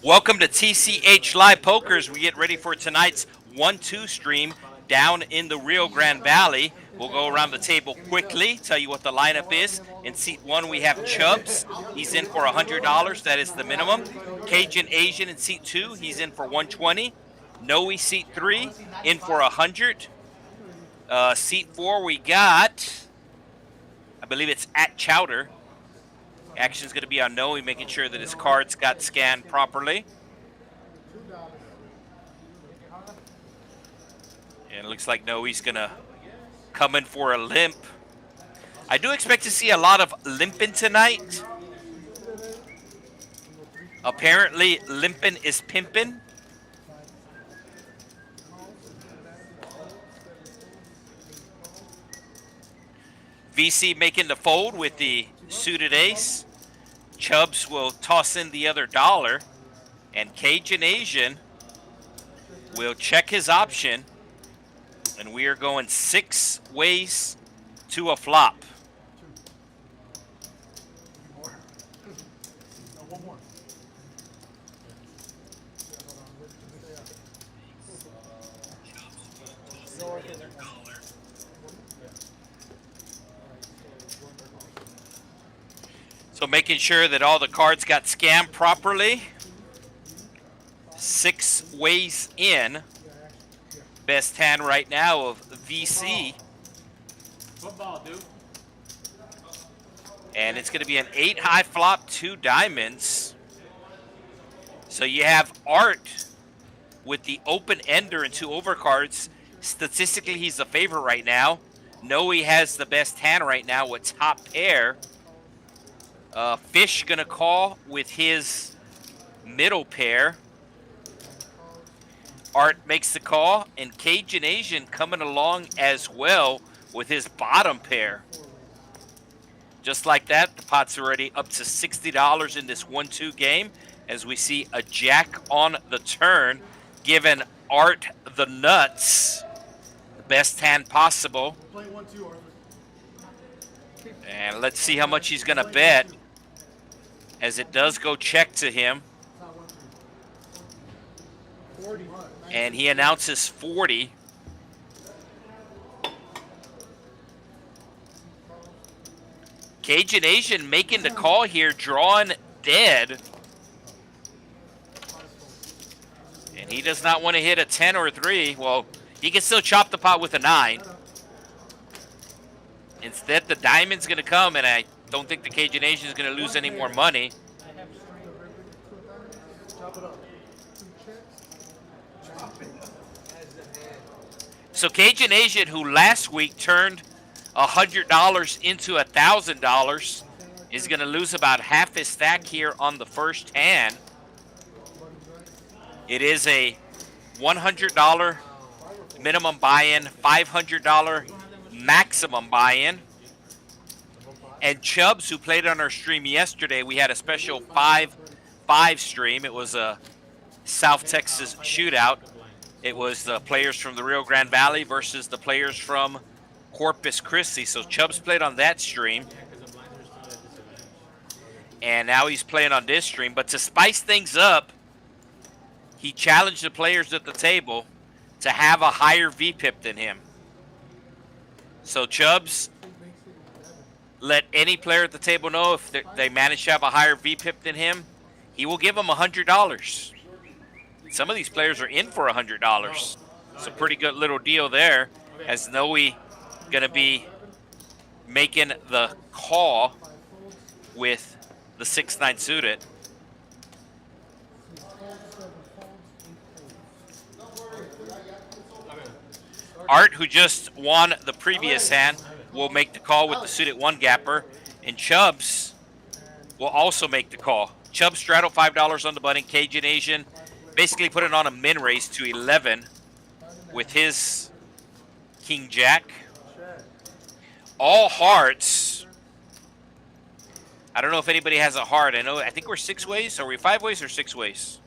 Welcome to TCH Live Pokers. We get ready for tonight's 1-2 stream down in the Rio Grande Valley. We'll go around the table quickly, tell you what the lineup is. In seat 1, we have Chubbs. He's in for $100. That is the minimum. Cajun Asian in seat 2. He's in for $120. Noe seat 3 in for $100. Seat 4, we got, I believe it's at Chowder. Action's going to be on Noe, making sure that his cards got scanned properly. And it looks like Noe's going to come in for a limp. I do expect to see a lot of limping tonight. Apparently, limping is pimping. VC making the fold with the suited ace. Chubbs will toss in the other dollar. And Cajun Asian will check his option. And we are going 6 ways to a flop. So making sure that all the cards got scanned properly. 6 ways in. Best hand right now of VC. Football, dude. And it's going to be an 8 high flop, 2 diamonds. So you have Art with the open ender and 2 overcards. Statistically, he's the favorite right now. Noe has the best hand right now with top pair. Fish going to call with his middle pair. Art makes the call, and Cajun Asian coming along as well with his bottom pair. Just like that, the pot's already up to $60 in this 1-2 game as we see a jack on the turn, giving Art the nuts. The best hand possible. And let's see how much he's going to bet as it does go check to him. And he announces 40. Cajun Asian making the call here, drawing dead. And he does not want to hit a 10 or a 3. Well, he can still chop the pot with a 9. Instead, the diamond's going to come, and I don't think the Cajun Asian is going to lose any more money. So Cajun Asian, who last week turned $100 into $1,000, is going to lose about half his stack here on the first hand. It is a $100 minimum buy-in, $500 maximum buy-in. And Chubbs, who played on our stream yesterday, we had a special 5-5 stream. It was a South Texas shootout. It was the players from the Rio Grande Valley versus the players from Corpus Christi. So Chubbs played on that stream. And now he's playing on this stream. But to spice things up, he challenged the players at the table to have a higher VPIP than him. So Chubbs let any player at the table know if they manage to have a higher VPIP than him, he will give them $100. Some of these players are in for $100. It's a pretty good little deal there, as Noe going to be making the call with the 6-9 suited. Art, who just won the previous hand, will make the call with the suited 1-gapper, and Chubbs will also make the call. Chubbs straddled $5 on the button. Cajun Asian basically put it on a min raise to 11 with his King Jack. All hearts. I don't know if anybody has a heart. I think we're 6 ways. Are we 5 ways or 6 ways?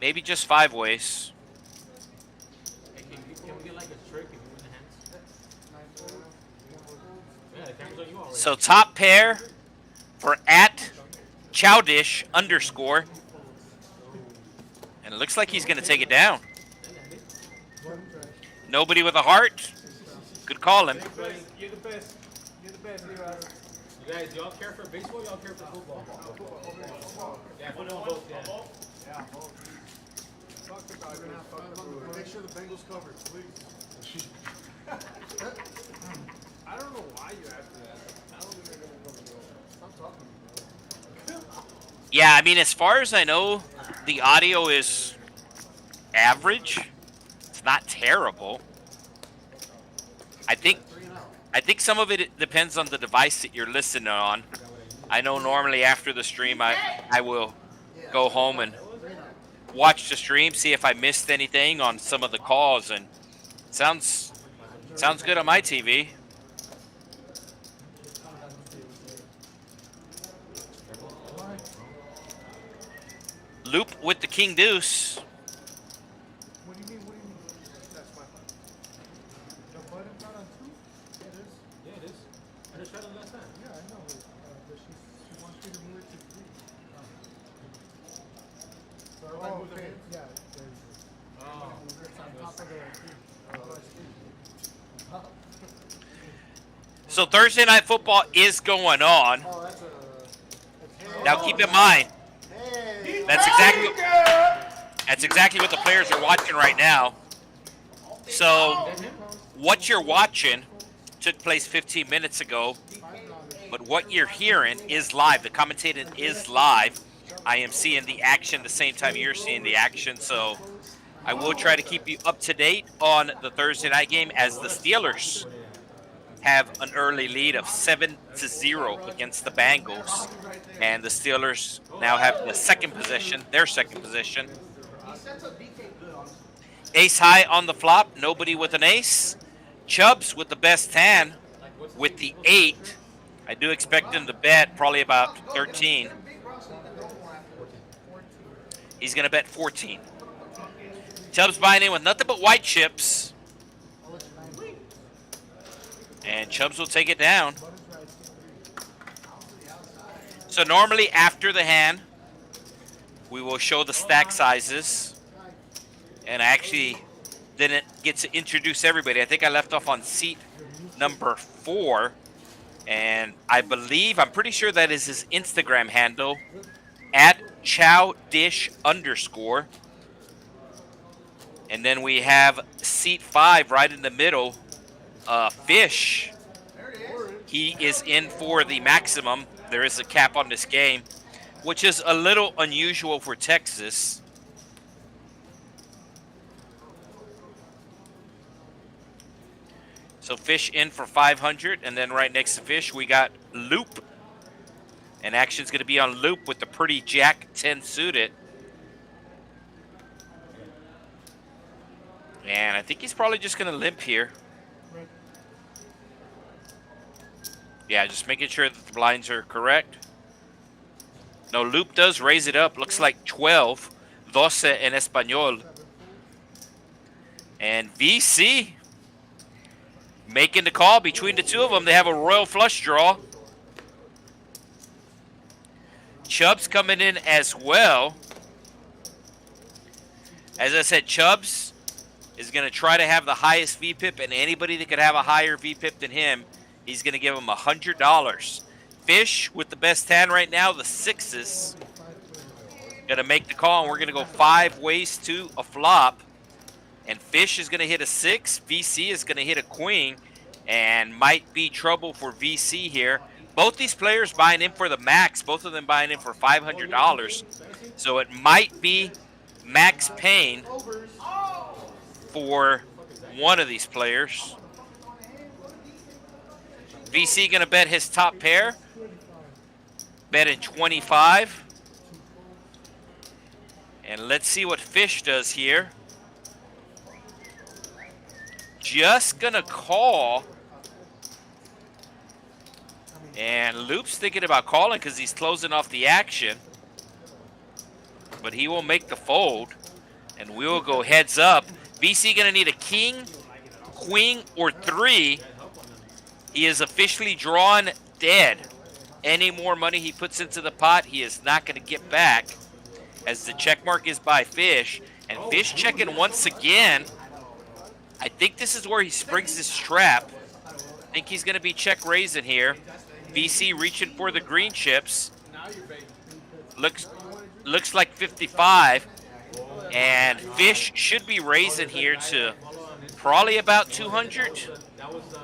Maybe just 5 ways. Hey, can we get like a trick if you win the hands? Yeah, the camera's on you already. So top pair for at Chowdish _ And it looks like he's going to take it down. Nobody with a heart. Good call him. You're the best. You're the best, Leroy. You guys, y'all care for baseball? Y'all care for football? Yeah, football, both. Yeah, both. Make sure the Bengals cover, please. I don't know why you asked me that. I don't think they're going to cover the over. Stop talking to me, bro. Yeah, I mean, as far as I know, the audio is average. It's not terrible. I think some of it depends on the device that you're listening on. I know normally after the stream, I will go home and watch the stream, see if I missed anything on some of the calls, and it sounds good on my TV. Loop with the king deuce. What do you mean? That's my fault. The button's not on 2? It is. Yeah, it is. I just tried it last time. Yeah, I know. But she wants you to move it to 3. So if I move the hands? Yeah, there you go. Oh. It's on top of the thing. So Thursday Night Football is going on. Oh, that's a... Now keep in mind, that's exactly what the players are watching right now. So what you're watching took place 15 minutes ago, but what you're hearing is live. The commentating is live. I am seeing the action the same time you're seeing the action, so I will try to keep you up to date on the Thursday night game as the Steelers have an early lead of 7-0 against the Bengals, and the Steelers now have the second position, their second position. Ace high on the flop, nobody with an ace. Chubbs with the best hand with the 8. I do expect him to bet probably about 13. He's going to bet 14. Chubbs buying in with nothing but white chips. And Chubbs will take it down. So normally after the hand, we will show the stack sizes. And I actually didn't get to introduce everybody. I think I left off on seat number 4. And I'm pretty sure that is his Instagram handle, @chowdish_. And then we have seat 5 right in the middle. Fish, he is in for the maximum. There is a cap on this game, which is a little unusual for Texas. So Fish in for 500, and then right next to Fish we got Loop. And action's going to be on Loop with the pretty Jack 10 suited. And I think he's probably just going to limp here. Yeah, just making sure that the blinds are correct. No, Loop does raise it up. Looks like 12. 12 en español. And VC making the call between the two of them. They have a royal flush draw. Chubbs coming in as well. As I said, Chubbs is going to try to have the highest VPIP, and anybody that could have a higher VPIP than him, he's going to give him $100. Fish with the best hand right now, the 6s. Going to make the call, and we're going to go 5 ways to a flop. And Fish is going to hit a 6. VC is going to hit a queen, and might be trouble for VC here. Both these players buying in for the max. Both of them buying in for $500. So it might be max pain for one of these players. VC going to bet his top pair. Betting 25. And let's see what Fish does here. Just going to call. And Loop's thinking about calling because he's closing off the action. But he will make the fold. And we will go heads up. VC going to need a king, queen, or 3. He is officially drawn dead. Any more money he puts into the pot, he is not going to get back. as the check mark is by Fish. And Fish checking once again. I think this is where he springs his trap. I think he's going to be check raising here. BC reaching for the green chips. Looks like 55. And Fish should be raising here to probably about 200. That was the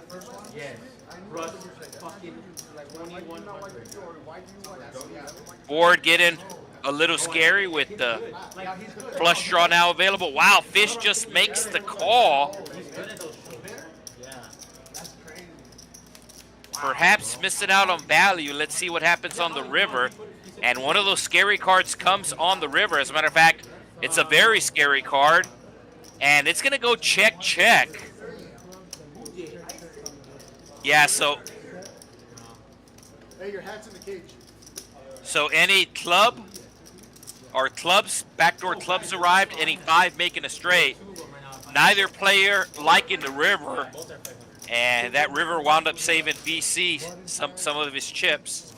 first one? Yes. Russ fucking 2100. Board getting a little scary with the flush draw now available. Wow, Fish just makes the call. Perhaps missing out on value. Let's see what happens on the river. And one of those scary cards comes on the river. As a matter of fact, it's a very scary card. And it's going to go check, check. Yeah, so... Hey, your hat's in the cage. So any club or clubs, backdoor clubs arrived, any 5 making a straight. Neither player liking the river. And that river wound up saving BC some of his chips.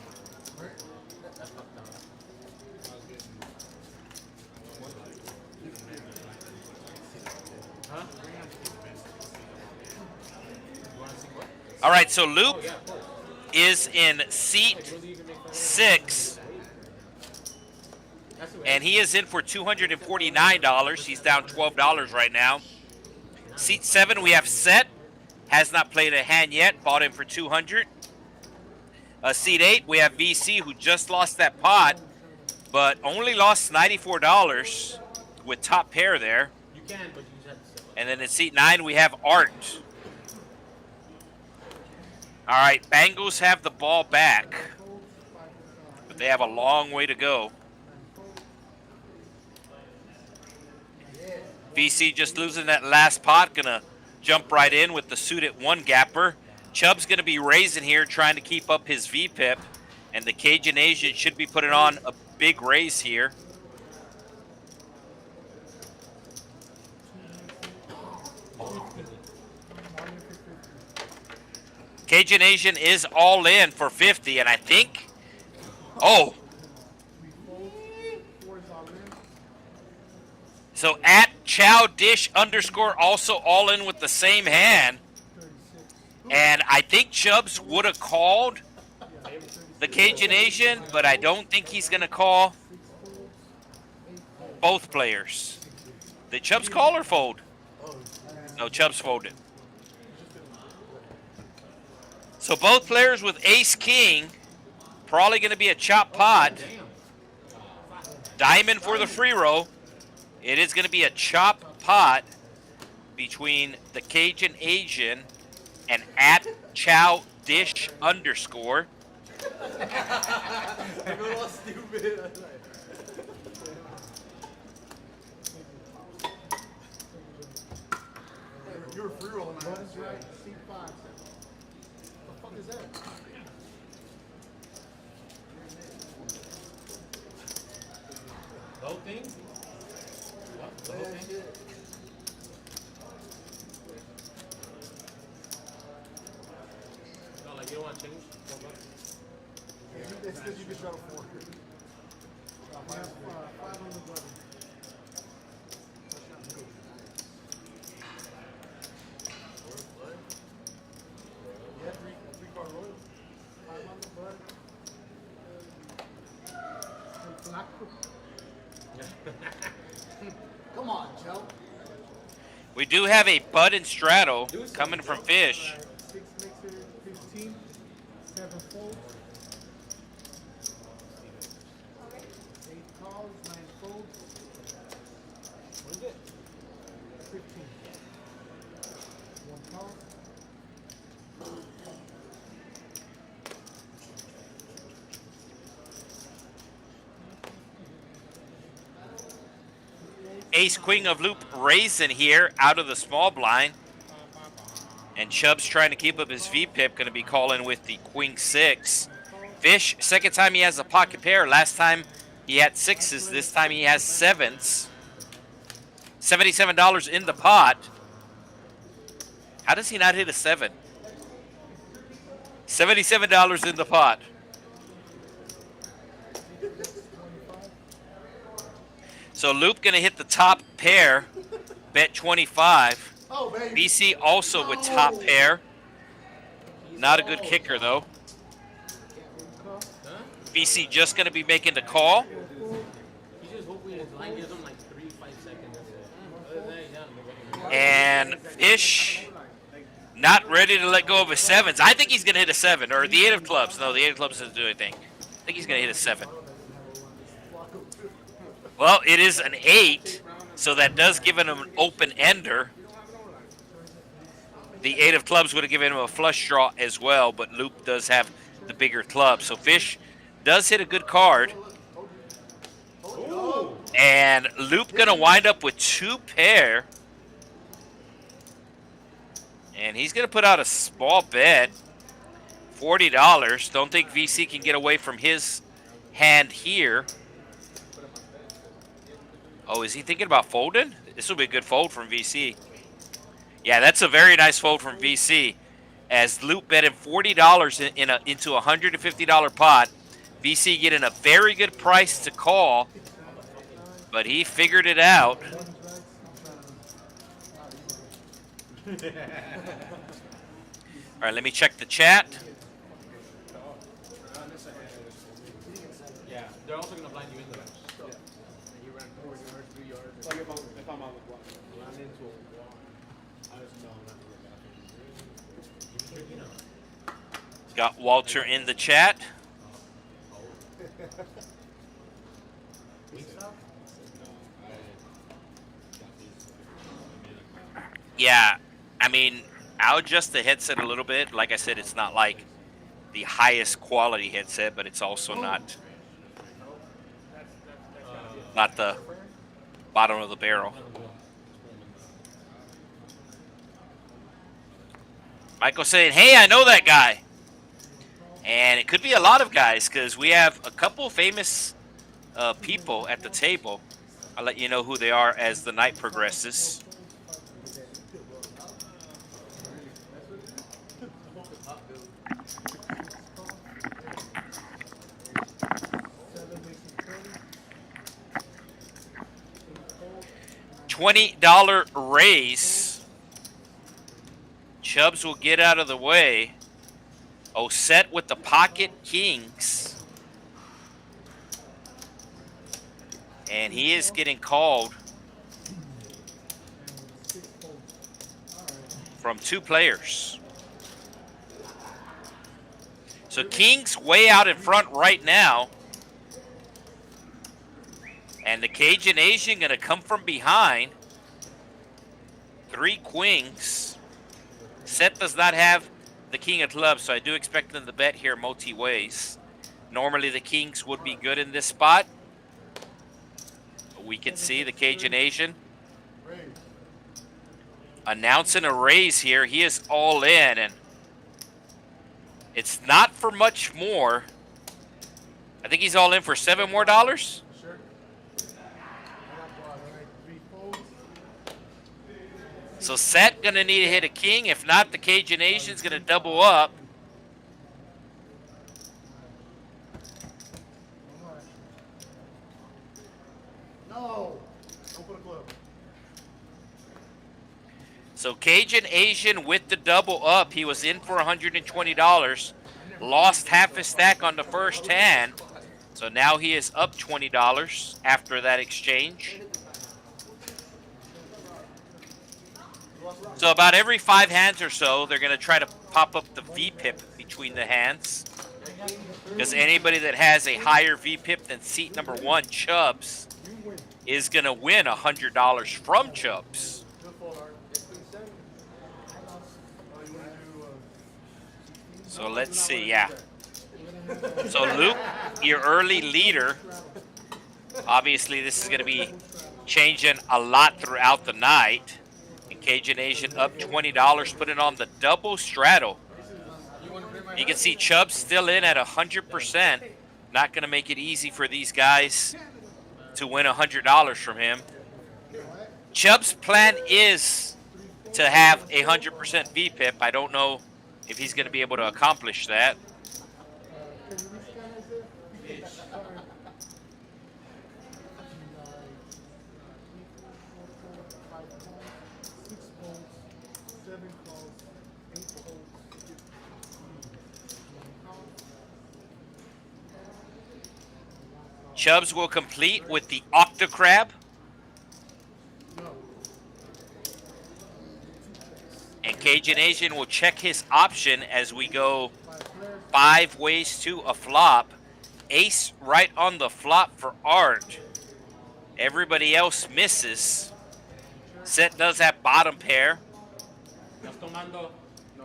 All right, so Luke is in seat 6, and he is in for $249. He's down $12 right now. Seat 7, we have Set, has not played a hand yet, bought him for $200. Seat 8, we have VC, who just lost that pot, but only lost $94 with top pair there. You can, but you just have to sell. And then in seat 9, we have Art. All right, Bengals have the ball back, but they have a long way to go. BC just losing that last pot, gonna jump right in with the suited 1-gapper. Chubb's gonna be raising here, trying to keep up his VPIP, and the Cajun Asian should be putting on a big raise here. Cajun Asian is all in for 50, and I think, oh. So at Chow Dish _ also all in with the same hand. And I think Chubbs would have called the Cajun Asian, but I don't think he's going to call both players. Did Chubbs call or fold? No, Chubbs folded. So both players with ace-king, probably going to be a chop pot. Diamond for the free roll. It is going to be a chop pot between the Cajun Asian and at Chow Dish _ You're free rolling, man. That's right. Seat 5. What the fuck is that? The whole thing? What? The whole thing? No, like you don't want to change? It's because you can shut a 4. I have 500. Yeah, 3-card roll. 500, Come on, Joe. We do have a Bud and Straddle coming from Fish. 6 makes it 15. 7 folds. 8 calls, 9 folds. What is it? 15. 1 call. Ace Queen of Loop raising here out of the small blind. And Chubb's trying to keep up his VPIP, going to be calling with the Queen 6. Fish, second time he has a pocket pair. Last time he had 6s. This time he has 7s. $77 in the pot. How does he not hit a 7? $77 in the pot. So Loop going to hit the top pair, bet 25. Oh, baby. BC also with top pair. Not a good kicker, though. BC just going to be making the call. He's just hoping his line gives him like 3-5 seconds. And Fish not ready to let go of his sevens. I think he's going to hit a 7, or the 8 of clubs. No, the 8 of clubs doesn't do anything. I think he's going to hit a 7. Well, it is an 8, so that does give him an open ender. The 8 of clubs would have given him a flush draw as well, but Loop does have the bigger club. So Fish does hit a good card. And Loop going to wind up with 2 pair. And he's going to put out a small bet, $40. Don't think VC can get away from his hand here. Oh, is he thinking about folding? This will be a good fold from VC. Yeah, that's a very nice fold from VC. As Loop bet him $40 into a $150 pot. VC getting a very good price to call, but he figured it out. All right, let me check the chat. Yeah, they're also going to blind you into that. He ran 4 yards, 3 yards. Like if I'm on the block. Ran into a wall. I just know not to look Got Walter in the chat. Yeah, I mean, I'll adjust the headset a little bit. Like I said, it's not like the highest quality headset, but it's also not the bottom of the barrel. Michael saying, hey, I know that guy. And it could be a lot of guys because we have a couple famous people at the table. I'll let you know who they are as the night progresses. $20 raise. Chubbs will get out of the way. Set with the pocket kings. And he is getting called from 2 players. So kings way out in front right now. And the Cajun Asian going to come from behind. 3 queens. Set does not have the king of clubs, so I do expect them to bet here multi-ways. Normally the kings would be good in this spot. But we can see the Cajun Asian announcing a raise here. He is all in, and it's not for much more. I think he's all in for $7 more. So Set gonna need to hit a king. If not, the Cajun Asian's gonna double up. No. Don't put a club. So Cajun Asian with the double up. He was in for $120. Lost half his stack on the first hand. So now he is up $20 after that exchange. So about every 5 hands or so, they're going to try to pop up the VPIP between the hands. Because anybody that has a higher VPIP than seat number 1, Chubbs, is going to win $100 from Chubbs. So let's see, yeah. So Luke, your early leader. Obviously, this is going to be changing a lot throughout the night. Cajun Asian up $20, putting on the double straddle. You can see Chubb still in at 100%. Not going to make it easy for these guys to win $100 from him. Chubb's plan is to have a 100% VPIP. I don't know if he's going to be able to accomplish that. Chubbs will complete with the Octocrab. And Cajun Asian will check his option as we go 5 ways to a flop. Ace right on the flop for Art. Everybody else misses. Set does have bottom pair.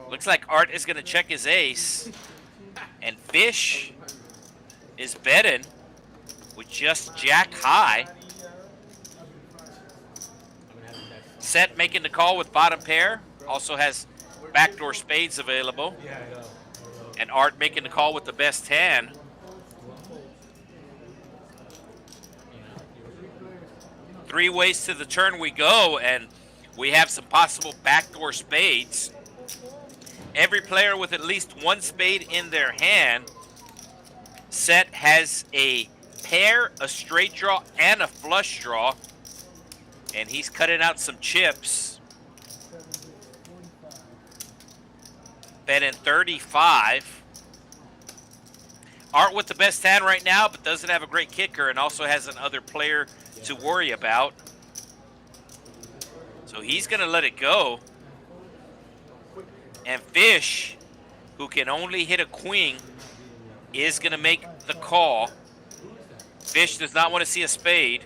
Looks like Art is going to check his ace. And Fish is betting with just jack high. Set making the call with bottom pair. Also has backdoor spades available. And Art making the call with the best hand. Three ways to the turn we go, and we have some possible backdoor spades. Every player with at least one spade in their hand. Set has a pair, a straight draw, and a flush draw. And he's cutting out some chips. Betting 35. Art with the best hand right now, but doesn't have a great kicker and also has another player to worry about. So he's going to let it go. And Fish, who can only hit a queen, is going to make the call. Fish does not want to see a spade.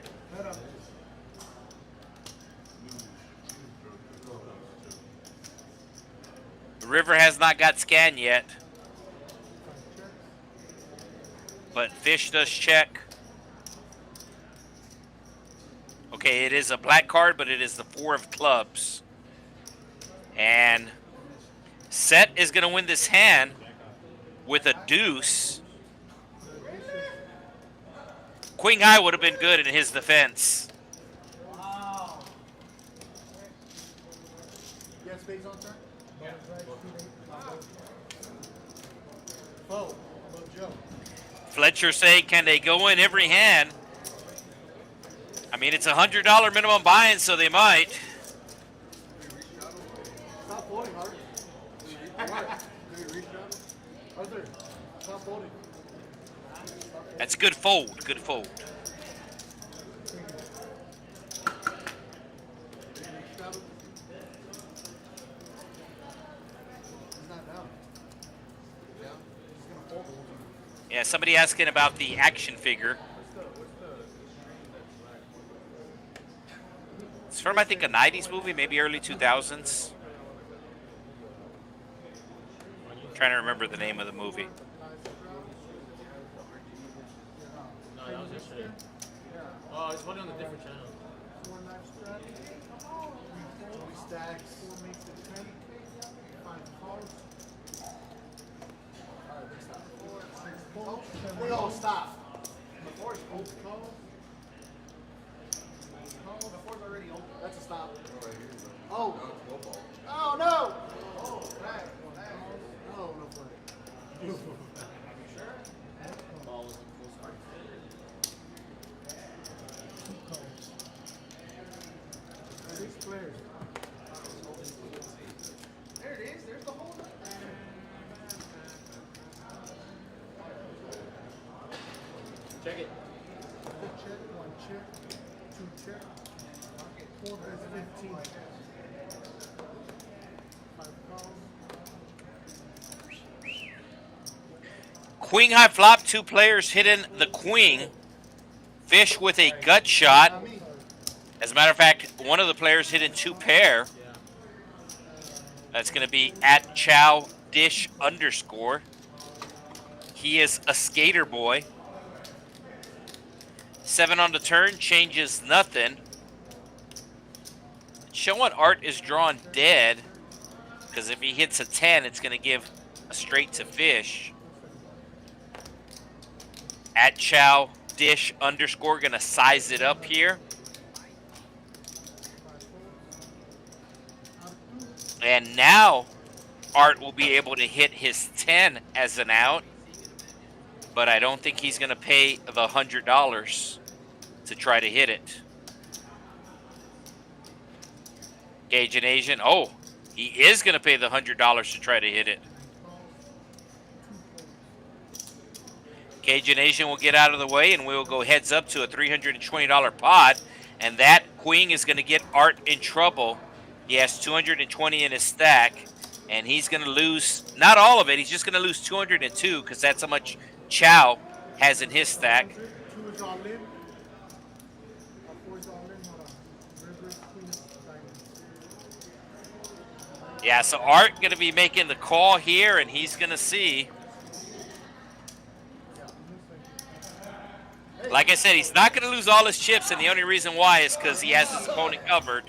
The river has not got scanned yet. But Fish does check. Okay, it is a black card, but it is the 4 of clubs. And Set is going to win this hand with a deuce. Queen high would have been good in his defense. Wow. You have spades on turn? Yeah. Oh, Joe. Fletcher saying, can they go in every hand? I mean, it's $100 minimum buy-in, so they might. Stop folding, Art. Arthur, stop folding. That's good fold, good fold. Yeah, somebody asking about the action figure. It's from, I think, a 90s movie, maybe early 2000s. I'm trying to remember the name of the movie. No, that was yesterday. Oh, it's one on a different channel. Stacks. They all stop. The 4 is open. The 4 is already open. That's a stop. Oh. Oh, no. Oh, right. No, no play. You sure? Ball was in full start. Six players. There it is. There's the whole thing. Check it. Check, 1 check, 2 check, 4 bets 15. 5 calls. Queen high flop, 2 players hitting the queen. Fish with a gut shot. As a matter of fact, one of the players hitting 2 pair. That's going to be at Chow Dish _ He is a skater boy. 7 on the turn, changes nothing. Showing Art is drawn dead, because if he hits a 10, it's going to give a straight to Fish. At Chow Dish _ going to size it up here. And now Art will be able to hit his 10 as an out. But I don't think he's going to pay the $100 to try to hit it. Cajun Asian. Oh, he is going to pay the $100 to try to hit it. Cajun Asian will get out of the way, and we'll go heads up to a $320 pot. And that queen is going to get Art in trouble. He has 220 in his stack, and he's going to lose, not all of it, he's just going to lose 202 because that's how much Chow has in his stack. 2 is all in. 4 is all in. Hold on. River, queen, diamond. Yeah, so Art going to be making the call here, and he's going to see. Like I said, he's not going to lose all his chips, and the only reason why is because he has his opponent covered.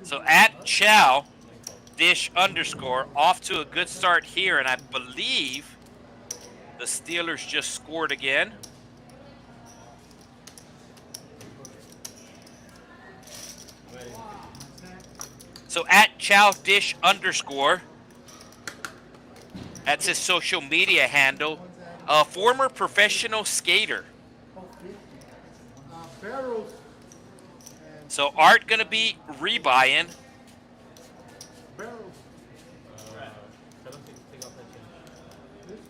So at Chow, dish underscore, off to a good start here, and I believe the Steelers just scored again. So at Chow dish underscore, that's his social media handle. A former professional skater. Barrels. So Art gonna be rebuying. Barrels.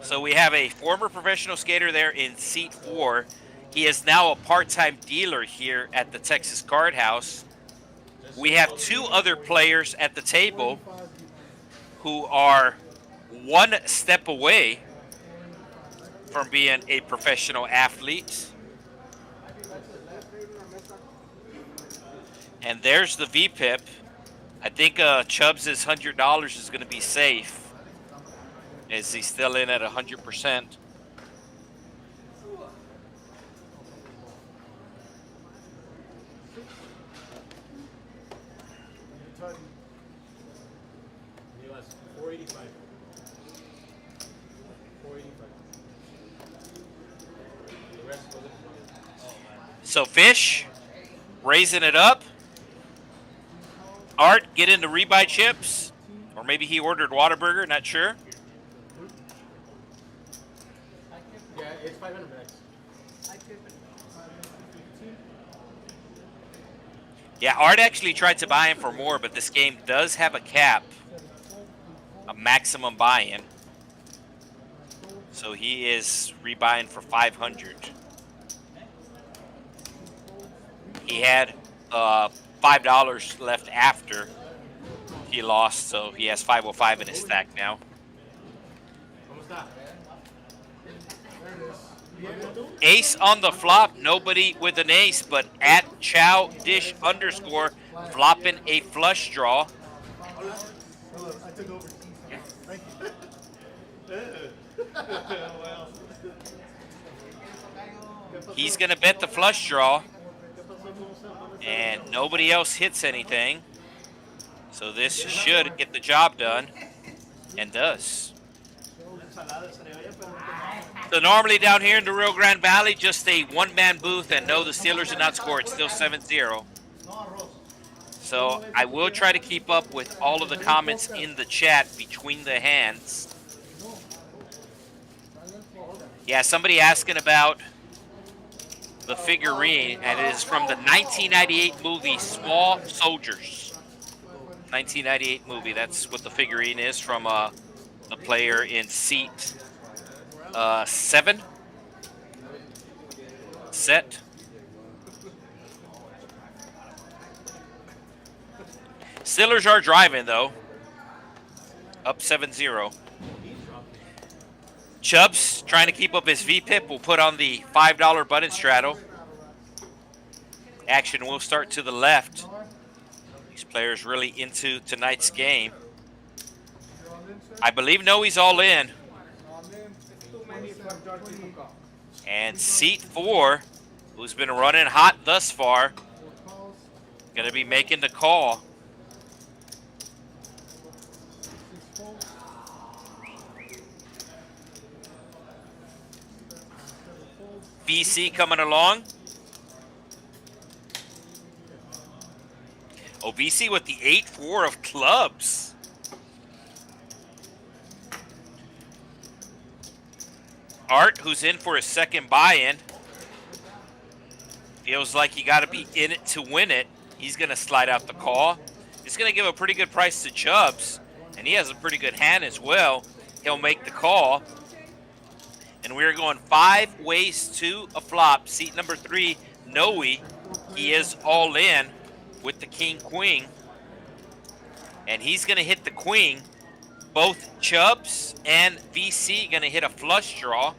So we have a former professional skater there in seat 4. He is now a part-time dealer here at the Texas Card House. We have 2 other players at the table who are one step away from being a professional athlete. And there's the VPIP. I think Chubbs' $100 is going to be safe, as he's still in at 100%. So Fish raising it up. Art get into rebuy chips, or maybe he ordered Whataburger, not sure. Yeah, it's 500 bucks. Yeah, Art actually tried to buy him for more, but this game does have a cap, a maximum buy-in. So he is rebuying for 500. He had $5 left after he lost, so he has 505 in his stack now. Ace on the flop, nobody with an ace, but at Chow dish underscore flopping a flush draw. I took over. Thank you. He's going to bet the flush draw, and nobody else hits anything. So this should get the job done, and does. So normally down here in the Rio Grande Valley, just a one-man booth, and no, the Steelers did not score. It's still 7-0. So I will try to keep up with all of the comments in the chat between the hands. Yeah, somebody asking about the figurine, and it is from the 1998 movie Small Soldiers. 1998 movie, that's what the figurine is from the player in seat 7. Set. Steelers are driving, though. Up 7-0. Chubbs trying to keep up his VPIP. Will put on the $5 button straddle. Action will start to the left. These players really into tonight's game. I believe Noe's all in. And seat 4, who's been running hot thus far, going to be making the call. BC coming along. Oh, BC with the 8-4 of clubs. Art, who's in for his second buy-in, feels like you got to be in it to win it. He's going to slide out the call. He's going to give a pretty good price to Chubbs, and he has a pretty good hand as well. he'll make the call. And we're going 5 ways to a flop. Seat number 3, Noe. He is all in with the king-queen. And he's going to hit the queen. Both Chubbs and VC going to hit a flush draw.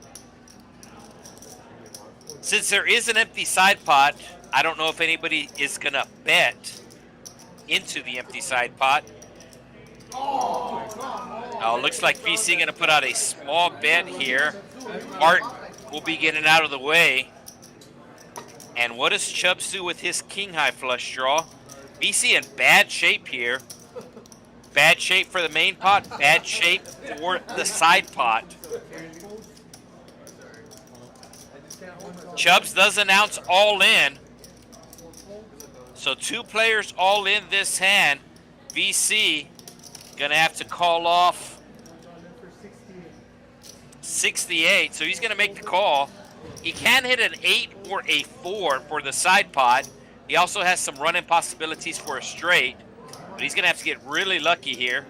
Since there is an empty side pot, I don't know if anybody is going to bet into the empty side pot. Oh, looks like VC going to put out a small bet here. Art will be getting out of the way. And what does Chubbs do with his king-high flush draw? VC in bad shape here. Bad shape for the main pot, bad shape for the side pot. Chubbs does announce all in. So 2 players all in this hand. VC gonna have to call off 68, so he's gonna make the call. He can hit an 8 or a 4 for the side pot. He also has some run-in possibilities for a straight, but he's gonna have to get really lucky here.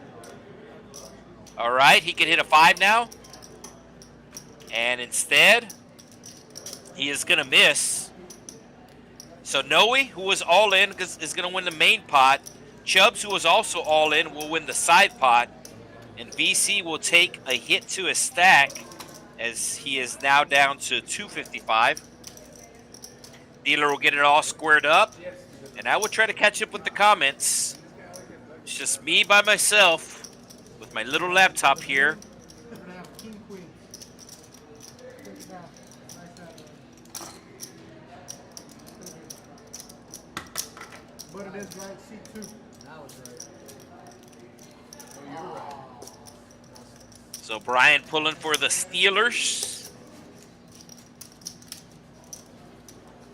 All right, he can hit a 5 now, and instead, he is gonna miss. So Noe, who was all in, is gonna win the main pot. Chubbs, who was also all in, will win the side pot, and VC will take a hit to his stack as he is now down to 255. Dealer will get it all squared up, and I will try to catch up with the comments. It's just me by myself with my little laptop here. But it is right, C2. Now it's right. Oh, you're right. So Brian pulling for the Steelers.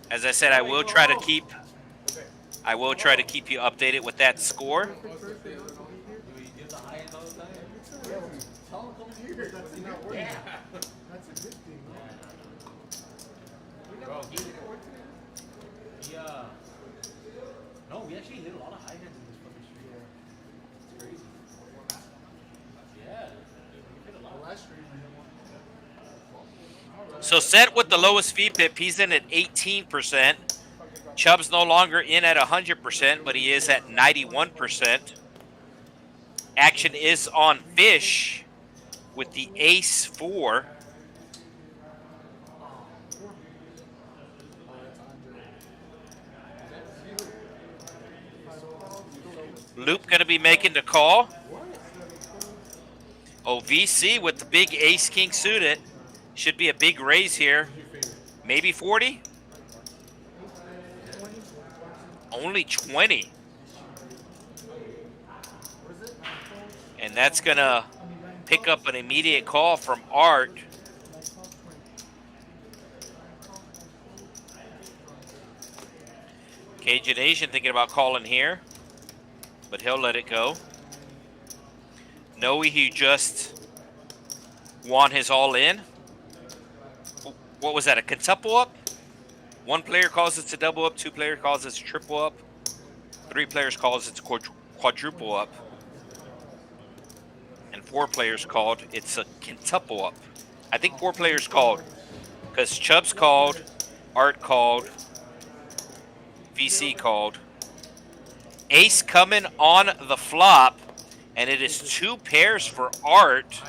As I said, I will try to keep you updated with that score. That's a good thing. No, we actually hit a lot of high hands in this fucking street. It's crazy. Yeah. We hit a lot. Last stream we hit one. So set with the lowest VPIP, he's in at 18%. Chubb's no longer in at 100%, but he is at 91%. Action is on Fish with the Ace 4. Loop going to be making the call. Oh, VC with the big ace-king suited. Should be a big raise here. Maybe 40? Only 20. And that's going to pick up an immediate call from Art. Cajun Asian thinking about calling here, but he'll let it go. Noe, he just won his all-in. What was that, a quintuple up? 1 player calls it a double up, 2 player calls it a triple up, 3 players calls it a quadruple up, and 4 players called it's a quintuple up. I think 4 players called, because Chubbs called, Art called, VC called. Ace coming on the flop, and it is 2 pairs for Art.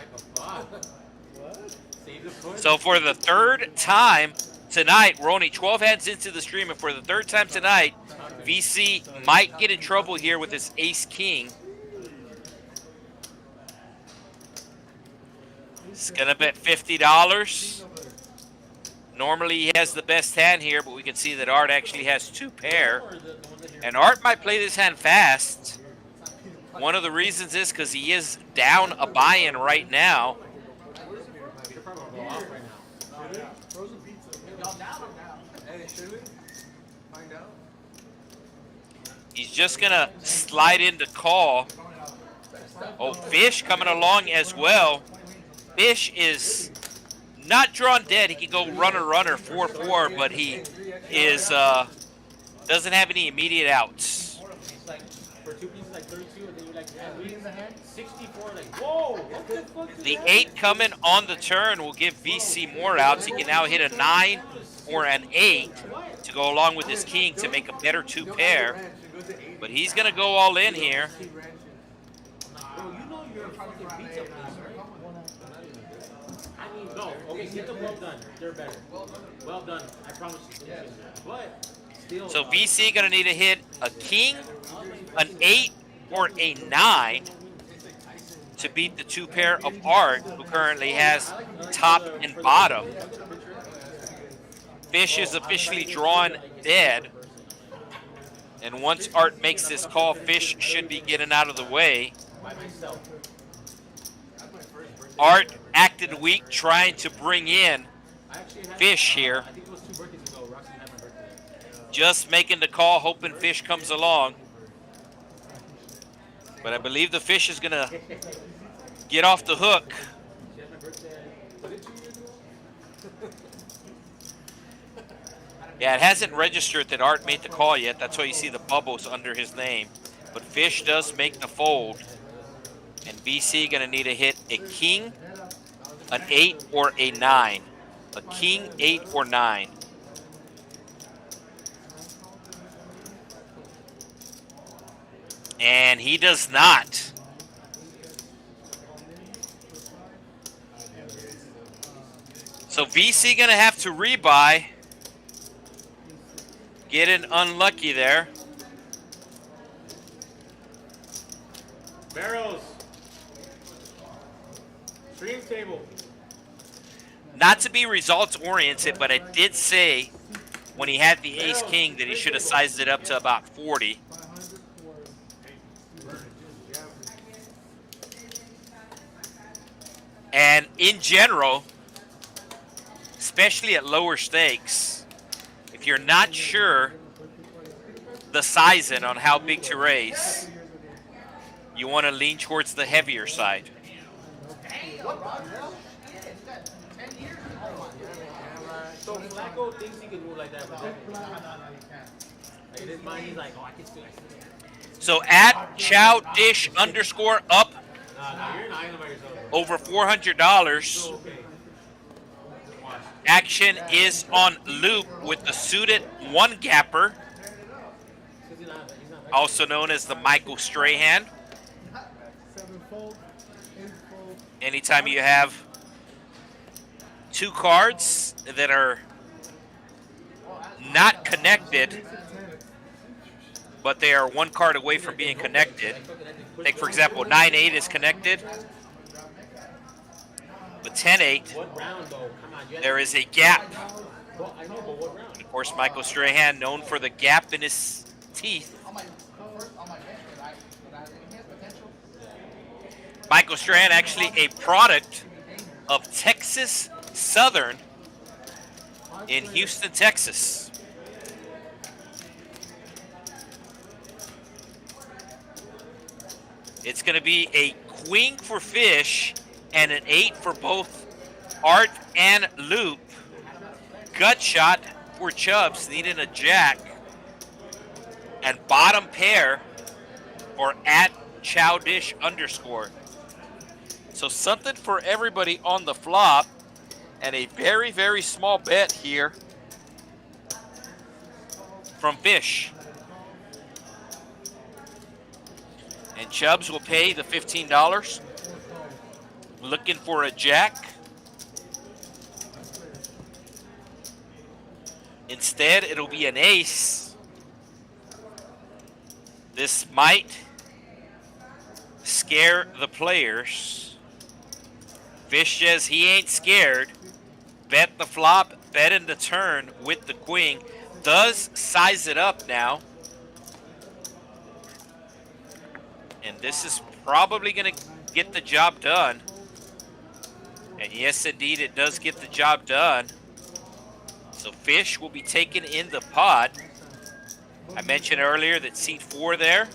So for the 3rd time tonight, we're only 12 hands into the stream, and for the 3rd time tonight, VC might get in trouble here with his ace-king. He's gonna bet $50. Normally he has the best hand here, but we can see that Art actually has 2 pair. And Art might play this hand fast. One of the reasons is because he is down a buy-in right now. He's just going to slide into call. Oh, Fish coming along as well. Fish is not drawn dead. He can go runner, 4-4, but he is doesn't have any immediate outs. For 2 pieces, like 32, and then you like 64, like, whoa, what the fuck is The that? 8 coming on the turn will give VC more outs. He can now hit a 9 or an 8 to go along with his king to make a better 2 pair. But he's going to go all in here. Bro, you know you're a fucking pizza place, right? I mean, no, okay, get them well done. They're better. Well done, I promise you. But still. So VC going to need to hit a king, an 8, or a 9 to beat the 2 pair of Art, who currently has top and bottom. Fish is officially drawn dead. And once Art makes this call, Fish should be getting out of the way. Art acted weak trying to bring in Fish here. I think it was 2 birthdays ago. Roxy had my birthday. Just making the call, hoping Fish comes along. But I believe the Fish is going to get off the hook. She had my birthday. Was it 2 years ago? Yeah, it hasn't registered that Art made the call yet. That's why you see the bubbles under his name. But Fish does make the fold. And VC going to need to hit a king, an 8, or a 9. A king, 8, or 9. And he does not. So VC going to have to rebuy. Getting unlucky there. Barrels. Stream table. Not to be results oriented, but I did say when he had the ace king that he should have sized it up to about 40. And in general, especially at lower stakes, if you're not sure the sizing on how big to raise, you want to lean towards the heavier side. So Flacco thinks he can move like that, but like in his mind, he's like, oh, I can still. So at Chowdish _ up Nah, you're an island by yourself. over $400. Okay. Action is on loop with the suited 1-gapper, also known as the Michael Strahan. Anytime you have 2 cards that are not connected, but they are 1 card away from being connected. Take, for example, 9-8 is connected, but 10-8, What round though? Come on, you there is a gap. Well, I know, but what round? Of course, Michael Strahan, known for the gap in his teeth. Michael Strahan, actually a product of Texas Southern in Houston, Texas. It's going to be a queen for Fish and an 8 for both Art and Loop. Gut shot for Chubbs, needing a jack. And bottom pair for at Chowdish _ So something for everybody on the flop, and a very, very small bet here from Fish. And Chubbs will pay the $15. Looking for a jack. Instead, it'll be an ace. This might scare the players. Fish says he ain't scared. Bet the flop, bet in the turn with the queen. Does size it up now. And this is probably going to get the job done. And yes, indeed, it does get the job done. So Fish will be taken in the pot. I mentioned earlier that seat 4 there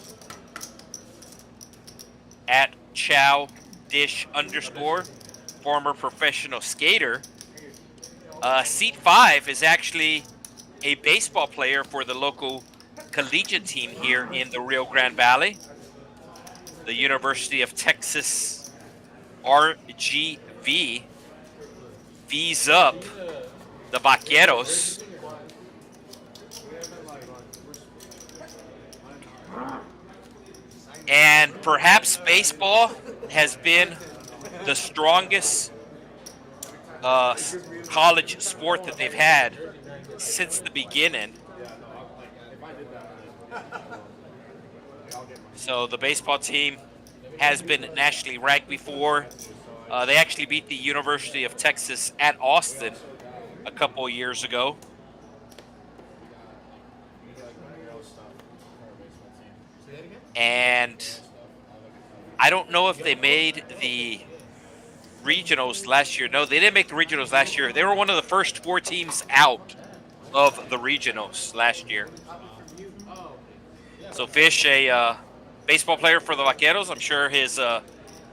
at Chowdish _ former professional skater. Seat 5 is actually a baseball player for the local collegiate team here in the Rio Grande Valley. the University of Texas RGV fees up the Vaqueros. And perhaps baseball has been the strongest college sport that they've had since the beginning. So the baseball team has been nationally ranked before. They actually beat the University of Texas at Austin a couple of years ago. And I don't know if they made the regionals last year. No, they didn't make the regionals last year. They were one of the first 4 teams out of the regionals last year. So Fish, a baseball player for the Vaqueros. I'm sure his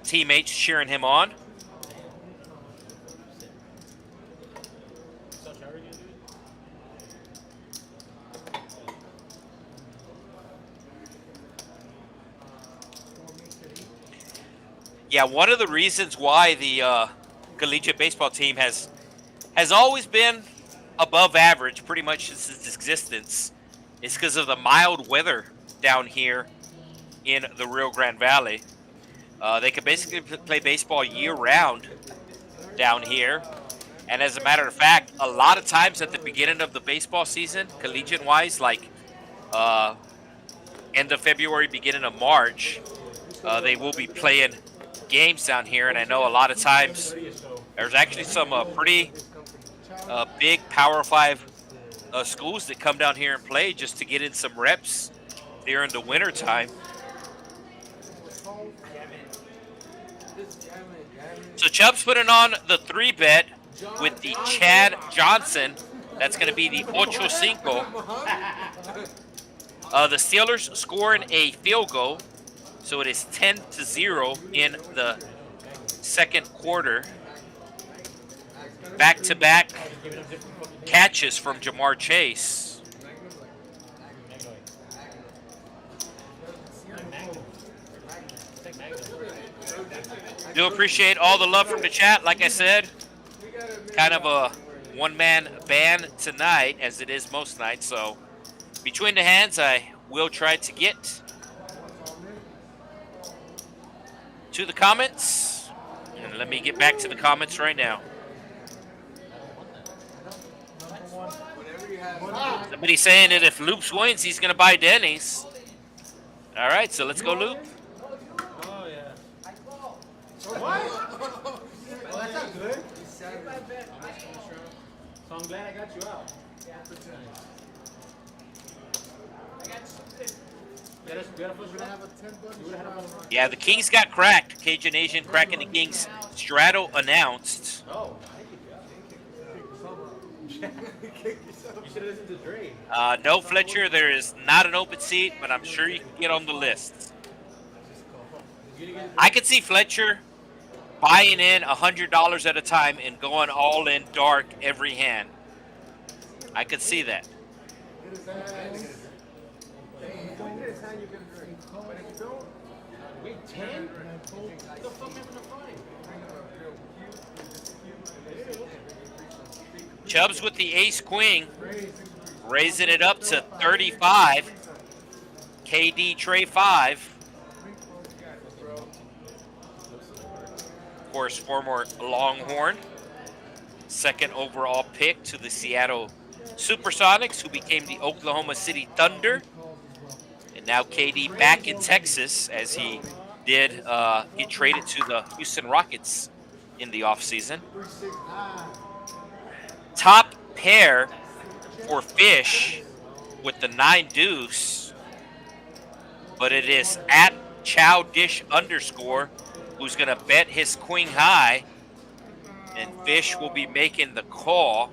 teammates cheering him on. Yeah, one of the reasons why the collegiate baseball team has always been above average pretty much since its existence is because of the mild weather down here in the Rio Grande Valley. They can basically play baseball year-round down here. And as a matter of fact, a lot of times at the beginning of the baseball season, collegiate-wise, like end of February, beginning of March, they will be playing games down here. And I know a lot of times there's actually some pretty big Power 5 schools that come down here and play just to get in some reps during the winter time. So Chubb's putting on the 3-bet with the Chad Johnson. That's going to be the 8-5. The Steelers scoring a field goal, so it is 10-0 in the second quarter. Back-to-back catches from Jamar Chase. Do appreciate all the love from the chat. Like I said, kind of a one-man band tonight, as it is most nights. So between the hands, I will try to get to the comments. And let me get back to the comments right now. Somebody saying that if Loops wins, he's going to buy Denny's. All right, so let's go, Loop. Oh, yeah. What? That's not good. So I'm glad I got you out. Yeah, the Kings got cracked. Cajun Asian cracking the Kings. Strato announced. Oh, you should have listened to Dre. No, Fletcher, there is not an open seat, but I'm sure you can get on the list. I could see Fletcher buying in $100 at a time and going all in dark every hand. I could see that. Wait, 10? What the fuck happened to 5? Chubbs with the ace-queen, raising it up to 35. KD Trey 5. Of course, former Longhorn. Second overall pick to the Seattle Supersonics, who became the Oklahoma City Thunder. And now KD back in Texas, as he did get traded to the Houston Rockets in the offseason. Top pair for Fish with the 9 deuce, but it is at Chowdish _ who's going to bet his queen high, and Fish will be making the call.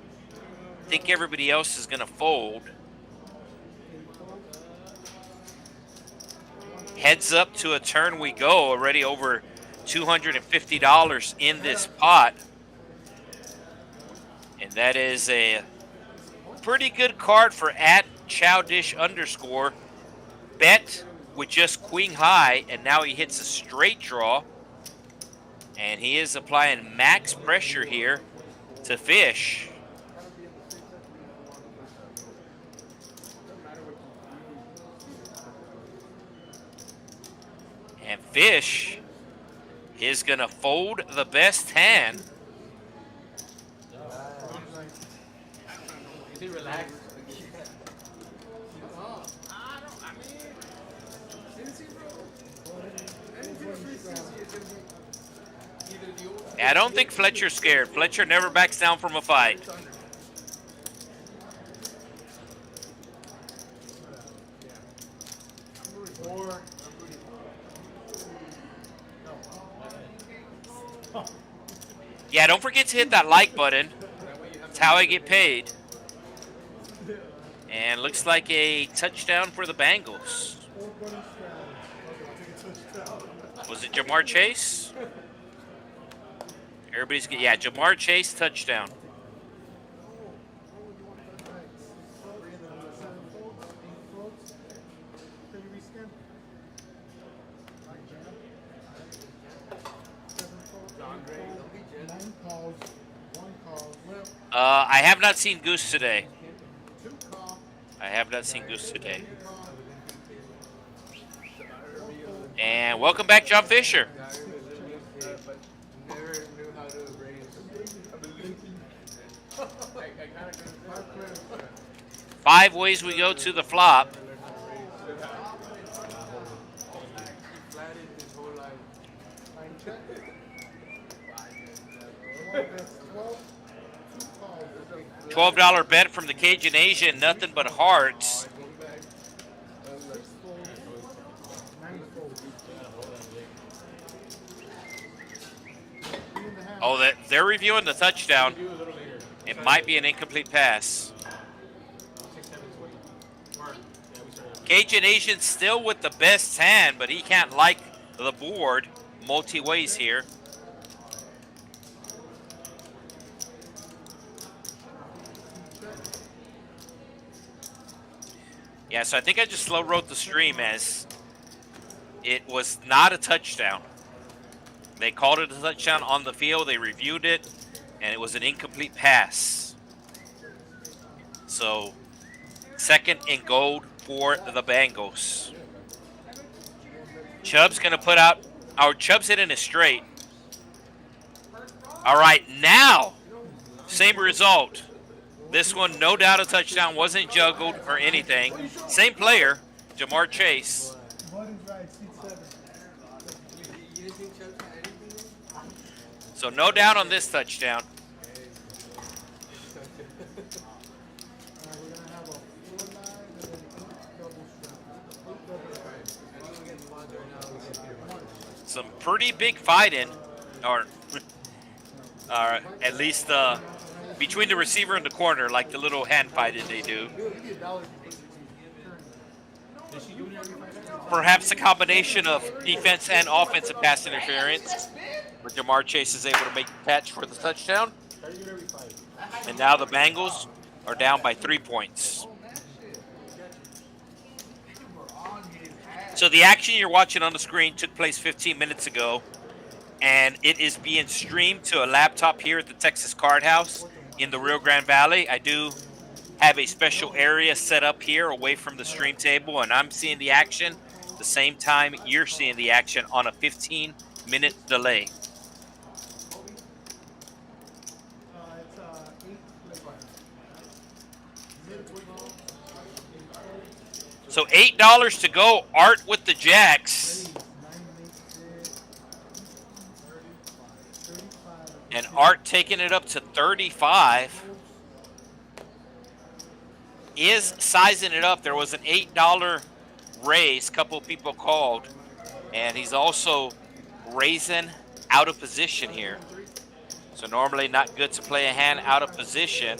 I think everybody else is going to fold. Heads up to a turn we go. Already over $250 in this pot. And that is a pretty good card for at Chowdish _ Bet with just queen high, and now he hits a straight draw. And he is applying max pressure here to Fish. And Fish is going to fold the best hand. Is he relaxed? I don't think Fletcher's scared. Fletcher never backs down from a fight. Yeah, don't forget to hit that like button. That's how I get paid. And looks like a touchdown for the Bengals. Was it Jamar Chase? Everybody's good. Yeah, Jamar Chase touchdown. I have not seen Goose today. I have not seen Goose today. And welcome back, John Fisher. Five ways we go to the flop. $12 bet from the Cajun Asian, nothing but hearts. Oh, they're reviewing the touchdown. It might be an incomplete pass. Cajun Asian still with the best hand, but he can't like the board multi-ways here. Yeah, so I think I just slow wrote the stream as it was not a touchdown. They called it a touchdown on the field. They reviewed it, and it was an incomplete pass. So, second and gold for the Bengals. Chubb's going to put out, Chubb's hitting a straight. All right, now, same result. This one, no doubt a touchdown, wasn't juggled or anything. Same player, Jamar Chase. So no doubt on this touchdown. Some pretty big fighting, or at least between the receiver and the corner, like the little hand fighting they do. Perhaps a combination of defense and offensive pass interference, where Jamar Chase is able to make the catch for the touchdown. And now the Bengals are down by 3 points. So the action you're watching on the screen took place 15 minutes ago, and it is being streamed to a laptop here at the Texas Card House in the Rio Grande Valley. I do have a special area set up here away from the stream table, and I'm seeing the action the same time you're seeing the action on a 15-minute delay. So $8 to go. Art with the Jacks. And Art taking it up to 35. Is sizing it up. There was an $8 raise. A couple of people called. And he's also raising out of position here. So normally not good to play a hand out of position.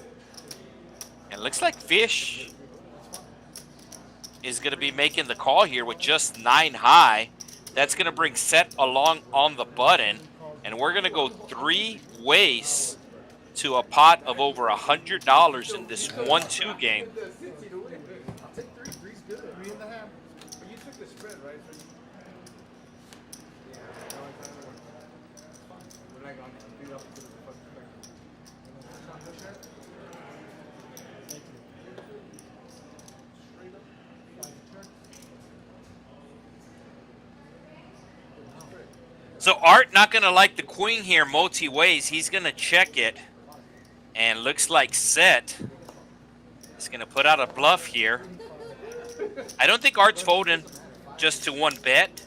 And looks like Fish is going to be making the call here with just 9 high. That's going to bring Set along on the button. And we're going to go 3 ways to a pot of over $100 in this 1-2 game. So Art not going to like the queen here multi-ways. He's going to check it. And looks like Set is going to put out a bluff here. I don't think Art's folding just to one bet.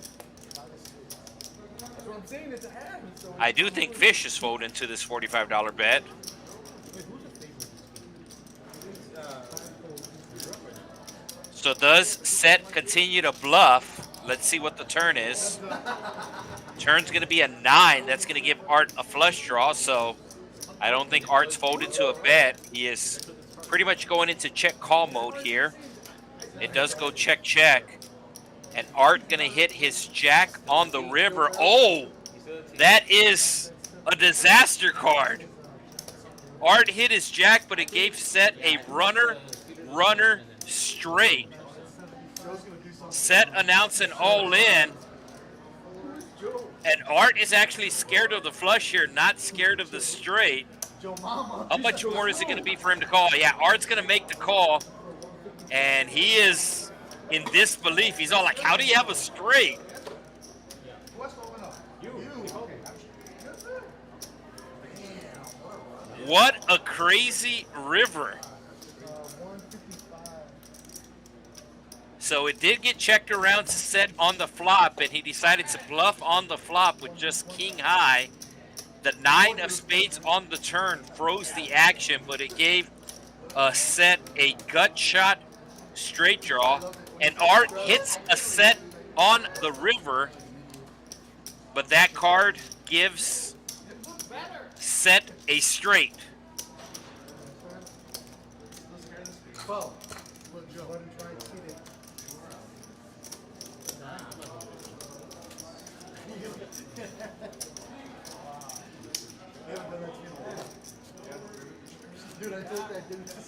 I do think Fish is folding to this $45 bet. So does Set continue to bluff? Let's see what the turn is. Turn's going to be a 9. That's going to give Art a flush draw. So I don't think Art's folded to a bet. He is pretty much going into check call mode here. It does go check check. And Art going to hit his jack on the river. Oh, that is a disaster card. Art hit his jack, but it gave Set a runner straight. Set announcing all in. And Art is actually scared of the flush here, not scared of the straight. How much more is it going to be for him to call? Yeah, Art's going to make the call. And he is in disbelief. He's all like, how do you have a straight? What a crazy river. So it did get checked around to Set on the flop, and he decided to bluff on the flop with just king high. The 9 of spades on the turn froze the action, but it gave Set a gut shot straight draw. And Art hits a Set on the river, but that card gives Set a straight.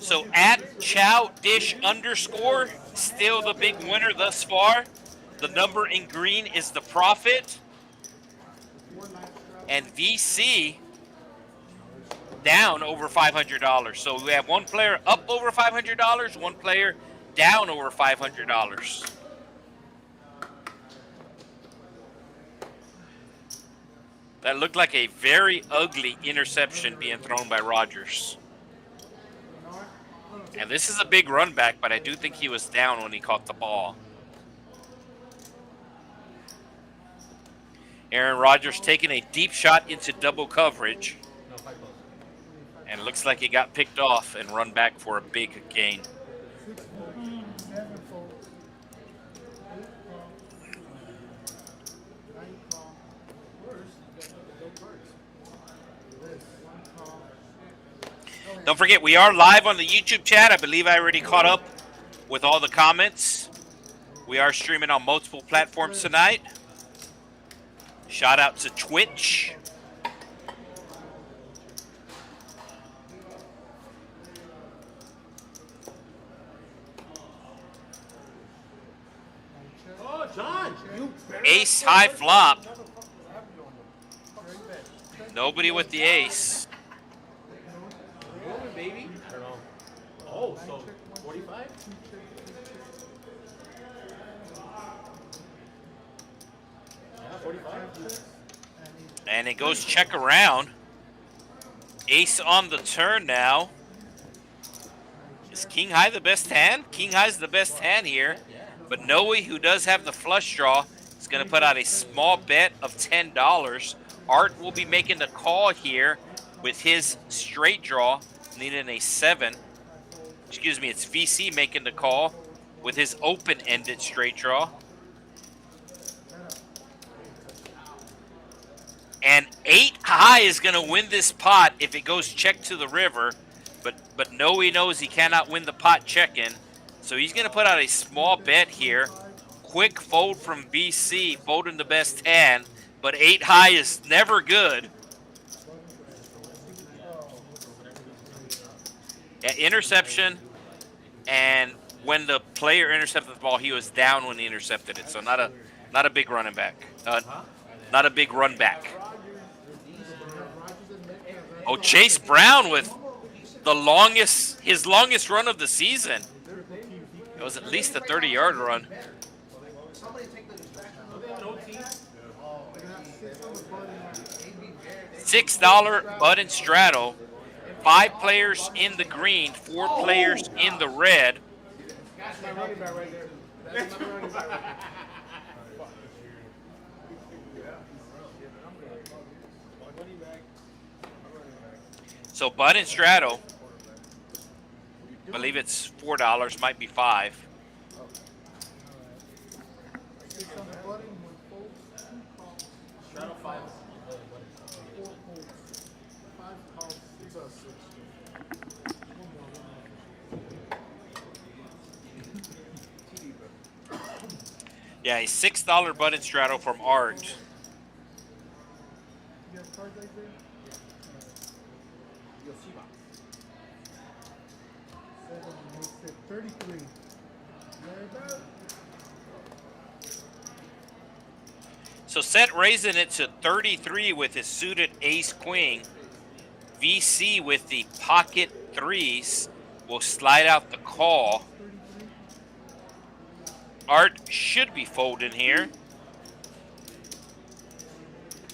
So at Chow Dish underscore, still the big winner thus far. The number in green is the profit. And VC down over $500. So we have one player up over $500, one player down over $500. That looked like a very ugly interception being thrown by Rogers. And this is a big run back, but I do think he was down when he caught the ball. Aaron Rodgers taking a deep shot into double coverage. And it looks like he got picked off and run back for a big gain. Don't forget, we are live on the YouTube chat. I believe I already caught up with all the comments. We are streaming on multiple platforms tonight. Shout out to Twitch. Oh, John, Ace high flop. Nobody with the ace. baby. I don't know. Oh, so 45? Yeah, 45. And it goes check around. Ace on the turn now. Is King High the best hand? King High's the best hand here. But Noe, who does have the flush draw, is going to put out a small bet of $10. Art will be making the call here with his straight draw, needing a 7. Excuse me, it's VC making the call with his open-ended straight draw. And 8 high is going to win this pot if it goes check to the river. But Noe knows he cannot win the pot check-in. So he's going to put out a small bet here. Quick fold from BC, folding the best hand. But 8 high is never good. Yeah, interception. And when the player intercepted the ball, he was down when he intercepted it. So not a big running back. Not a big run back. Oh, Chase Brown with his longest run of the season. It was at least a 30-yard run. $6 Bud and Straddle. 5 players in the green, 4 players in the red. So Bud and Straddle, I believe it's $4, might be 5. Yeah, a $6 Bud and Straddle from Art. So Set raising it to 33 with his suited ace queen. VC with the pocket 3s will slide out the call. Art should be folding here,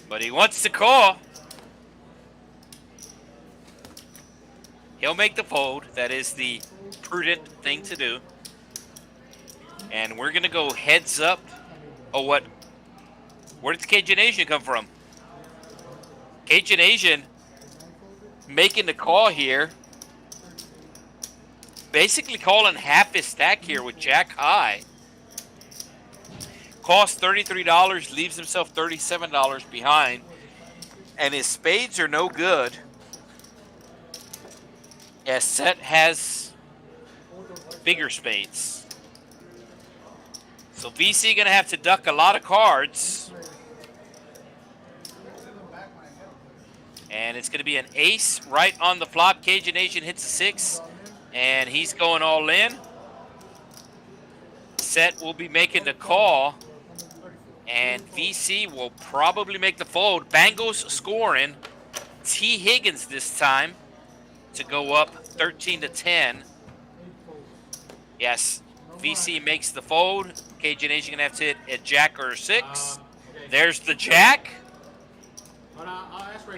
but he wants to call. He'll make the fold. That is the prudent thing to do. And we're going to go heads up. Oh, what? Where did the Cajun Asian come from? Cajun Asian making the call here. Basically calling half his stack here with Jack high. Costs $33, leaves himself $37 behind. And his spades are no good. As Set has bigger spades. So VC going to have to duck a lot of cards. And it's going to be an ace right on the flop. Cajun Asian hits a 6. And he's going all in. Set will be making the call. And VC will probably make the fold. Bengals scoring. T. Higgins this time to go up 13-10. Yes, VC makes the fold. Cajun Asian going to have to hit a jack or a 6. There's the jack.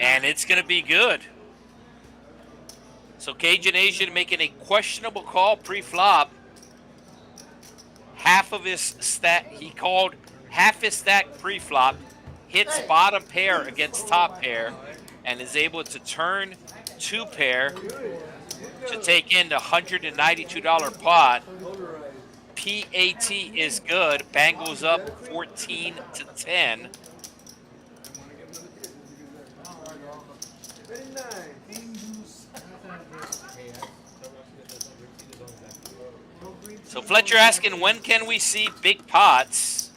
And it's going to be good. So Cajun Asian making a questionable call pre-flop. Half of his stack, he called half his stack pre-flop, hits bottom pair against top pair, and is able to turn 2 pair to take in the $192 pot. PAT is good. Bengals up 14-10. So Fletcher asking, when can we see big pots?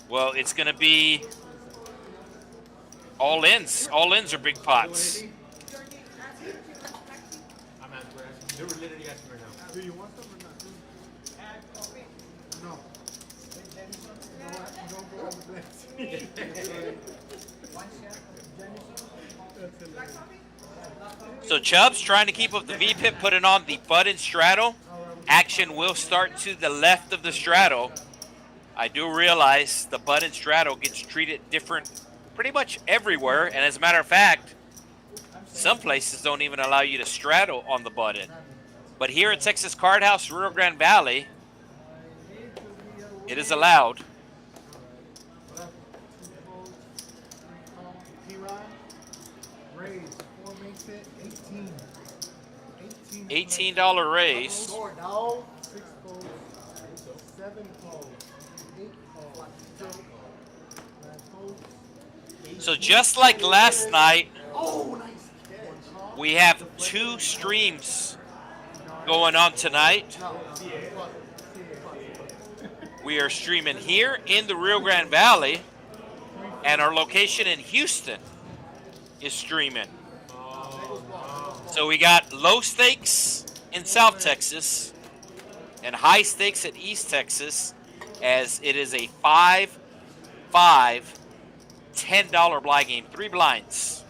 Well, it's going to be all ins. All ins are big pots. They were literally asking right now. Do you want some or not? No. So Chubb's trying to keep up the VPIP, putting on the Bud and Straddle. Action will start to the left of the straddle. I do realize the Bud and Straddle gets treated different pretty much everywhere. And as a matter of fact, some places don't even allow you to straddle on the button. But here at Texas Card House, Rio Grande Valley, it is allowed. $18 raise. So just like last night, we have 2 streams going on tonight. We are streaming here in the Rio Grande Valley, and our location in Houston is streaming. So we got low stakes in South Texas and high stakes at East Texas, as it is a 5, $10 blind game. 3 blinds.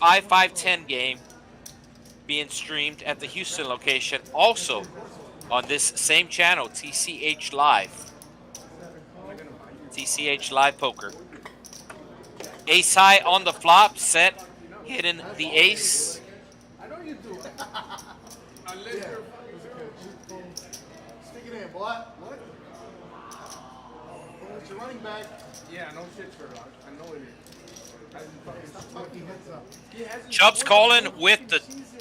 5, 5, 10 game being streamed at the Houston location. Also on this same channel, TCH Live. TCH Live Poker. Ace high on the flop, set, hitting the ace. I know you do. Unless you're stick it in, boy. What? Oh, it's your running back. Yeah, no shit, Sherlock. I know it is. Stop talking heads up. Chubb's calling with the...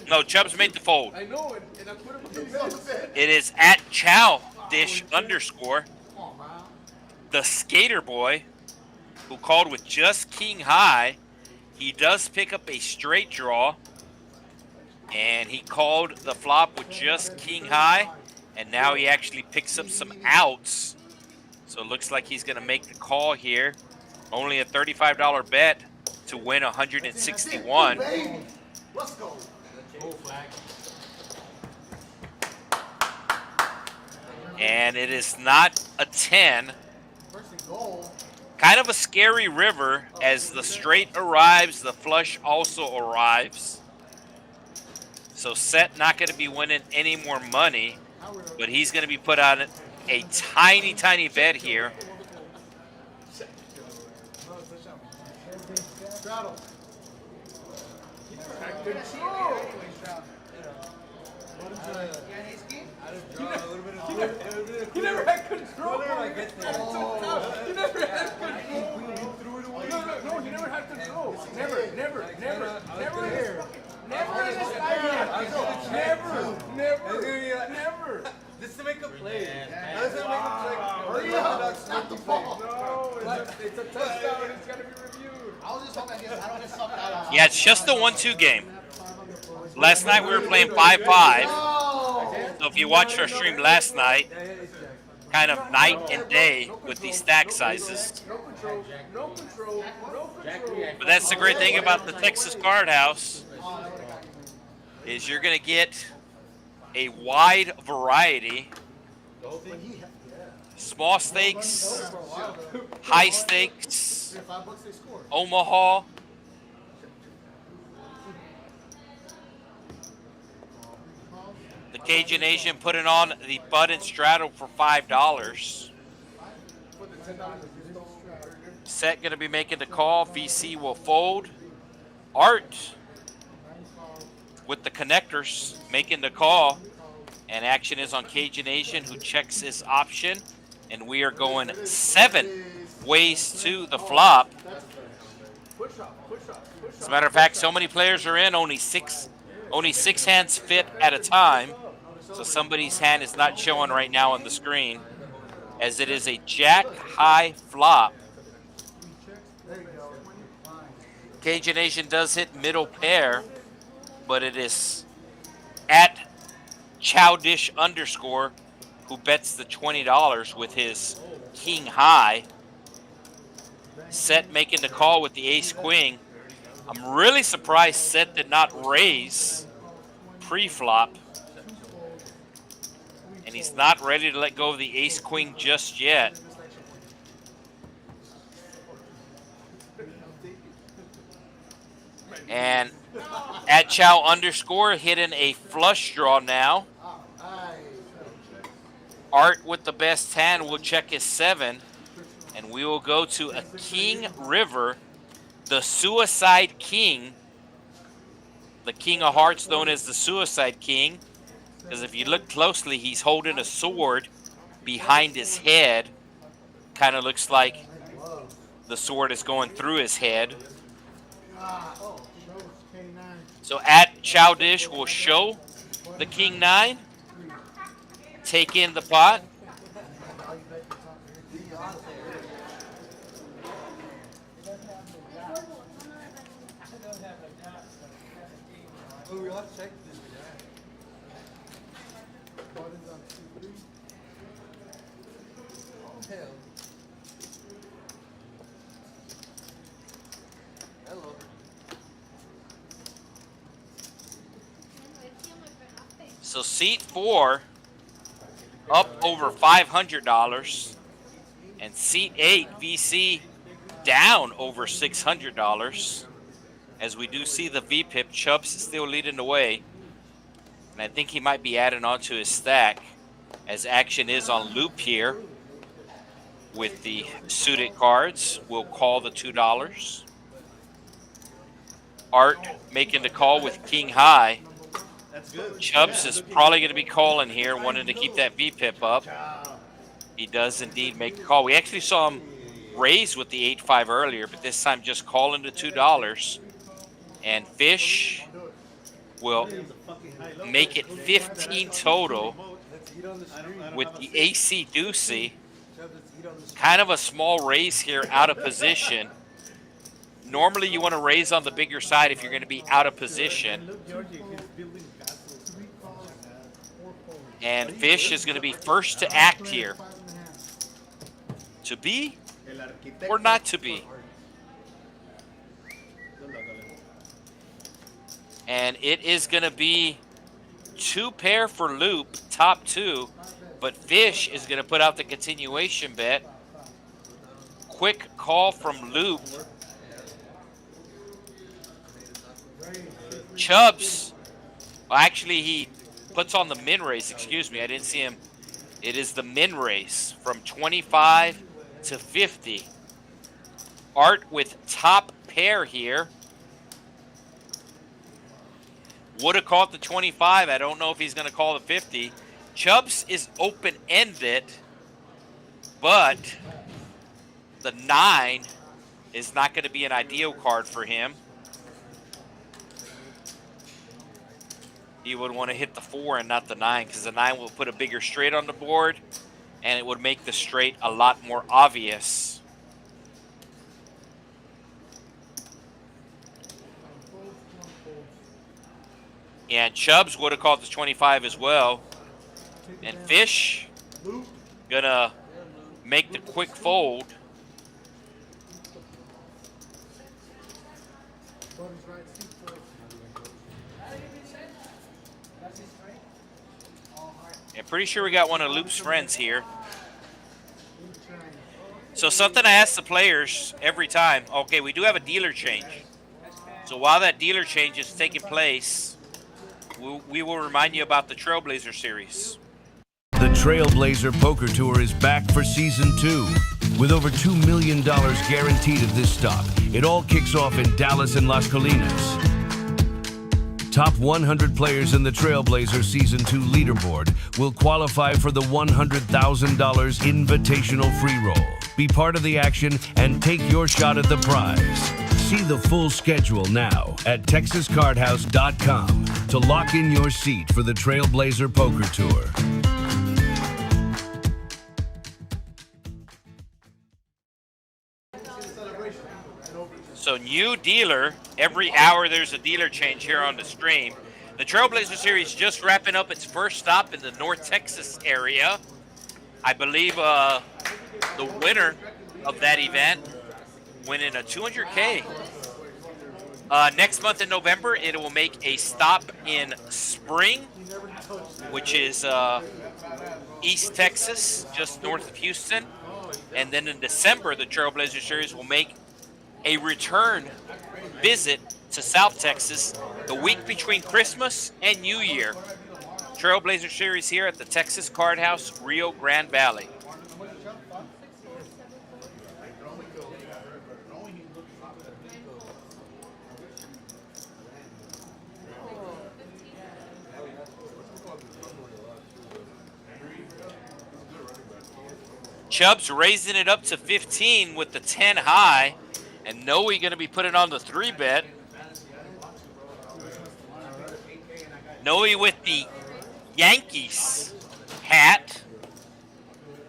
No, Chubb's made the fold. I know it, and I put him on the It is at Childish underscore. Come on, man. The skater boy, who called with just king high. He does pick up a straight draw, and he called the flop with just king high, and now he actually picks up some outs. So it looks like he's going to make the call here. Only a $35 bet to win 161. Let's go. And it is not a 10. First and goal. Kind of a scary river. As the straight arrives, the flush also arrives. So Set not going to be winning any more money, but he's going to be put on a tiny, tiny bet here. Straddle. He never had control. He never had control. No, he never had control. Never in his never. This is to make a play. That's to make a play. Hurry up. Not the ball. No, it's a touchdown. It's got to be reviewed. I was just hoping I don't get something out. Yeah, it's just the 1-2 game. Last night we were playing 5-5. So if you watched our stream last night, kind of night and day with these stack sizes. No control. No control. No control. But that's the great thing about the Texas Card House, is you're going to get a wide variety. Small stakes, high stakes, $5 they score. Omaha. The Cajun Nation putting on the Bud and Straddle for $5. Set going to be making the call. VC will fold. Art with the connectors making the call. And action is on Cajun Nation, who checks his option. And we are going 7 ways to the flop. As a matter of fact, so many players are in, only six hands fit at a time. So somebody's hand is not showing right now on the screen, as it is a jack high flop. Cajun Nation does hit middle pair, but it is at Childish underscore, who bets the $20 with his king high. Set making the call with the ace queen. I'm really surprised Set did not raise pre-flop. And he's not ready to let go of the ace queen just yet. And at Chow underscore hitting a flush draw now. Art with the best hand will check his 7. And we will go to a King River, the Suicide King. The King of Hearts known as the Suicide King. Because if you look closely, he's holding a sword behind his head. Kind of looks like the sword is going through his head. So at Childish will show the King 9. Take in the pot. We'll have to check this guy. Hell. Hello. So seat 4 up over $500, and seat 8 VC down over $600. As we do see the VPIP, Chubbs still leading the way, and I think he might be adding on to his stack as action is on loop here with the suited cards. We'll call the $2. Art making the call with King High. That's good. Chubbs is probably going to be calling here, wanting to keep that VPIP up. He does indeed make the call. We actually saw him raise with the 8-5 earlier, but this time just calling the $2. And Fish will make it 15 total with the AC Deucey. Kind of a small raise here out of position. Normally you want to raise on the bigger side if you're going to be out of position. And Fish is going to be first to act here. To be or not to be? And it is going to be 2 pair for loop, top 2. But Fish is going to put out the continuation bet. Quick call from loop. Chubbs, well, actually he puts on the min race, excuse me, I didn't see him. It is the min race from 25 to 50. Art with top pair here. Would have caught the 25. I don't know if he's going to call the 50. Chubbs is open-ended, but the 9 is not going to be an ideal card for him. He would want to hit the 4 and not the 9, because the 9 will put a bigger straight on the board, and it would make the straight a lot more obvious. And Chubbs would have called the 25 as well. And Fish gonna make the quick fold. I'm pretty sure we got one of Loop's friends here. So something I ask the players every time. Okay, we do have a dealer change. So while that dealer change is taking place, we will remind you about the Trailblazer Series. The Trailblazer Poker Tour is back for Season 2. With over $2 million guaranteed at this stop, it all kicks off in Dallas and Las Colinas. Top 100 players in the Trailblazer Season 2 leaderboard will qualify for the $100,000 invitational free roll. Be part of the action and take your shot at the prize. See the full schedule now at TexasCardHouse.com to lock in your seat for the Trailblazer Poker Tour. So new dealer, every hour there's a dealer change here on the stream. The Trailblazer Series just wrapping up its first stop in the North Texas area. I believe the winner of that event winning a $200K. Next month in November, it will make a stop in Spring, which is East Texas, just north of Houston. And then in December, the Trailblazer Series will make a return visit to South Texas the week between Christmas and New Year. Trailblazer Series here at the Texas Card House, Rio Grande Valley. Chubbs raising it up to 15 with the 10 high. And Noe going to be putting on the 3-bet. Noe with the Yankees hat.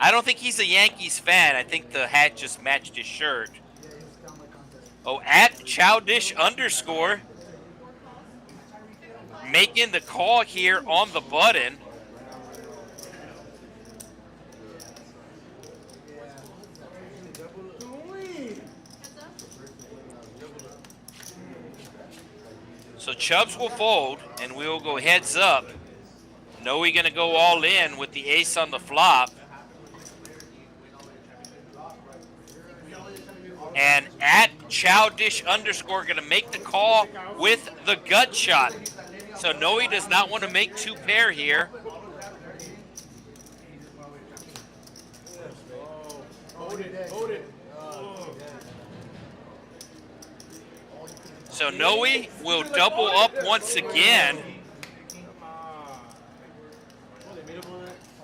I don't think he's a Yankees fan. I think the hat just matched his shirt. Oh, at Childish _ making the call here on the button. So Chubbs will fold, and we will go heads up. Noe gonna go all in with the ace on the flop. And at Childish _ gonna make the call with the gut shot. So Noe does not want to make 2 pair here. Hold it, hold it. So Noe will double up once again.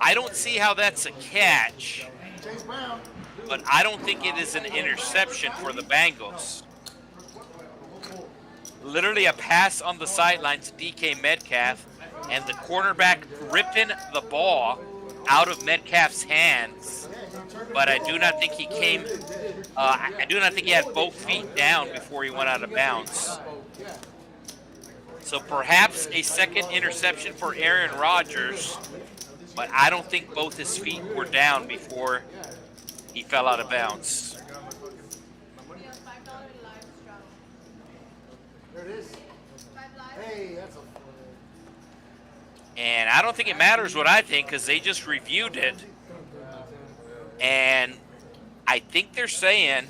I don't see how that's a catch, Chase Brown. but I don't think it is an interception for the Bengals. Literally a pass on the sideline to DK Metcalf, and the cornerback ripping the ball out of Metcalf's hands. But I do not think he came. I do not think he had both feet down before he went out of bounds. So perhaps a second interception for Aaron Rodgers, but I don't think both his feet were down before he fell out of bounds. There it is. Hey, that's a. And I don't think it matters what I think because they just reviewed it. And I think they're saying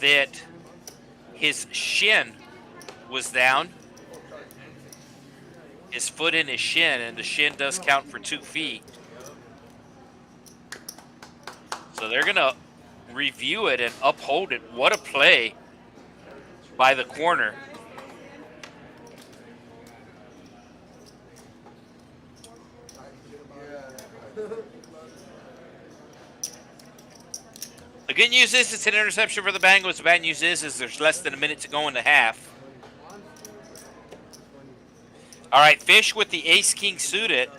that his shin was down. His foot in his shin, and the shin does count for 2 feet. So they're going to review it and uphold it. What a play by the corner. The good news is it's an interception for the Bengals. The bad news is there's less than a minute to go in the half. All right, Fish with the ace-king suited.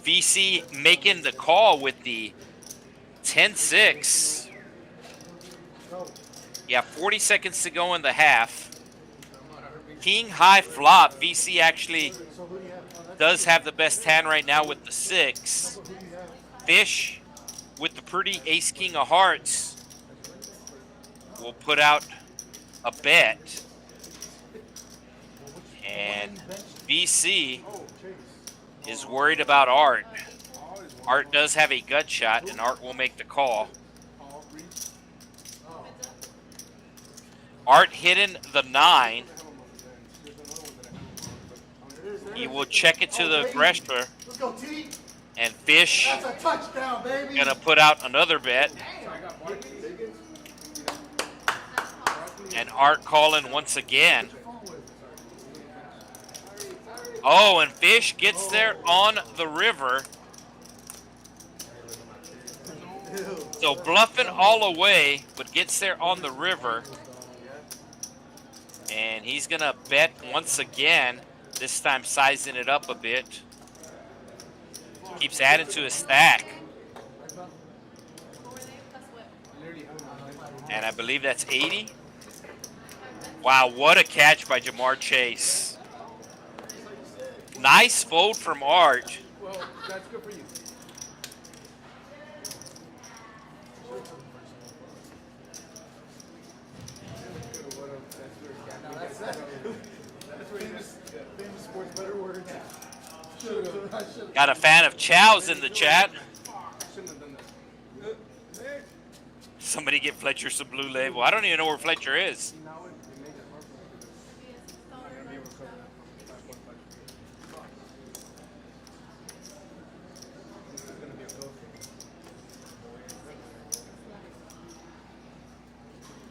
VC making the call with the 10-6. Yeah, 40 seconds to go in the half. King high flop. VC actually does have the best hand right now with the 6. Fish with the pretty ace-king of hearts will put out a bet. And VC is worried about Art. Art does have a gut shot, and Art will make the call. Art hitting the 9. He will check it to the aggressor. Let's go, T. And Fish That's a touchdown, baby. gonna put out another bet. And Art calling once again. Oh, and Fish gets there on the river. So bluffing all away, but gets there on the river. And he's gonna bet once again, this time sizing it up a bit. Keeps adding to his stack. And I believe that's 80. Wow, what a catch by Jamar Chase. Nice fold from Art. Well, that's good for you. Famous sports better words. Got a fan of Chow's in the chat. Shouldn't have done that. Somebody get Fletcher some blue label. I don't even know where Fletcher is.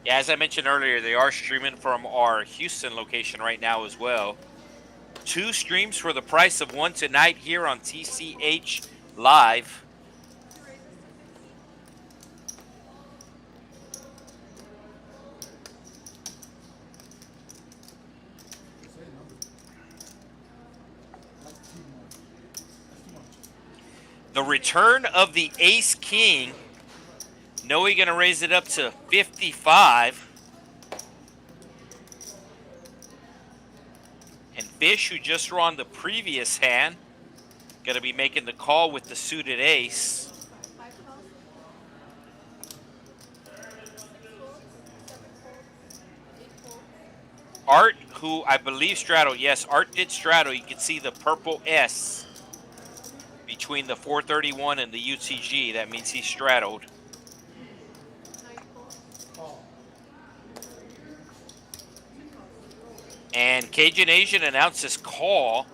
Yeah, as I mentioned earlier, they are streaming from our Houston location right now as well. 2 streams for the price of 1 tonight here on TCH Live. The return of the Ace King. Noe gonna raise it up to 55. And Fish, who just drew on the previous hand, gonna be making the call with the suited ace. Art who I believe straddled. Yes, Art did straddle. You can see the purple S between the 431 and the UTG. That means he straddled. And Cajun Asian announced his call,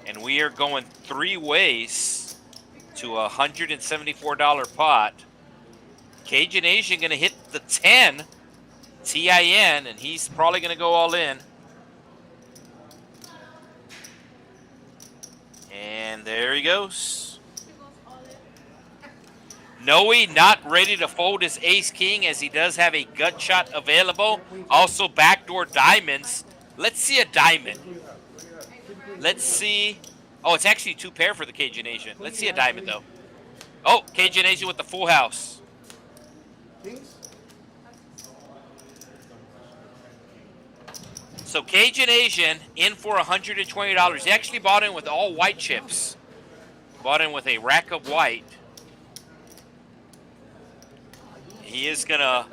and we are going 3 ways to a $174 pot. Cajun Asian going to hit the 10 TIN, and he's probably going to go all in. And there he goes. Noe not ready to fold his ace-king, as he does have a gut shot available. Also backdoor diamonds. Let's see a diamond. Let's see. Oh, it's actually 2 pair for the Cajun Asian. Let's see a diamond, though. Oh, Cajun Asian with the full house. So Cajun Asian in for $120. He actually bought in with all white chips. Bought in with a rack of white. He is going to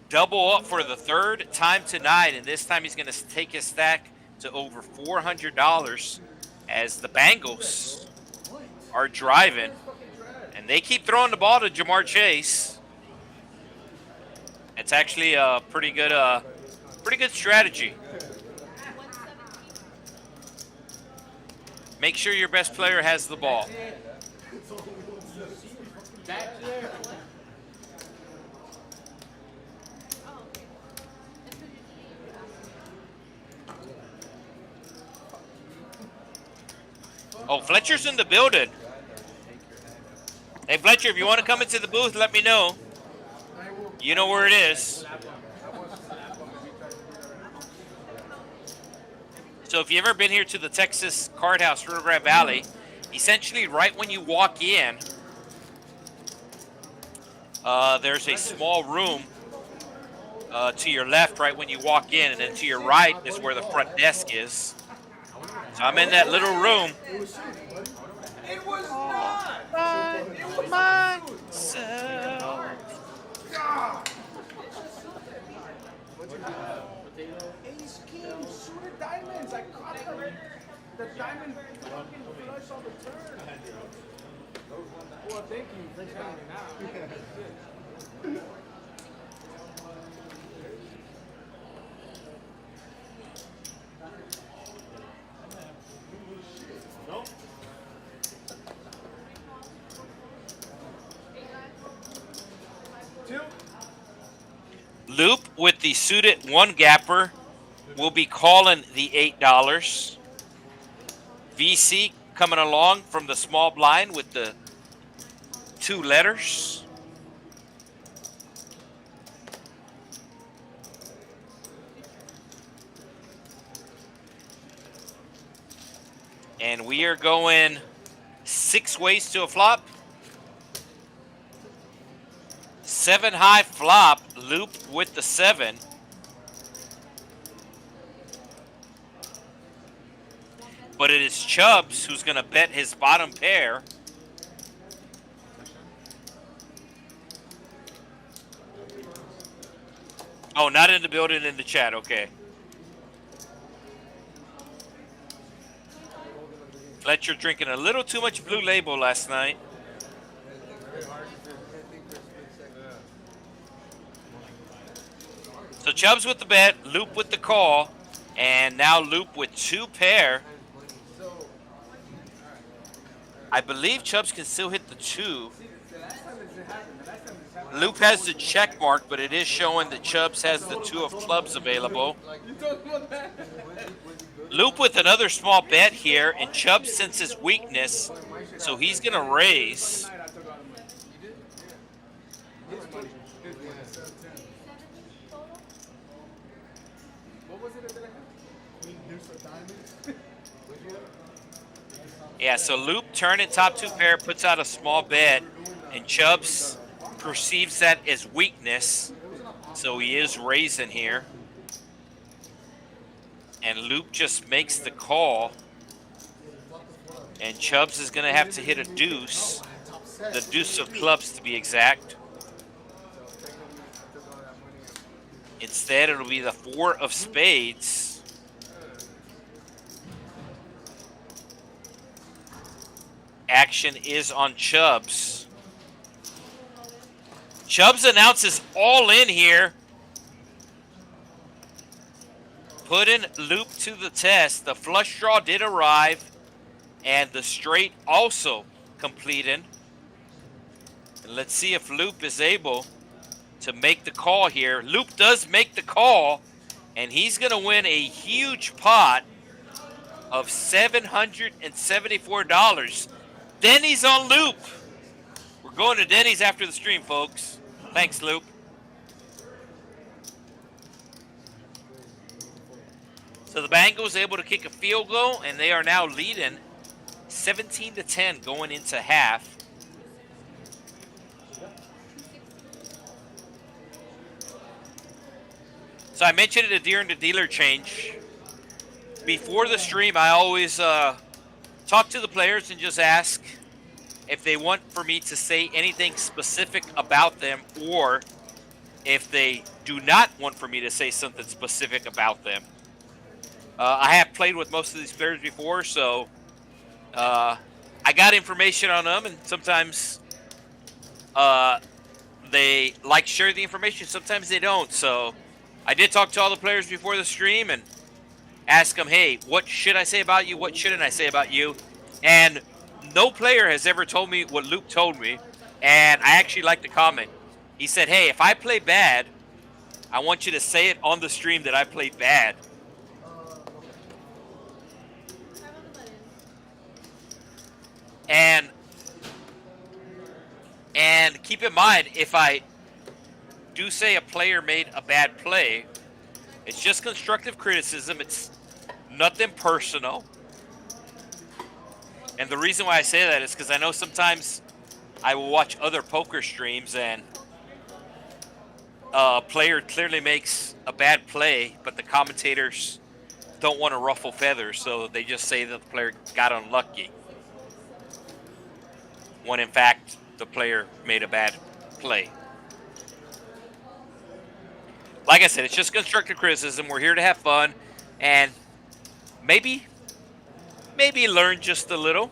double up for the 3rd time tonight, and this time he's going to take his stack to over $400 as the Bengals are driving. And they keep throwing the ball to Jamar Chase. It's actually a pretty good strategy. Make sure your best player has the ball. Oh, Fletcher's in the building. Hey, Fletcher, if you want to come into the booth, let me know. You know where it is. So if you've ever been here to the Texas Card House, Rio Grande Valley, essentially right when you walk in, there's a small room to your left right when you walk in, and then to your right is where the front desk is. So I'm in that little room. It was not. It was Myself. Ace King, shooter diamonds. I caught the diamond fucking flush on the turn. Well, thank you for telling me now. Loop with the suited 1-gapper will be calling the $8. VC coming along from the small blind with the 2 letters. And we are going 6 ways to a flop. 7 high flop, Loop with the 7. But it is Chubbs who's going to bet his bottom pair. Oh, not in the building, in the chat. Okay. Fletcher drinking a little too much Blue Label last night. So Chubbs with the bet, Loop with the call, and now Loop with 2 pair. I believe Chubbs can still hit the 2. Loop has the check mark, but it is showing that Chubbs has the 2 of clubs available. Loop with another small bet here, and Chubbs senses weakness, so he's going to raise. Yeah, so Loop turning top 2 pair, puts out a small bet, and Chubbs perceives that as weakness, so he is raising here. And Loop just makes the call, and Chubbs is going to have to hit a deuce, the deuce of clubs to be exact. Instead, it'll be the 4 of spades. action is on Chubbs. Chubbs announces all in here. Putting Loop to the test. The flush draw did arrive, and the straight also completed. And let's see if Loop is able to make the call here. Loop does make the call, and he's going to win a huge pot of $774. Denny's on Loop. We're going to Denny's after the stream, folks. Thanks, Loop. So the Bengals able to kick a field goal, and they are now leading 17-10 going into half. So I mentioned it during the dealer change. Before the stream, I always talk to the players and just ask if they want for me to say anything specific about them, or if they do not want for me to say something specific about them. I have played with most of these players before, so I got information on them, and sometimes they like share the information, sometimes they don't. So I did talk to all the players before the stream and ask them, hey, what should I say about you? What shouldn't I say about you? And no player has ever told me what Luke told me, and I actually like the comment. He said, hey, if I play bad, I want you to say it on the stream that I played bad. And keep in mind, if I do say a player made a bad play, it's just constructive criticism. It's nothing personal. And the reason why I say that is because I know sometimes I will watch other poker streams and a player clearly makes a bad play, but the commentators don't want to ruffle feathers, so they just say that the player got unlucky, when in fact the player made a bad play. Like I said, it's just constructive criticism. We're here to have fun and maybe learn just a little.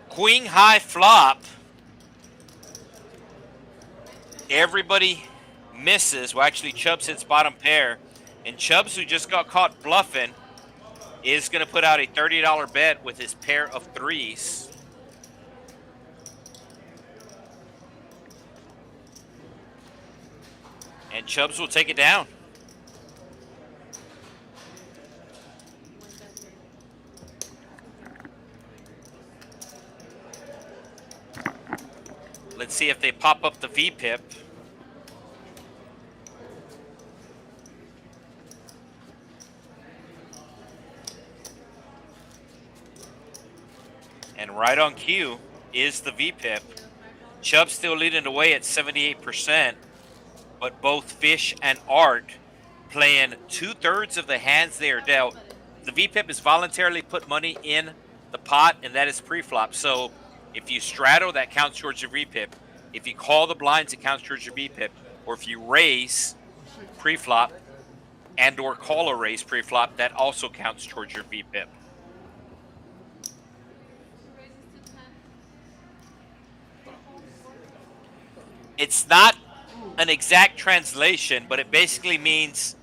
Queen high flop. Everybody misses. Well, actually, Chubbs hits bottom pair. And Chubbs, who just got caught bluffing, is going to put out a $30 bet with his pair of threes. And Chubbs will take it down. Let's see if they pop up the VPIP. And right on cue is the VPIP. Chubb still leading the way at 78%, but both Fish and Art playing 2/3 of the hands they are dealt. The VPIP is voluntarily put money in the pot, and that is pre-flop. So if you straddle, that counts towards your VPIP. If you call the blinds, it counts towards your VPIP. Or if you raise pre-flop and or call a raise pre-flop, that also counts towards your VPIP. It's not an exact translation, but it basically means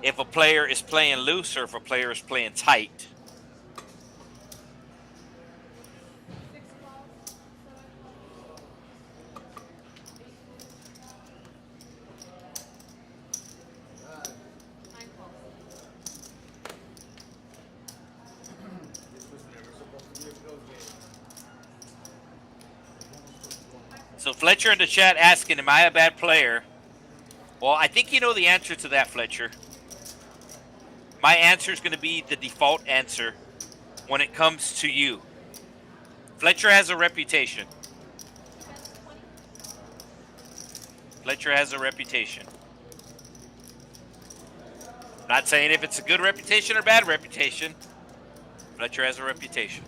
if a player is playing loose or if a player is playing tight. So Fletcher in the chat asking, am I a bad player? Well, I think you know the answer to that, Fletcher. My answer is going to be the default answer when it comes to you. Fletcher has a reputation. Fletcher has a reputation. I'm not saying if it's a good reputation or bad reputation. Fletcher has a reputation.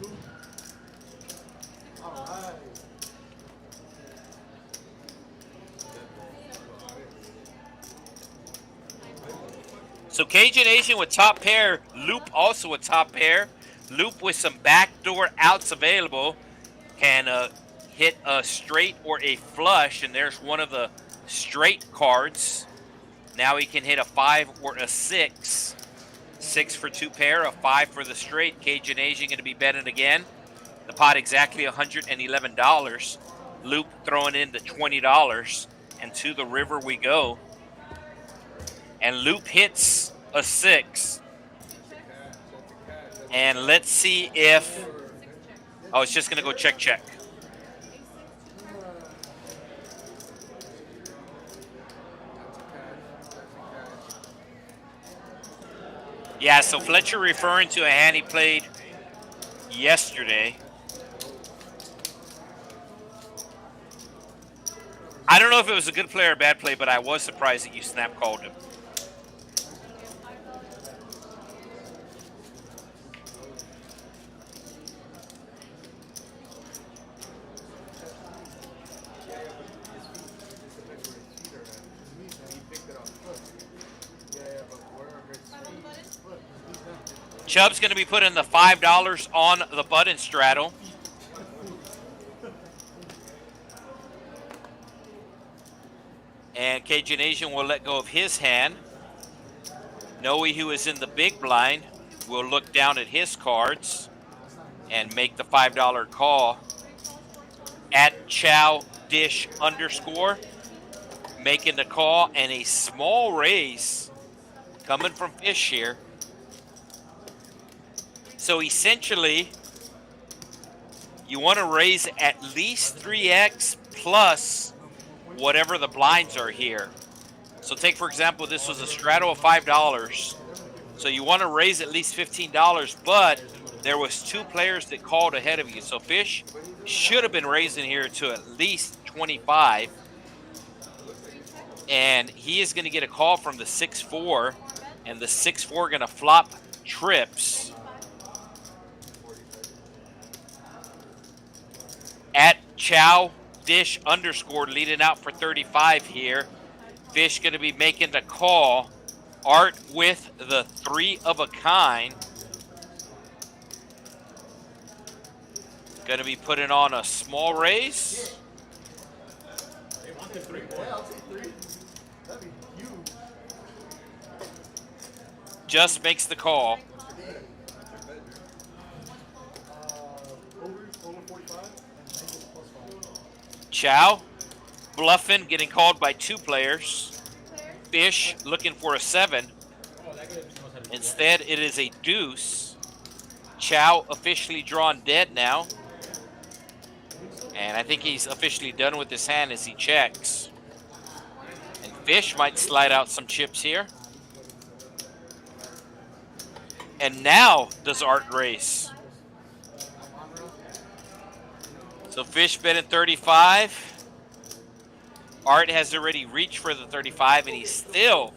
So Cajun Asian with top pair. Loop also a top pair. Loop with some backdoor outs available. Can hit a straight or a flush, and there's one of the straight cards. Now he can hit a 5 or a 6. 6 for 2 pair, a 5 for the straight. Cajun Asian going to be betting again. The pot exactly $111. Loop throwing in the $20, and to the river we go. And Loop hits a 6. And let's see if... Oh, it's just going to go check. Yeah, so Fletcher referring to a hand he played yesterday. I don't know if it was a good play or a bad play, but I was surprised that you snap called him. Chubb's going to be putting the $5 on the button straddle. And Cajun Asian will let go of his hand. Noe, who is in the big blind, will look down at his cards and make the $5 call. At Chow Dish _ making the call, and a small raise coming from Fish here. So essentially, you want to raise at least 3x plus whatever the blinds are here. So take, for example, this was a straddle of $5. So you want to raise at least $15, but there was 2 players that called ahead of you. So Fish should have been raising here to at least 25. And he is going to get a call from the 6-4, and the 6-4 going to flop trips. At Chow Dish _ leading out for 35 here. Fish going to be making the call. Art with the 3 of a kind. Going to be putting on a small raise. Just makes the call. Chow bluffing, getting called by 2 players. Fish looking for a 7. Instead, it is a deuce. Chow officially drawn dead now. And I think he's officially done with his hand as he checks. And Fish might slide out some chips here. And now does Art race. So Fish betting 35. Art has already reached for the 35, and he's still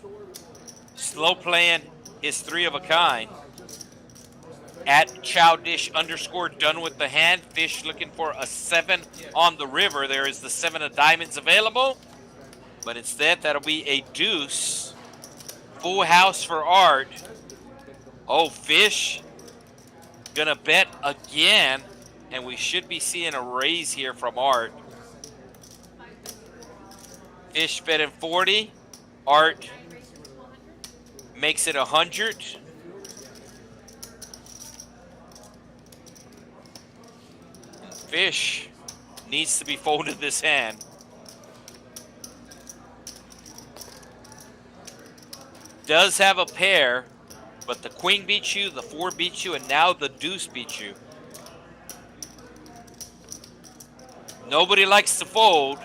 slow playing his 3 of a kind. At Chow Dish _ done with the hand. Fish looking for a 7 on the river. There is the 7 of diamonds available, but instead that'll be a deuce. Full house for Art. Oh, Fish gonna bet again, and we should be seeing a raise here from Art. Fish betting 40. Art makes it 100. Fish needs to be folded this hand. Does have a pair, but the queen beats you, the 4 beats you, and now the deuce beats you. Nobody likes to fold,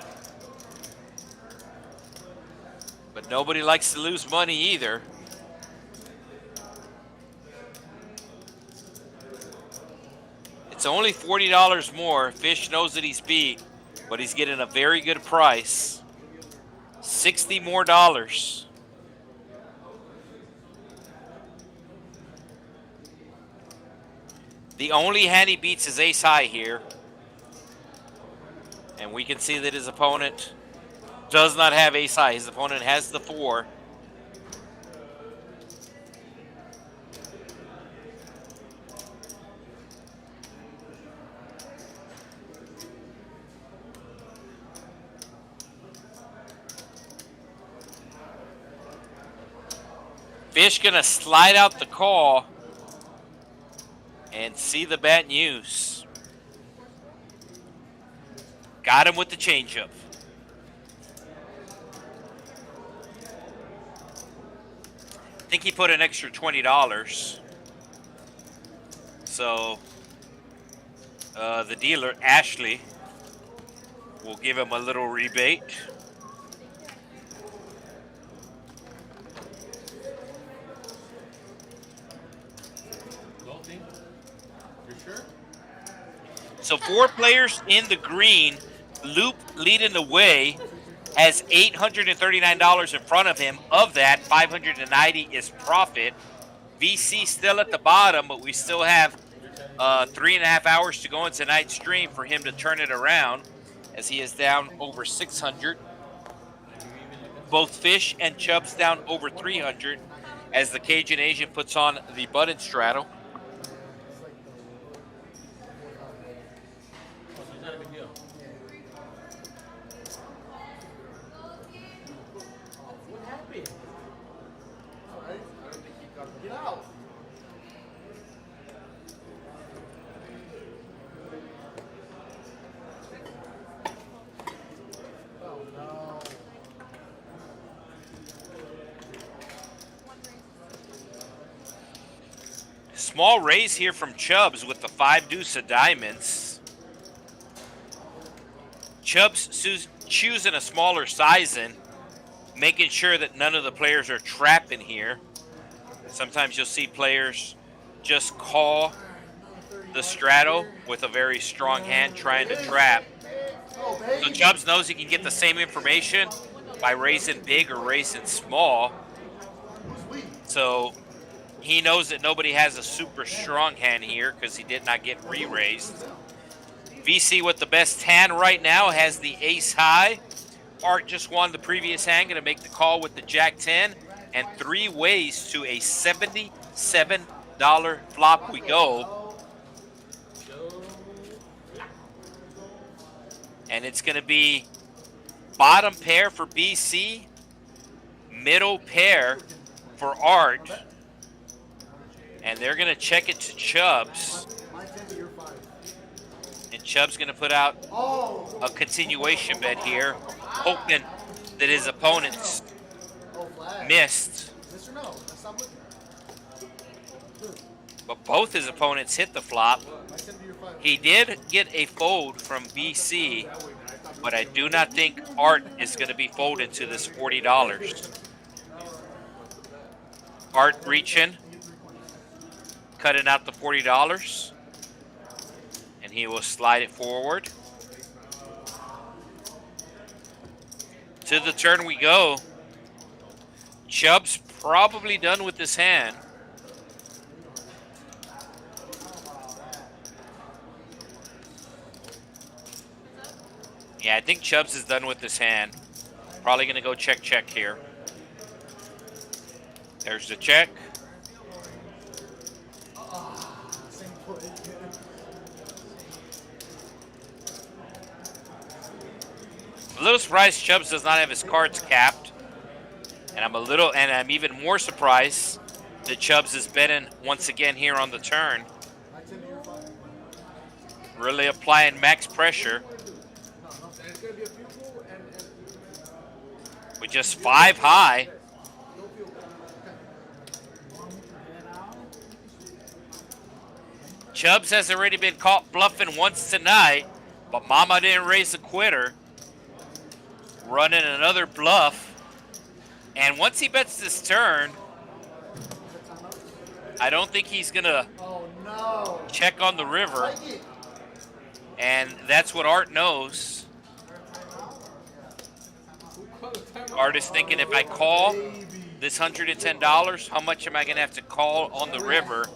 but nobody likes to lose money either. It's only $40 more. Fish knows that he's beat, but he's getting a very good price. $60 more. The only hand he beats is ace high here. And we can see that his opponent does not have ace high. His opponent has the 4. Fish gonna slide out the call and see the bat use. Got him with the changeup. I think he put an extra $20. So the dealer, Ashley, will give him a little rebate. You sure? So 4 players in the green. Loop leading the way has $839 in front of him. Of that, $590 is profit. VC still at the bottom, but we still have 3.5 hours to go in tonight's stream for him to turn it around, as he is down over 600. Both Fish and Chubb's down over 300 as the Cajun Asian puts on the button straddle. Not a big deal. What happened? Get out. Oh no. Small raise here from Chubbs with the 5 deuce of diamonds. Chubbs choosing a smaller sizing, making sure that none of the players are trapping here. Sometimes you'll see players just call the straddle with a very strong hand trying to trap. So Chubbs knows he can get the same information by raising big or raising small. So he knows that nobody has a super strong hand here because he did not get re-raised. VC with the best hand right now has the ace high. Art just won the previous hand, going to make the call with the Jack 10. And 3 ways to a $77 flop we go. And it's going to be bottom pair for BC, middle pair for Art. And they're going to check it to Chubbs. And Chubb's going to put out a continuation bet here, hoping that his opponents missed. But both his opponents hit the flop. He did get a fold from BC, but I do not think Art is going to be folded to this $40. Art reaching, cutting out the $40. And he will slide it forward. To the turn we go. Chubb's probably done with this hand. Yeah, I think Chubbs is done with this hand. Probably going to go check, check here. There's the check. A little surprised Chubbs does not have his cards capped. And I'm even more surprised that Chubbs is betting once again here on the turn. Really applying max pressure. With just 5 high. Chubbs has already been caught bluffing once tonight, but Mama didn't raise a quitter. Running another bluff. And once he bets this turn, I don't think he's going to check on the river. And that's what Art knows. Art is thinking, if I call this $110, how much am I going to have to call on the river?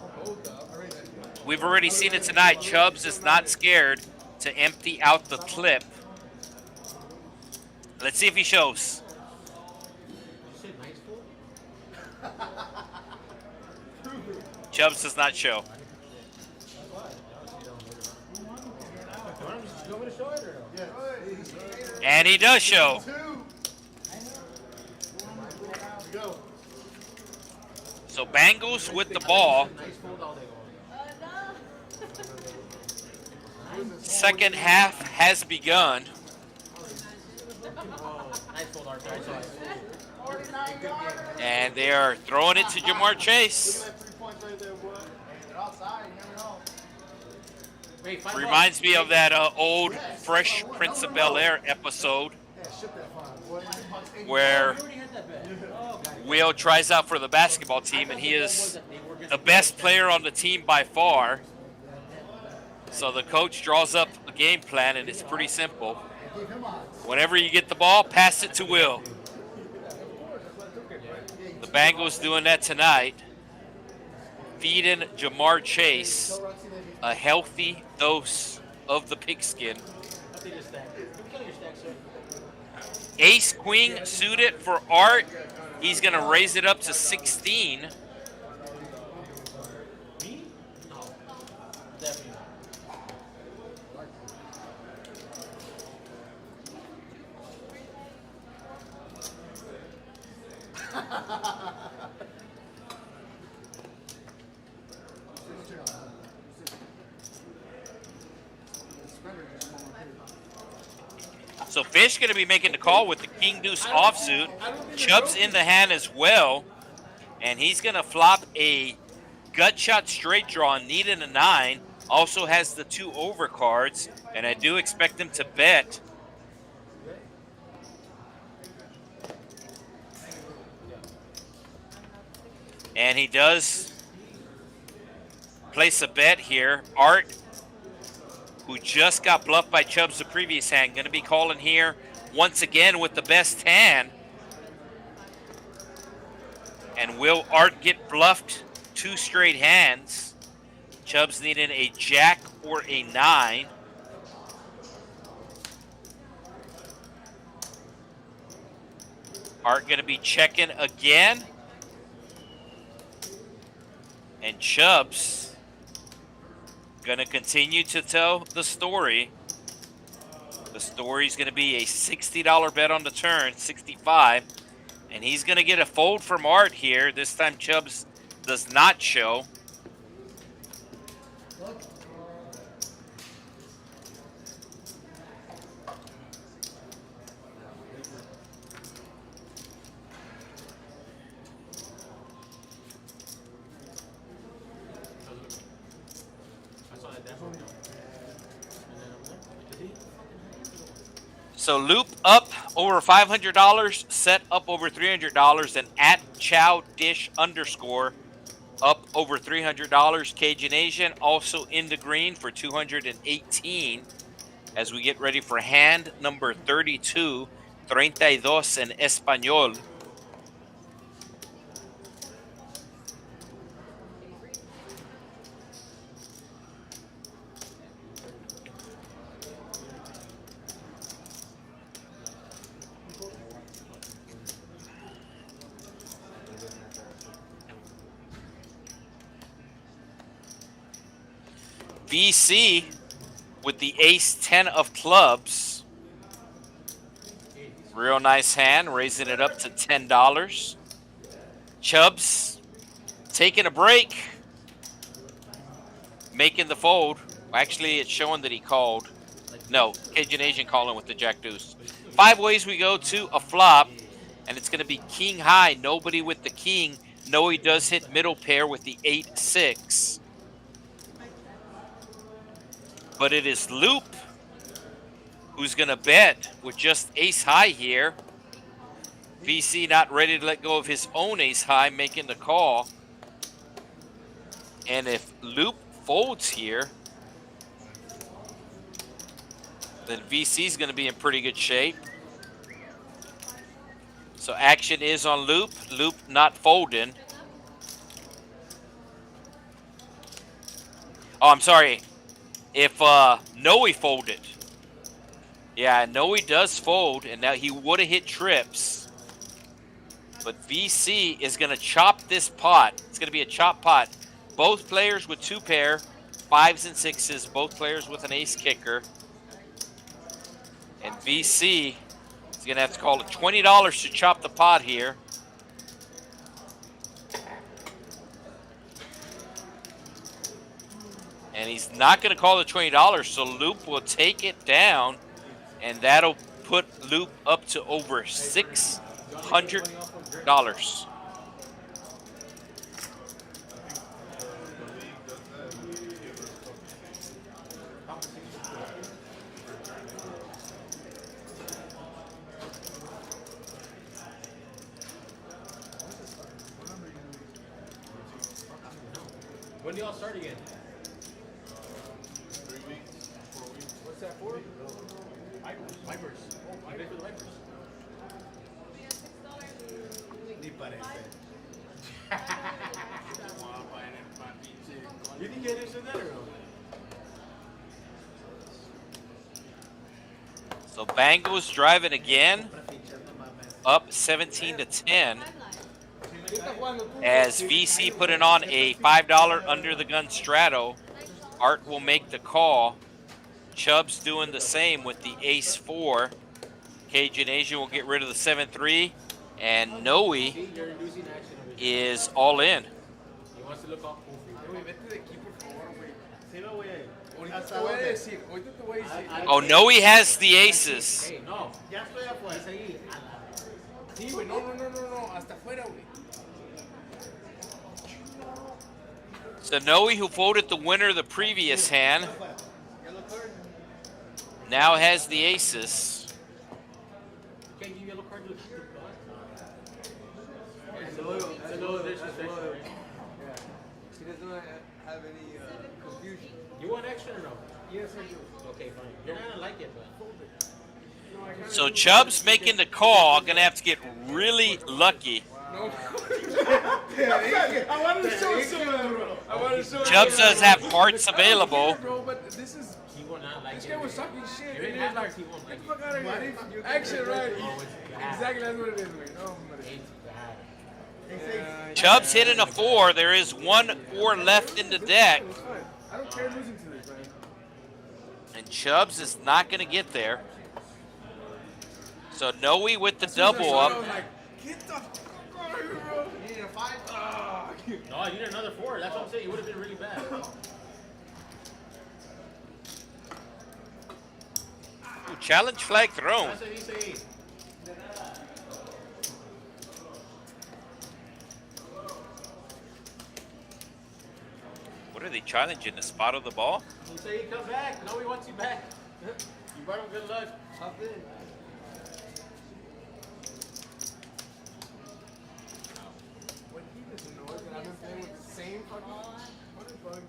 We've already seen it tonight. Chubbs is not scared to empty out the clip. Let's see if he shows. Chubbs does not show. And he does show. So Bengals with the ball. Nice fold all day long. Second half has begun. Oh, nice fold, Arthur. I saw it. And they are throwing it to Jamar Chase. That 3 points right there, boy. They're outside, you never know. Wait, 5 Reminds me of that old Fresh Prince of Bel-Air episode Yeah, ship that fine, boy. where You already had that bet. Oh, okay. Will tries out for the basketball team, and he is the best player on the team by far. So the coach draws up a game plan, and it's pretty simple. Whenever you get the ball, pass it to Will. The Bengals doing that tonight, feeding Jamar Chase a healthy dose of the pigskin. Update your stack. Kill your stack, sir. Ace Queen suited for Art. He's going to raise it up to 16. Me? No. Definitely not. So Fish going to be making the call with the King Deuce offsuit. Chubb's in the hand as well. And he's going to flop a gut shot straight draw, needing a 9. Also has the 2 overcards. And I do expect him to bet. And he does place a bet here. Art, who just got bluffed by Chubbs the previous hand, going to be calling here once again with the best hand. And will Art get bluffed 2 straight hands? Chubbs needing a jack or a 9. Art going to be checking again. And Chubbs going to continue to tell the story. The story's going to be a $60 bet on the turn, 65. And he's going to get a fold from Art here. This time Chubbs does not show. So loop up over $500, set up over $300, and at Chow Dish _ up over $300. Cajun Asian also in the green for $218 as we get ready for hand number 32, 32 en Español. VC with the ace-10 of clubs. Real nice hand, raising it up to $10. Chubbs taking a break, making the fold. Actually, it's showing that he called. No, Cajun Asian calling with the jack deuce. 5 ways we go to a flop, and it's going to be king high. Nobody with the king. No, he does hit middle pair with the 8-6. But it is Loop who's going to bet with just ace high here. VC not ready to let go of his own ace high, making the call. And if Loop folds here, then VC is going to be in pretty good shape. So action is on Loop. Loop not folding. Oh, I'm sorry. If Noe folded. Yeah, Noe does fold, and now he would have hit trips. But VC is going to chop this pot. It's going to be a chop pot. Both players with 2 pair, 5s and 6s. Both players with an ace kicker. And VC is going to have to call it $20 to chop the pot here. And he's not going to call the $20, so Loop will take it down, and that'll put Loop up to over $600. When do y'all start again? 3 weeks, 4 weeks. What's that for? Vipers. Oh, you ready for the Vipers? Ni parece. You think you understood that or no? So Bengals driving again, up 17-10. As VC putting on a $5 under the gun straddle, Art will make the call. Chubb's doing the same with the ace 4. Cajun Asian will get rid of the 7-3, and Noe is all in. He wants to look off. Ahorita te voy a decir. Oh, Noe has the aces. Hey, no. Ya estoy afuera. Seguí. Sí, güey, no, hasta afuera, güey. So Noe, who folded the winner the previous hand, now has the aces. You can't give yellow card to the That's a little disrespectful, right? She doesn't have any confusion. You want extra or no? Yes, I do. Okay, fine. You're not gonna like it, but. So Chubb's making the call. Gonna have to get really lucky. No. I wanted to show someone, bro. I wanted to show Chubbs does have hearts available. Bro, but this is. He will not like This it. guy was talking shit. If it And he was like, happens, he won't like "Get the fuck it. out of here." Action, right? Exactly, that's what it is, man. Oh, man. Chubb's hitting a 4. There is 1 4 left in the deck. It's fine. I don't care losing to this, man. And Chubbs is not going to get there. So Noe with the double I up. was like, get the fuck out of here, bro. You need a 5? No, you need another 4. That's what I'm saying. It would have been really bad. Ooh, challenge flag thrown. That's what he's saying. What are they challenging? The spot of the ball? You say he come back. No, he wants you back. You brought him good luck. Hop in. What he doesn't know is that I've been playing with the same fucking bug.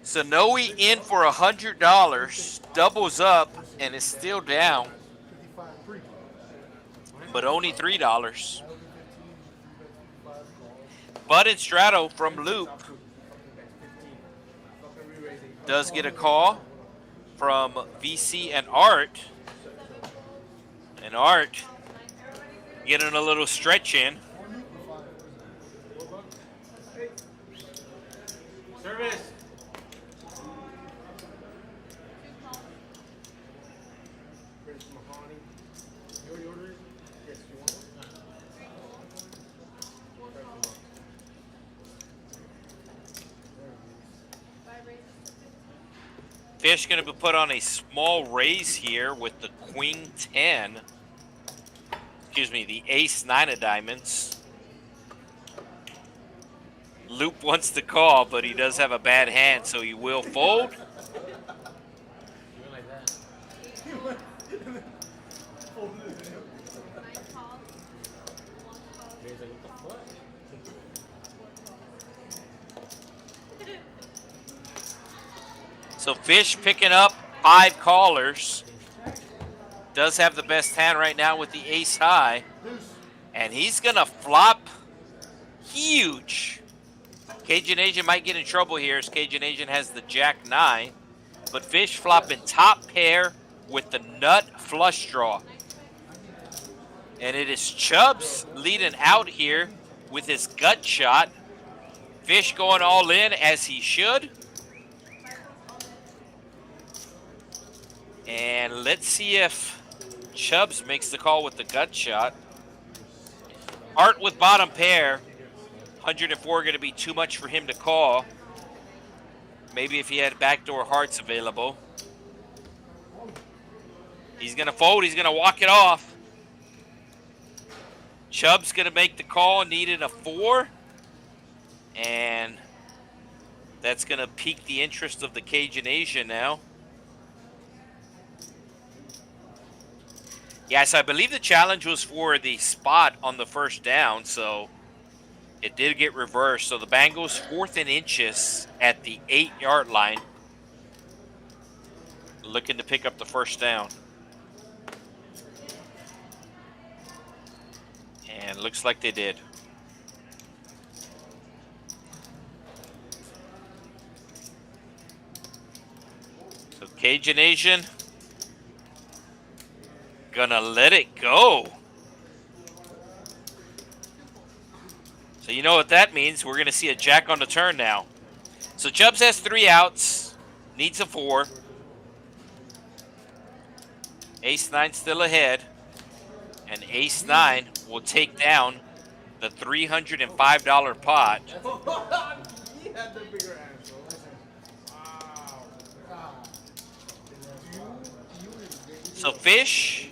So Noe in for $100, doubles up, and is still down, but only $3. Bud and Strato from Loop does get a call from VC and Art. And Art getting a little stretch in. Service. You already ordered it? Yes, you want Fish going to be put on a small raise here with the Queen 10. Excuse me, the Ace 9 of diamonds. Loop wants to call, but he does have a bad hand, so he will fold. You went like that. He's like, what the fuck? So Fish picking up 5 callers. Does have the best hand right now with the ace high. And he's going to flop huge. Cajun Asian might get in trouble here as Cajun Asian has the Jack 9. But Fish flopping top pair with the nut flush draw. And it is Chubbs leading out here with his gut shot. Fish going all in as he should. And let's see if Chubbs makes the call with the gut shot. Art with bottom pair. 104 going to be too much for him to call. Maybe if he had backdoor hearts available. He's going to fold. He's going to walk it off. Chubb's going to make the call. Needed a 4. And that's going to pique the interest of the Cajun Asian now. Yes, I believe the challenge was for the spot on the first down, so it did get reversed. So the Bengals 4th and inches at the 8-yard line, looking to pick up the first down. And looks like they did. So Cajun Asian gonna let it go. So you know what that means. We're gonna see a jack on the turn now. So Chubbs has 3 outs, needs a 4. Ace-9 still ahead, and Ace-9 will take down the $305 pot. He had the bigger ass, bro. Wow. So Fish,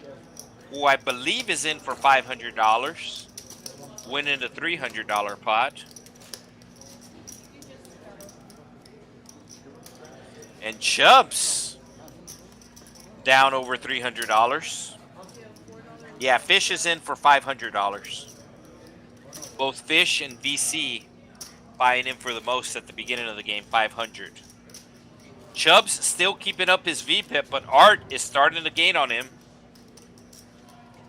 who I believe is in for $500, winning the $300 pot. And Chubbs down over $300. Yeah, Fish is in for $500. Both Fish and VC buying in for the most at the beginning of the game, $500. Chubbs still keeping up his VPIP, but Art is starting to gain on him.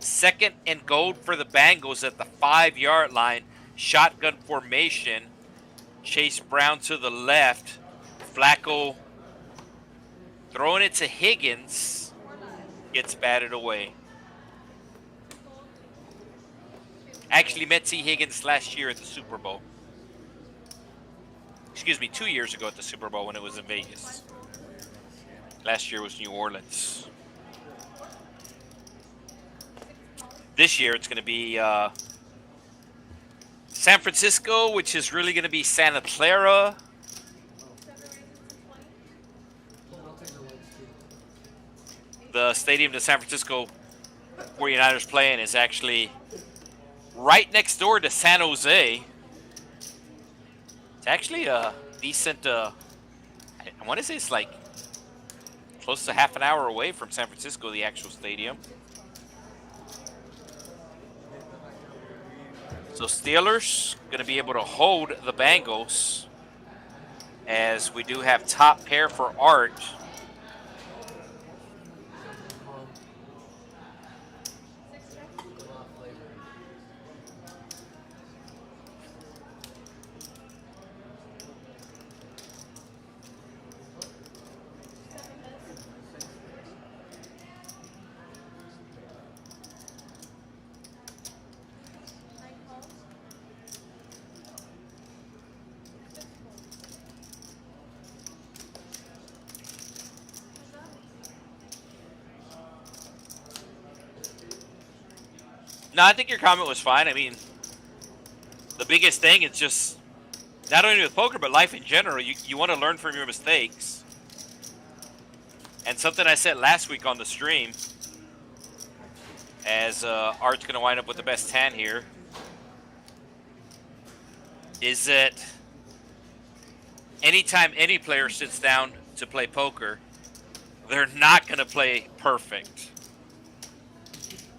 2nd and goal for the Bengals at the 5-yard line. Shotgun formation. Chase Brown to the left. Flacco throwing it to Higgins. Gets batted away. Actually met T. Higgins last year at the Super Bowl. Excuse me, 2 years ago at the Super Bowl when it was in Vegas. Last year was New Orleans. This year it's going to be San Francisco, which is really going to be Santa Clara. The stadium the San Francisco 49ers play in is actually right next door to San Jose. It's actually a decent, I want to say it's like close to half an hour away from San Francisco, the actual stadium. So Steelers going to be able to hold the Bengals, as we do have top pair for Art. No, I think your comment was fine. I mean, the biggest thing is just, not only with poker, but life in general, you want to learn from your mistakes. And something I said last week on the stream, as Art's going to wind up with the best hand here, is that anytime any player sits down to play poker, they're not going to play perfect.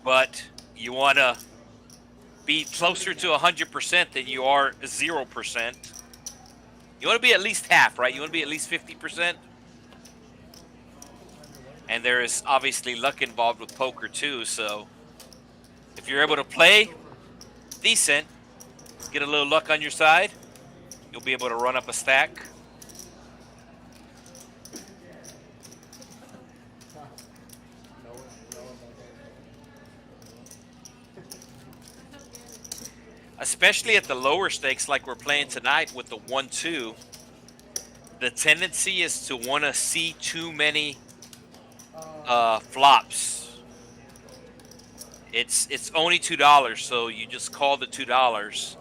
But you want to be closer to 100% than you are 0%. You want to be at least half, right? You want to be at least 50%. And there is obviously luck involved with poker too, so if you're able to play decent, get a little luck on your side, you'll be able to run up a stack. Especially at the lower stakes like we're playing tonight with the 1-2, the tendency is to want to see too many flops. It's only $2, so you just call the $2.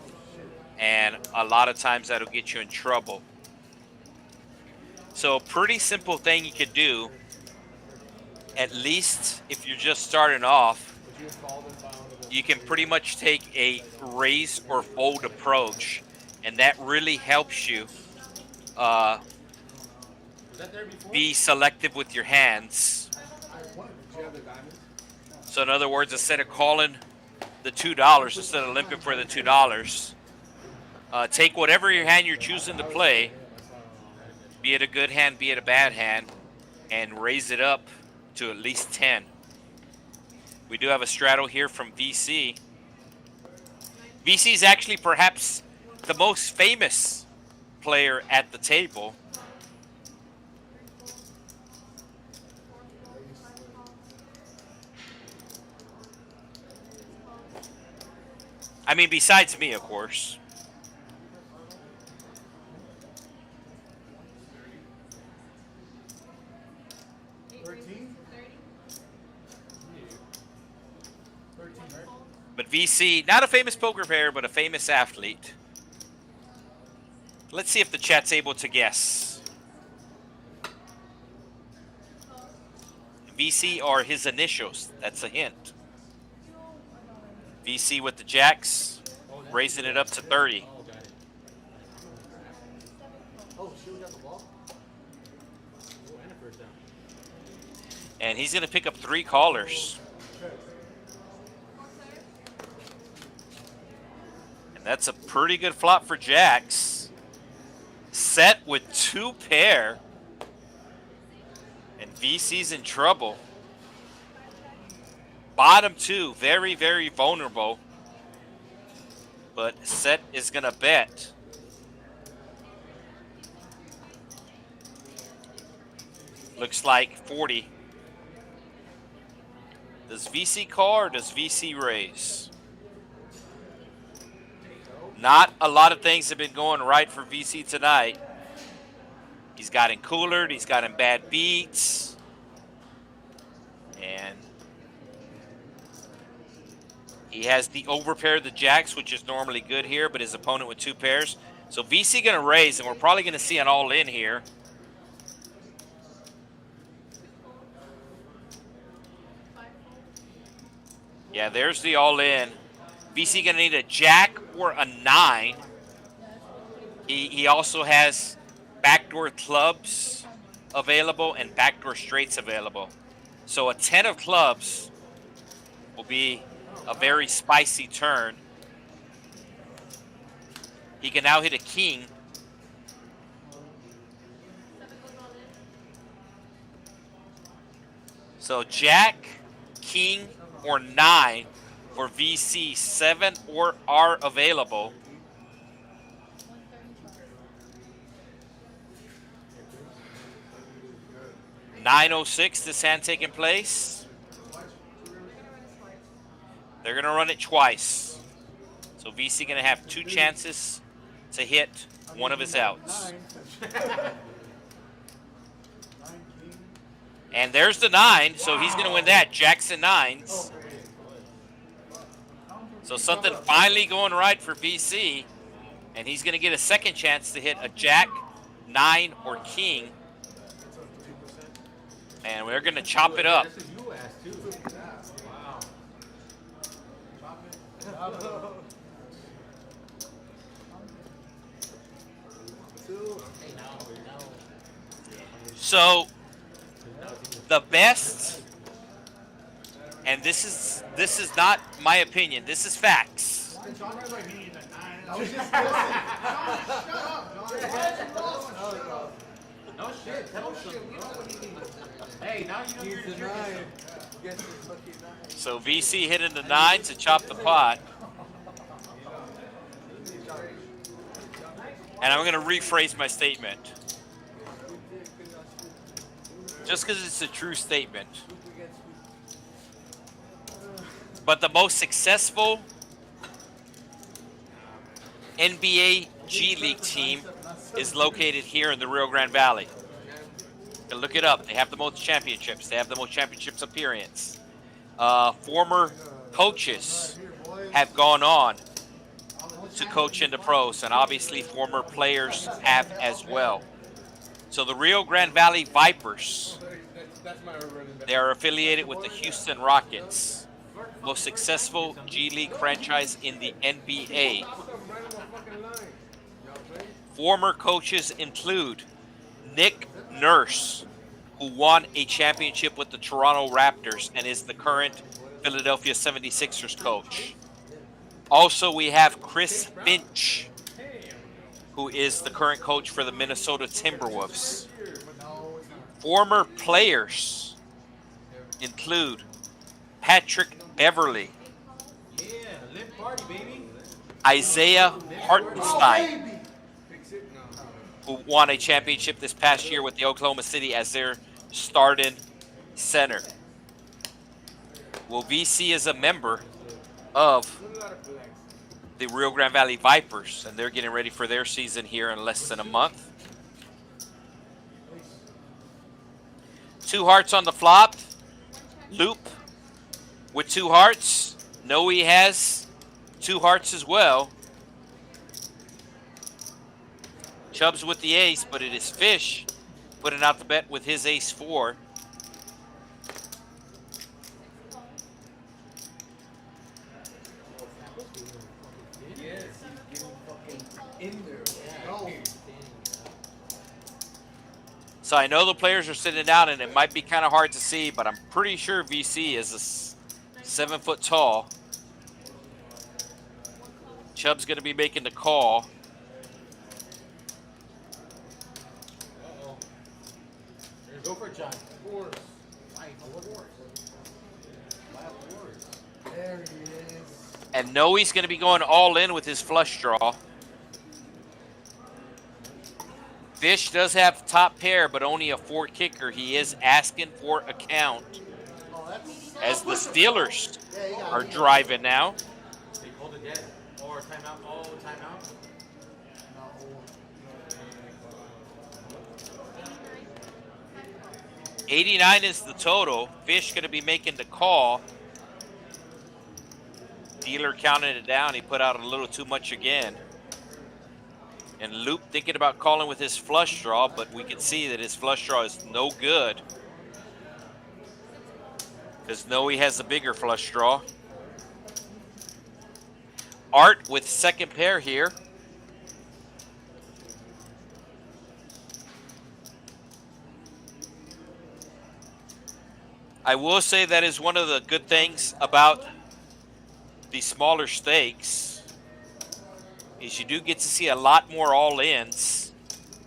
and a lot of times that'll get you in trouble. So a pretty simple thing you could do, at least if you're just starting off, you can pretty much take a raise or fold approach, and that really helps you be selective with your hands. So in other words, instead of calling the $2, instead of limping for the $2, take whatever your hand you're choosing to play, be it a good hand, be it a bad hand, and raise it up to at least 10. We do have a straddle here from VC. VC is actually perhaps the most famous player at the table. I mean, besides me, of course. But VC, not a famous poker player, but a famous athlete. Let's see if the chat's able to guess. VC are his initials. That's a hint. VC with the jacks, raising it up to 30. And he's going to pick up 3 callers. And that's a pretty good flop for jacks. Set with 2 pair. And VC's in trouble. Bottom 2, very, very vulnerable. But set is going to bet. Looks like 40. Does VC call or does VC raise? Not a lot of things have been going right for VC tonight. He's gotten coolered. He's gotten bad beats. And he has the overpair of the jacks, which is normally good here, but his opponent with 2 pairs. So VC going to raise, and we're probably going to see an all-in here. Yeah, there's the all-in. VC going to need a jack or a 9. He also has backdoor clubs available and backdoor straights available. So a 10 of clubs will be a very spicy turn. He can now hit a king. So jack, king, or 9 for VC. 7 or are available. $9.06, this hand taking place. They're going to run it twice. So VC going to have 2 chances to hit one of his outs. And there's the 9, so he's going to win that. Jacks and 9s. So something finally going right for VC. And he's going to get a second chance to hit a jack, 9, or king. And we're going to chop it up. So the best, and this is not my opinion, this is facts. No shit, tell him something. Hey, now you know you're drinking. So VC hitting the 9 to chop the pot. And I'm going to rephrase my statement. Just because it's a true statement. But the most successful NBA G League team is located here in the Rio Grande Valley. You can look it up. They have the most championships. They have the most championships appearance. Former coaches have gone on to coach in the pros, and obviously former players have as well. So the Rio Grande Valley Vipers, they are affiliated with the Houston Rockets, most successful G League franchise in the NBA. Former coaches include Nick Nurse, who won a championship with the Toronto Raptors and is the current Philadelphia 76ers coach. Also, we have Chris Finch, who is the current coach for the Minnesota Timberwolves. Former players include Patrick Beverly, Isaiah Hartenstein, who won a championship this past year with the Oklahoma City as their starting center. Well, VC is a member of the Rio Grande Valley Vipers, and they're getting ready for their season here in less than a month. 2 hearts on the flop. Loop with 2 hearts. Noe has 2 hearts as well. Chubbs with the ace, but it is Fish putting out the bet with his ace 4. So I know the players are sitting down, and it might be kind of hard to see, but I'm pretty sure VC is 7 foot tall. Chubb's going to be making the call. Go for it, John. There he is. And Noe's going to be going all in with his flush draw. Fish does have top pair, but only a 4 kicker. He is asking for a count as the Steelers are driving now. They called it dead. Or timeout. Oh, timeout. 89 is the total. Fish going to be making the call. Dealer counted it down. He put out a little too much again. And Loop thinking about calling with his flush draw, but we can see that his flush draw is no good, because Noe has a bigger flush draw. Art with second pair here. I will say that is one of the good things about the smaller stakes, is you do get to see a lot more all-ins.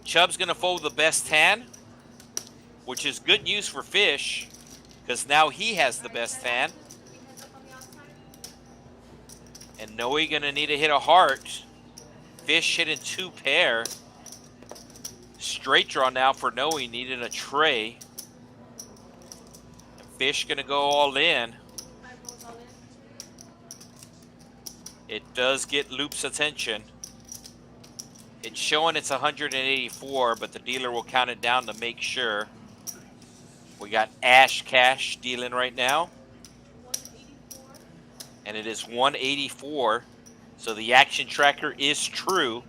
Chubb's going to fold the best hand, which is good news for Fish, because now he has the best hand. And Noe going to need to hit a heart. Fish hitting 2 pair. Straight draw now for Noe, needing a tray. And Fish going to go all in. It does get Loop's attention. It's showing it's 184, but the dealer will count it down to make sure. We got Ash Cash dealing right now. And it is 184. So the action tracker is true.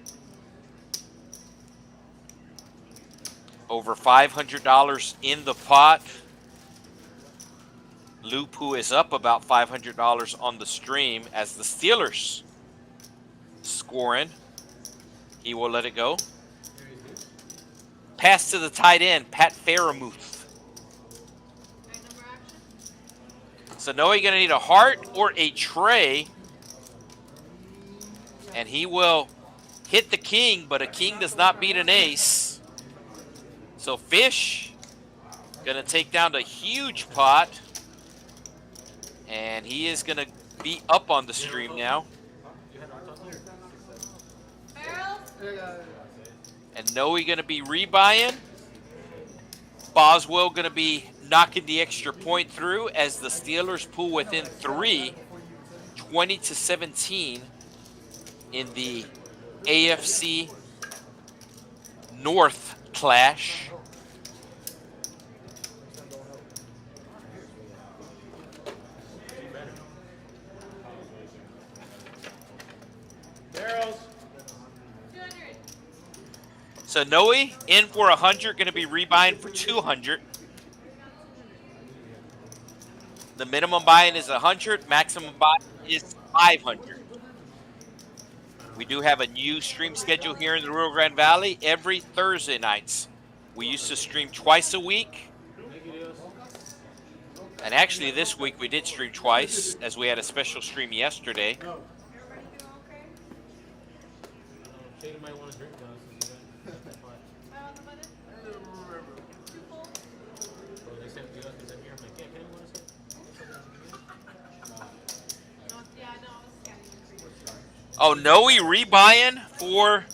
Over $500 in the pot. Loop, who is up about $500 on the stream as the Steelers scoring. He will let it go. Pass to the tight end, Pat Faramuth. So Noe going to need a heart or a tray. And he will hit the king, but a king does not beat an ace. So Fish going to take down the huge pot. And he is going to be up on the stream now. And Noe going to be rebuying. Boswell going to be knocking the extra point through as the Steelers pull within 3, 20-17 in the AFC North clash. Barrels. So Noe in for 100, going to be rebuying for 200. The minimum buy-in is 100, maximum buy is 500. We do have a new stream schedule here in the Rio Grande Valley every Thursday nights. We used to stream twice a week. And actually this week we did stream twice, as we had a special stream yesterday. Shady might want to drink though. They said you guys was in here. I'm like, yeah, can anyone want to say? Oh, Noe rebuying for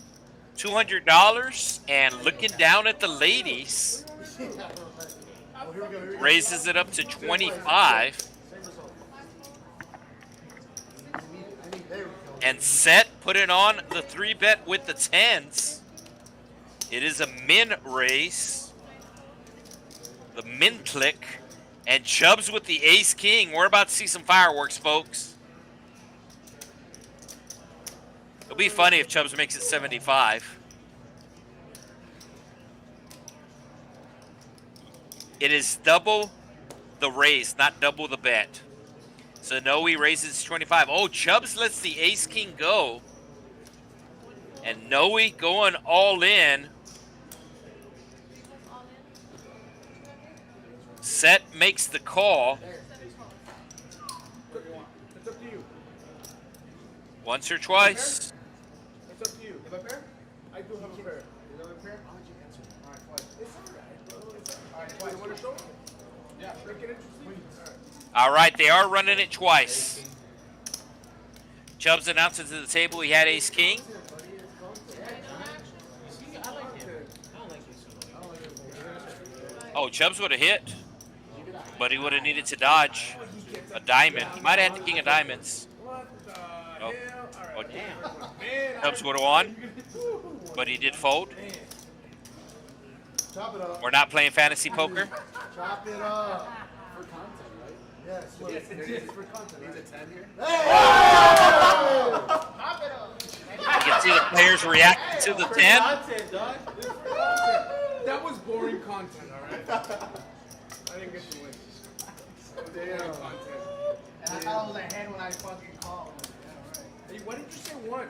$200 and looking down at the ladies. Raises it up to 25. And Set put it on the 3-bet with the 10s. It is a min race. The min click. And Chubbs with the ace king. We're about to see some fireworks, folks. It'll be funny if Chubbs makes it 75. It is double the raise, not double the bet. So Noe raises 25. Oh, Chubbs lets the ace king go. And Noe going all in. Set makes the call. It's up to you. Once or twice. It's up to you. You have a pair? I do have a pair. You have a pair? How did you answer? All right, twice. It's all right, bro. It's all right. Twice. You want to show? Yeah. Make it interesting. All right, they are running it twice. Chubbs announces to the table he had ace king. Oh, Chubbs would have hit, but he would have needed to dodge a diamond. He might have had the king of diamonds. Oh. Oh. Chubbs would have won, but he did fold. We're not playing fantasy poker. Chop it up. For content, right? Yes. Yes, it is for content. Needs a 10 here. Chop it up. You can see the players reacting to the 10. That was boring content, all right? I didn't get to win. Damn content. And I thought it was a hand when I fucking called. Hey, why didn't you say one?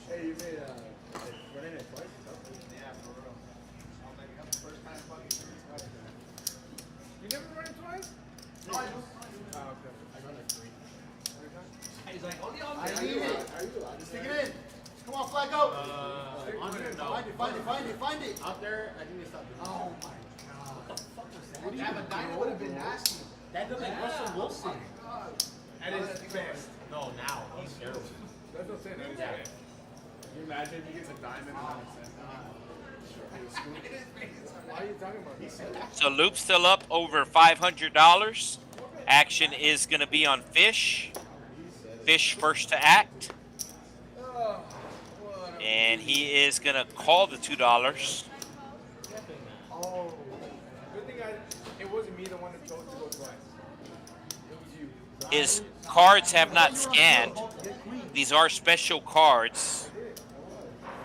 Hey, you made running it twice? Yeah, for real. That's the first time fucking twice. You never run it twice? No, I do. Oh, okay. I run like 3. He's like, oh, I need it. Stick it in. Come on, flag out. Find it. Out there, I need to stop doing Oh my god. What the fuck was that? Yeah, but Diamond would have been nasty. that looks like Russell Wilson. That is best. No, now he's terrible. That's what I'm saying. That is best. Can you imagine if he gets a diamond and then it's Why are you talking about this? So Loop's still up over $500. Action is going to be on Fish. Fish first to act. And he is going to call the $2. Oh. Good thing it wasn't me the one that chose to go twice. It was you. His cards have not scanned. These are special cards.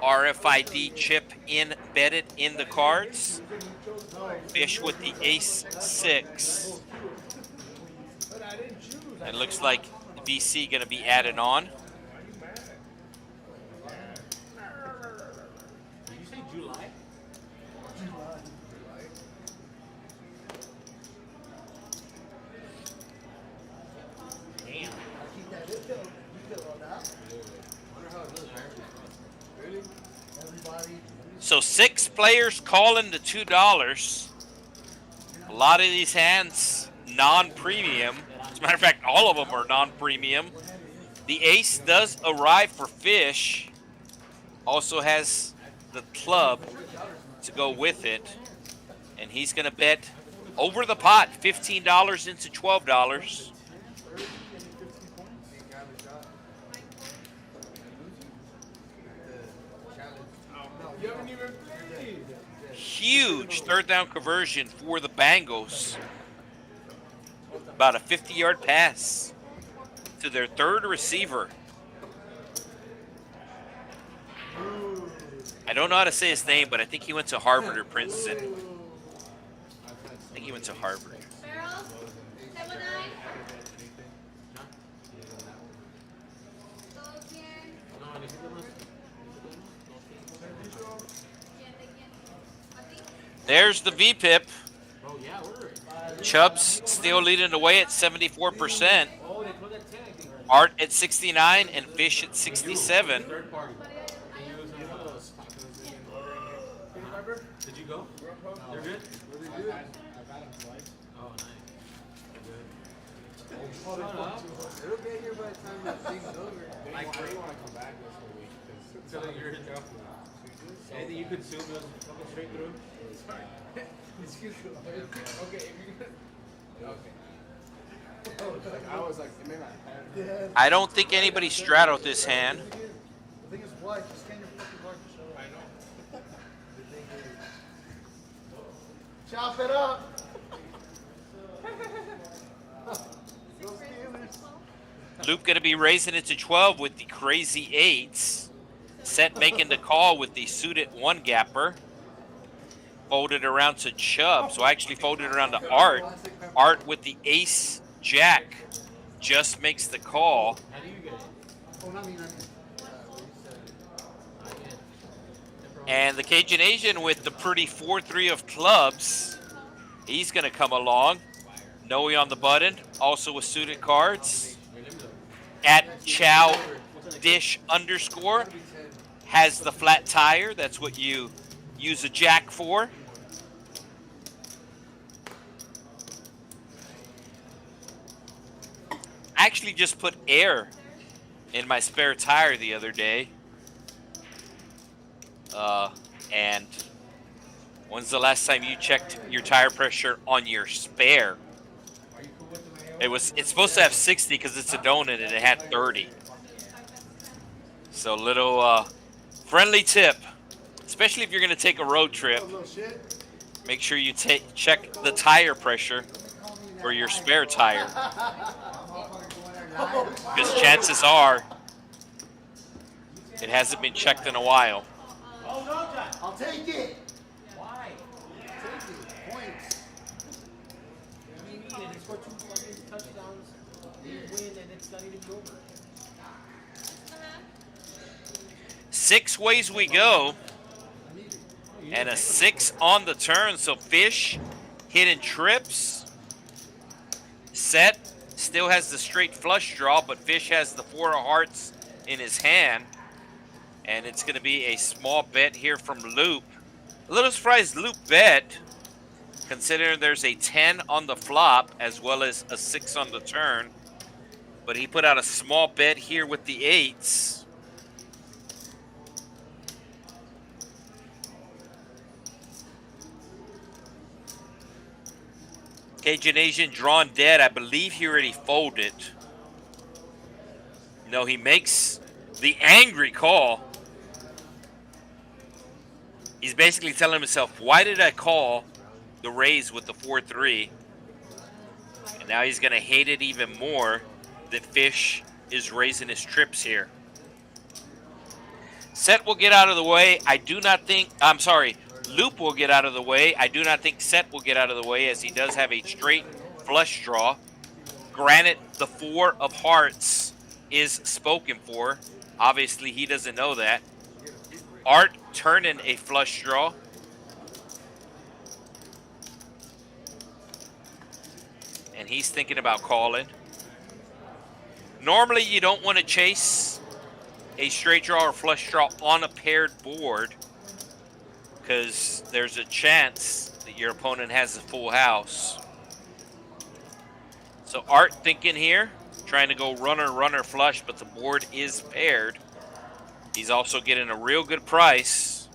RFID chip embedded in the cards. Fish with the ace 6. It looks like VC going to be added on. Did you say July? Damn. So 6 players calling the $2. A lot of these hands non-premium. As a matter of fact, all of them are non-premium. The ace does arrive for Fish. Also has the club to go with it. And he's going to bet over the pot, $15 into $12. You haven't even played. Huge third down conversion for the Bengals. About a 50-yard pass to their third receiver. I don't know how to say his name, but I think he went to Harvard or Princeton. I think he went to Harvard. Barrels, 7-9. Todos bien. No, necesito más. There's the VPIP. Oh, yeah, order it. Chubb's still leading the way at 74%. Oh, they closed at 10, I think. Art at 69 and Fish at 67. Third party. Can you use one of those? Did you go? They're good? Oh, nice. Good. Shut up. It'll get here by the time that thing's over. Like, I really want to come back this whole week. So then you're anything you consume goes fucking straight through? Excuse me. Okay, if you're gonna. Okay. Like, I was like, it made my head. I don't think anybody straddled this hand. The thing is, what? Just get your fucking mark to show up. I know. Chop it up. Go Steelers. Luke going to be raising it to 12 with the crazy eights. Set making the call with the suited one gapper. Folded around to Chubb. So I actually folded around to Art. Art with the ace jack just makes the call. How do you get it? Oh, not me. And the Cajun Asian with the pretty 4-3 of clubs. He's going to come along. Noe on the button. Also with suited cards. At Chow Dish _ has the flat tire. That's what you use a jack for. I actually just put air in my spare tire the other day. And when's the last time you checked your tire pressure on your spare? It's supposed to have 60 because it's a donut and it had 30. So little friendly tip, especially if you're going to take a road trip. Make sure you check the tire pressure for your spare tire, because chances are it hasn't been checked in a while. Oh, no, John. I'll take it. Why? Take it. Points. What do you mean? They score 2 fucking touchdowns, you win, and it's not even over. 6 ways we go, and a 6 on the turn. So Fish hitting trips. Set still has the straight flush draw, but Fish has the 4 of hearts in his hand. And it's going to be a small bet here from Loop. A little surprised Loop bet, considering there's a 10 on the flop as well as a 6 on the turn. But he put out a small bet here with the 8s. Cajun Asian drawn dead. I believe he already folded. No, he makes the angry call. He's basically telling himself, why did I call the raise with the 4-3? And now he's going to hate it even more that Fish is raising his trips here. Set will get out of the way. Loop will get out of the way. I do not think Set will get out of the way, as he does have a straight flush draw. Granted, the 4 of hearts is spoken for. Obviously, he doesn't know that. Art turning a flush draw. And he's thinking about calling. Normally, you don't want to chase a straight draw or flush draw on a paired board, because there's a chance that your opponent has a full house. So Art thinking here, trying to go runner flush, but the board is paired. He's also getting a real good price.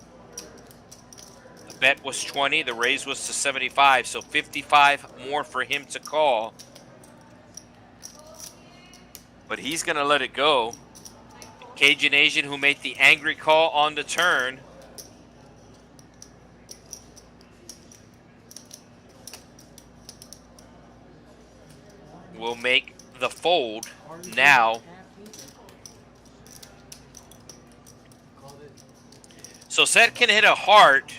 The bet was 20, the raise was to 75, so 55 more for him to call. But he's gonna let it go. Cajun Asian, who made the angry call on the turn, will make the fold now. So Set can hit a heart.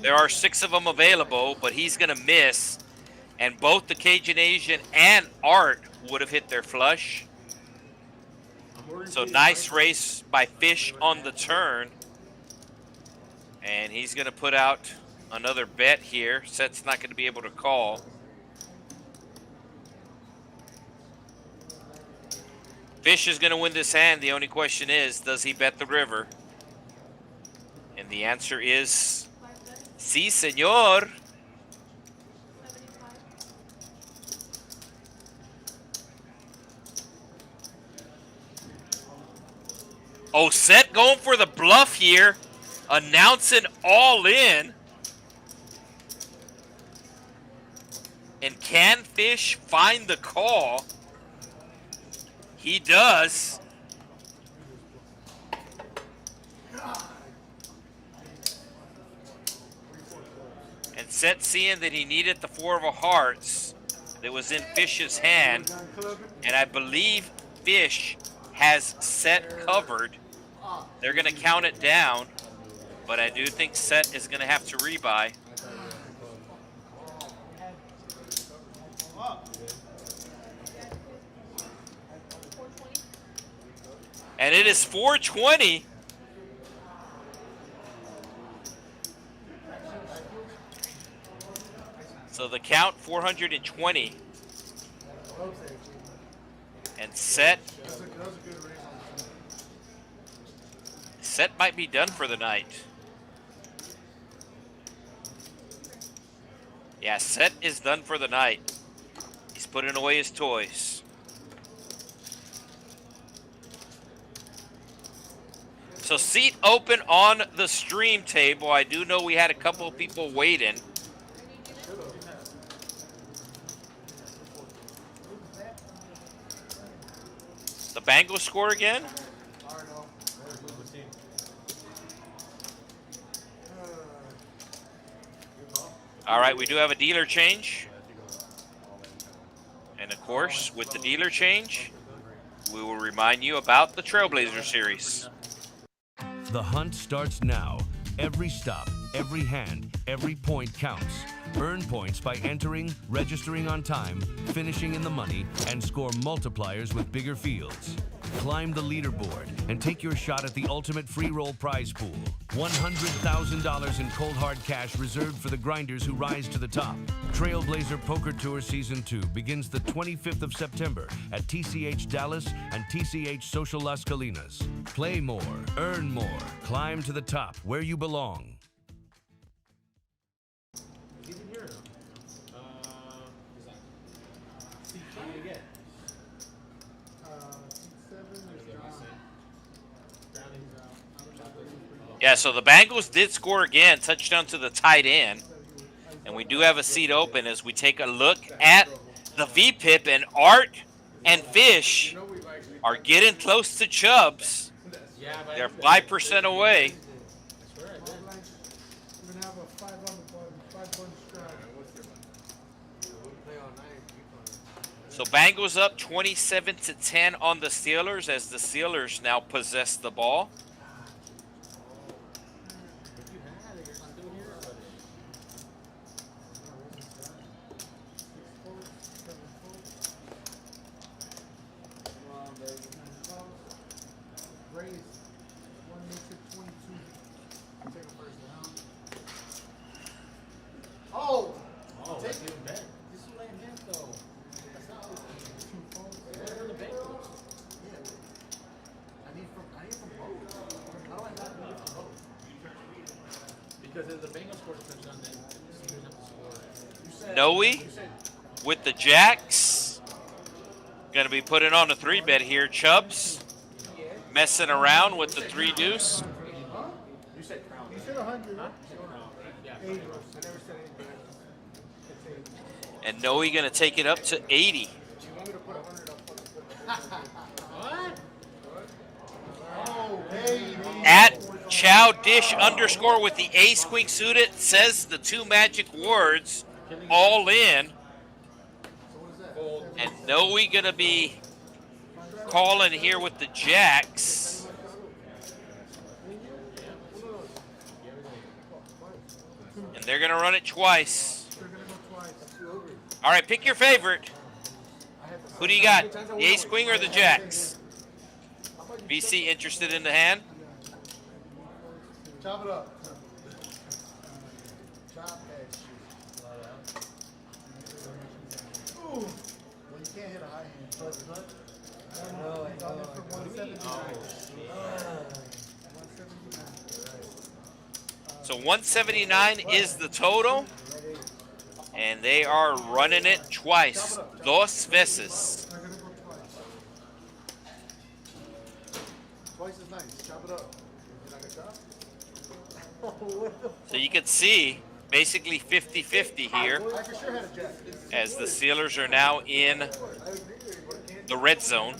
There are 6 of them available, but he's going to miss. And both the Cajun Asian and Art would have hit their flush. So nice race by Fish on the turn. And he's going to put out another bet here. Set's not going to be able to call. Fish is going to win this hand. The only question is, does he bet the river? And the answer is, sí, señor. Oh, Set going for the bluff here. Announcing all in. And can Fish find the call? He does. And Set seeing that he needed the 4 of hearts that was in Fish's hand. And I believe Fish has Set covered. They're going to count it down. But I do think Set is going to have to rebuy. And it is 420. So the count 420. And Set. Set might be done for the night. Yeah, Set is done for the night. He's putting away his toys. So seat open on the stream table. I do know we had a couple of people waiting. The Bengals score again? All right, we do have a dealer change. And of course, with the dealer change, we will remind you about the Trailblazer Series. The hunt starts now. Every stop, every hand, every point counts. Earn points by entering, registering on time, finishing in the money, and score multipliers with bigger fields. Climb the leaderboard and take your shot at the ultimate free roll prize pool. $100,000 in cold hard cash reserved for the grinders who rise to the top. Trailblazer Poker Tour Season 2 begins the 25th of September at TCH Dallas and TCH Social Las Colinas. Play more, earn more, climb to the top where you belong. Yeah, so the Bengals did score again, touchdown to the tight end. And we do have a seat open as we take a look at the VPIP, and Art and Fish are getting close to Chubbs. They're 5% away. So Bengals up 27-10 on the Steelers as the Steelers now possess the ball. Noe with the jacks. Going to be putting on a 3-bet here. Chubbs messing around with the 3 deuce. You said 100, huh? And Noe going to take it up to 80. At Chow Dish _ with the ace queen suited says the 2 magic words, all in. And Noe going to be calling here with the jacks. And they're going to run it twice. They're gonna go twice. All right, pick your favorite. Who do you got? The ace queen or the jacks? VC interested in the hand? Chop it up. Chop that shit. Ooh. Well, you can't hit a high hand. No, it's on there for 179. So 179 is the total. And they are running it twice. Dos veces. They're gonna go twice. Twice as nice. Chop it up. You're not gonna chop? So you can see basically 50-50 here I for sure had a jack. as the Steelers are now in the red zone.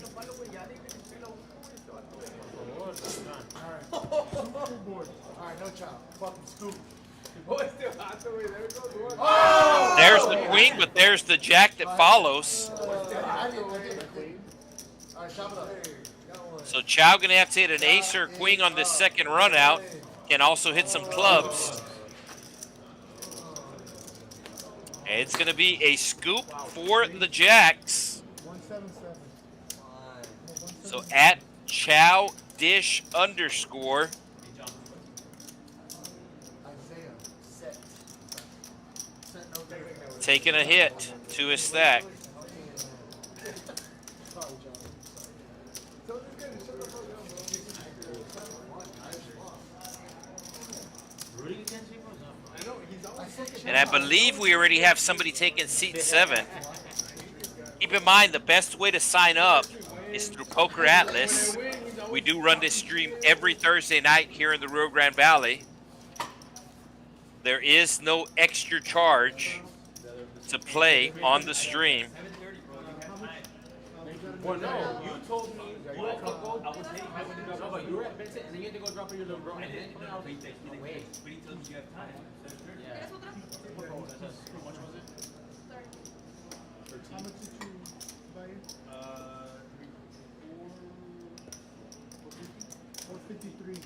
Board. All right, no chop. Fucking scoop. There's the queen, but there's the jack that follows. I didn't the queen. All right, chop it up. So Chow gonna have to hit an ace or a queen on this second run out. Can also hit some clubs. And it's gonna be a scoop for the jacks. 177. So at Chow Dish underscore. Isaiah. Set. Set no different. Taking a hit to his stack. Sorry, John. And I believe we already have somebody taking seat 7. Keep in mind, the best way to sign up is through Poker Atlas. We do run this stream every Thursday night here in the Rio Grande Valley. There is no extra charge to play on the stream. Well, no, you told me you had to go. I was taking. No, but you were at Vincent, and then you had to go drop your little bro. And then I was like, no way. But he told me you have time. Yeah. ¿Quieres otra? How much was it? How much did you buy it? 453.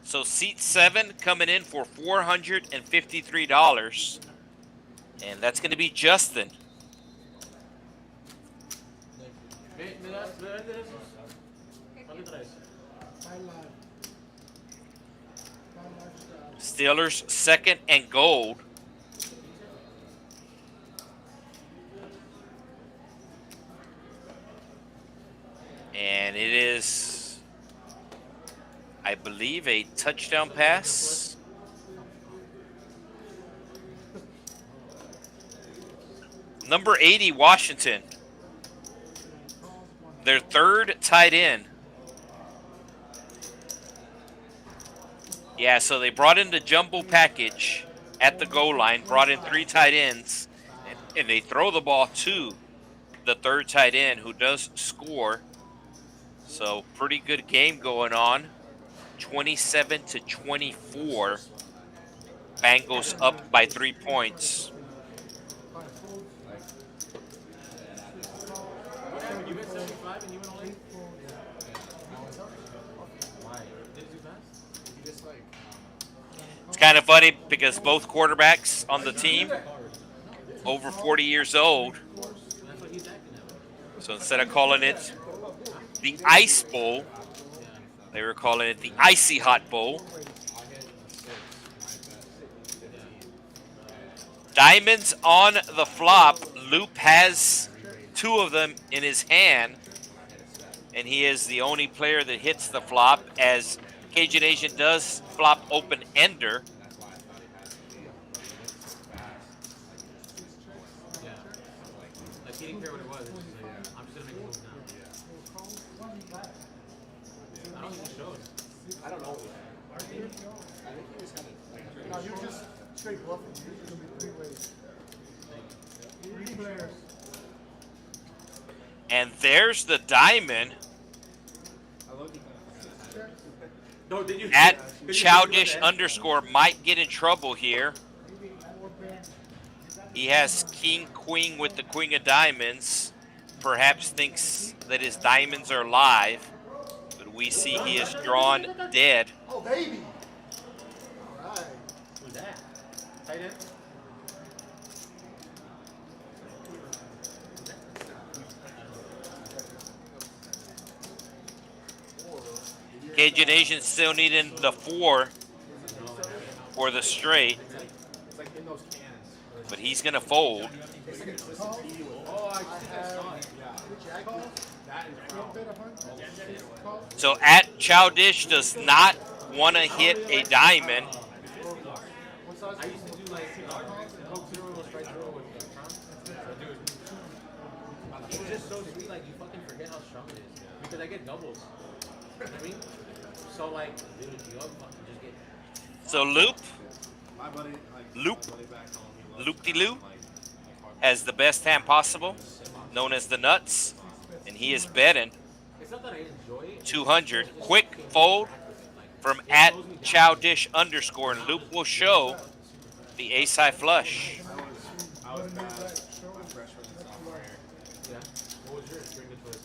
So seat 7 coming in for $453. And that's going to be Justin. Steelers second and gold. And it is, I believe, a touchdown pass. Number 80, Washington. Their third tight end. Yeah, so they brought in the jumbo package at the goal line, brought in 3 tight ends, and they throw the ball to the third tight end who does score. So pretty good game going on. 27-24. Bengals up by 3 points. You bet 75 and you went all in? Why? Did it too fast? It's kind of funny because both quarterbacks on the team over 40 years old. That's what he's acting at. So instead of calling it the Ice Bowl, they were calling it the Icy Hot Bowl. Diamonds on the flop. Loop has 2 of them in his hand, and he is the only player that hits the flop, as Cajun Nation does flop open ender. Yeah. Like he didn't care what it was. It's just like, I'm just gonna make a move now. I don't think it showed. I don't know. I think he was kind of like. No, you're just straight bluffing. You're just gonna be 3 ways. 3 players. And there's the diamond No, did you? at did you Childish that? underscore might get in trouble here. He has king, queen with the queen of diamonds. Perhaps thinks that his diamonds are live. But we see he is drawn dead. Oh, baby. All right. Who's that? Tight end. Cajun Asian still needing the 4 for the straight, It's like in those cans. but he's going to fold. Oh, I think I saw it. Yeah. That and So at Chowdish does not want to hit a diamond. I used to do like Coke Zero, Sprite Zero with Crown. Dude, it's just so sweet. Like you fucking forget how strong it is because I get doubles. You know what I mean? So like, dude, you fucking just get. So Loop, my buddy, Loop-de-Loo, has the best hand possible, known as the Nuts, and he is betting It's not that I enjoy it. 200. Quick fold from at Chowdish _, and Loop will show the ace-high flush. I was bad my freshman and sophomore year. Yeah. What was yours? Drink it first.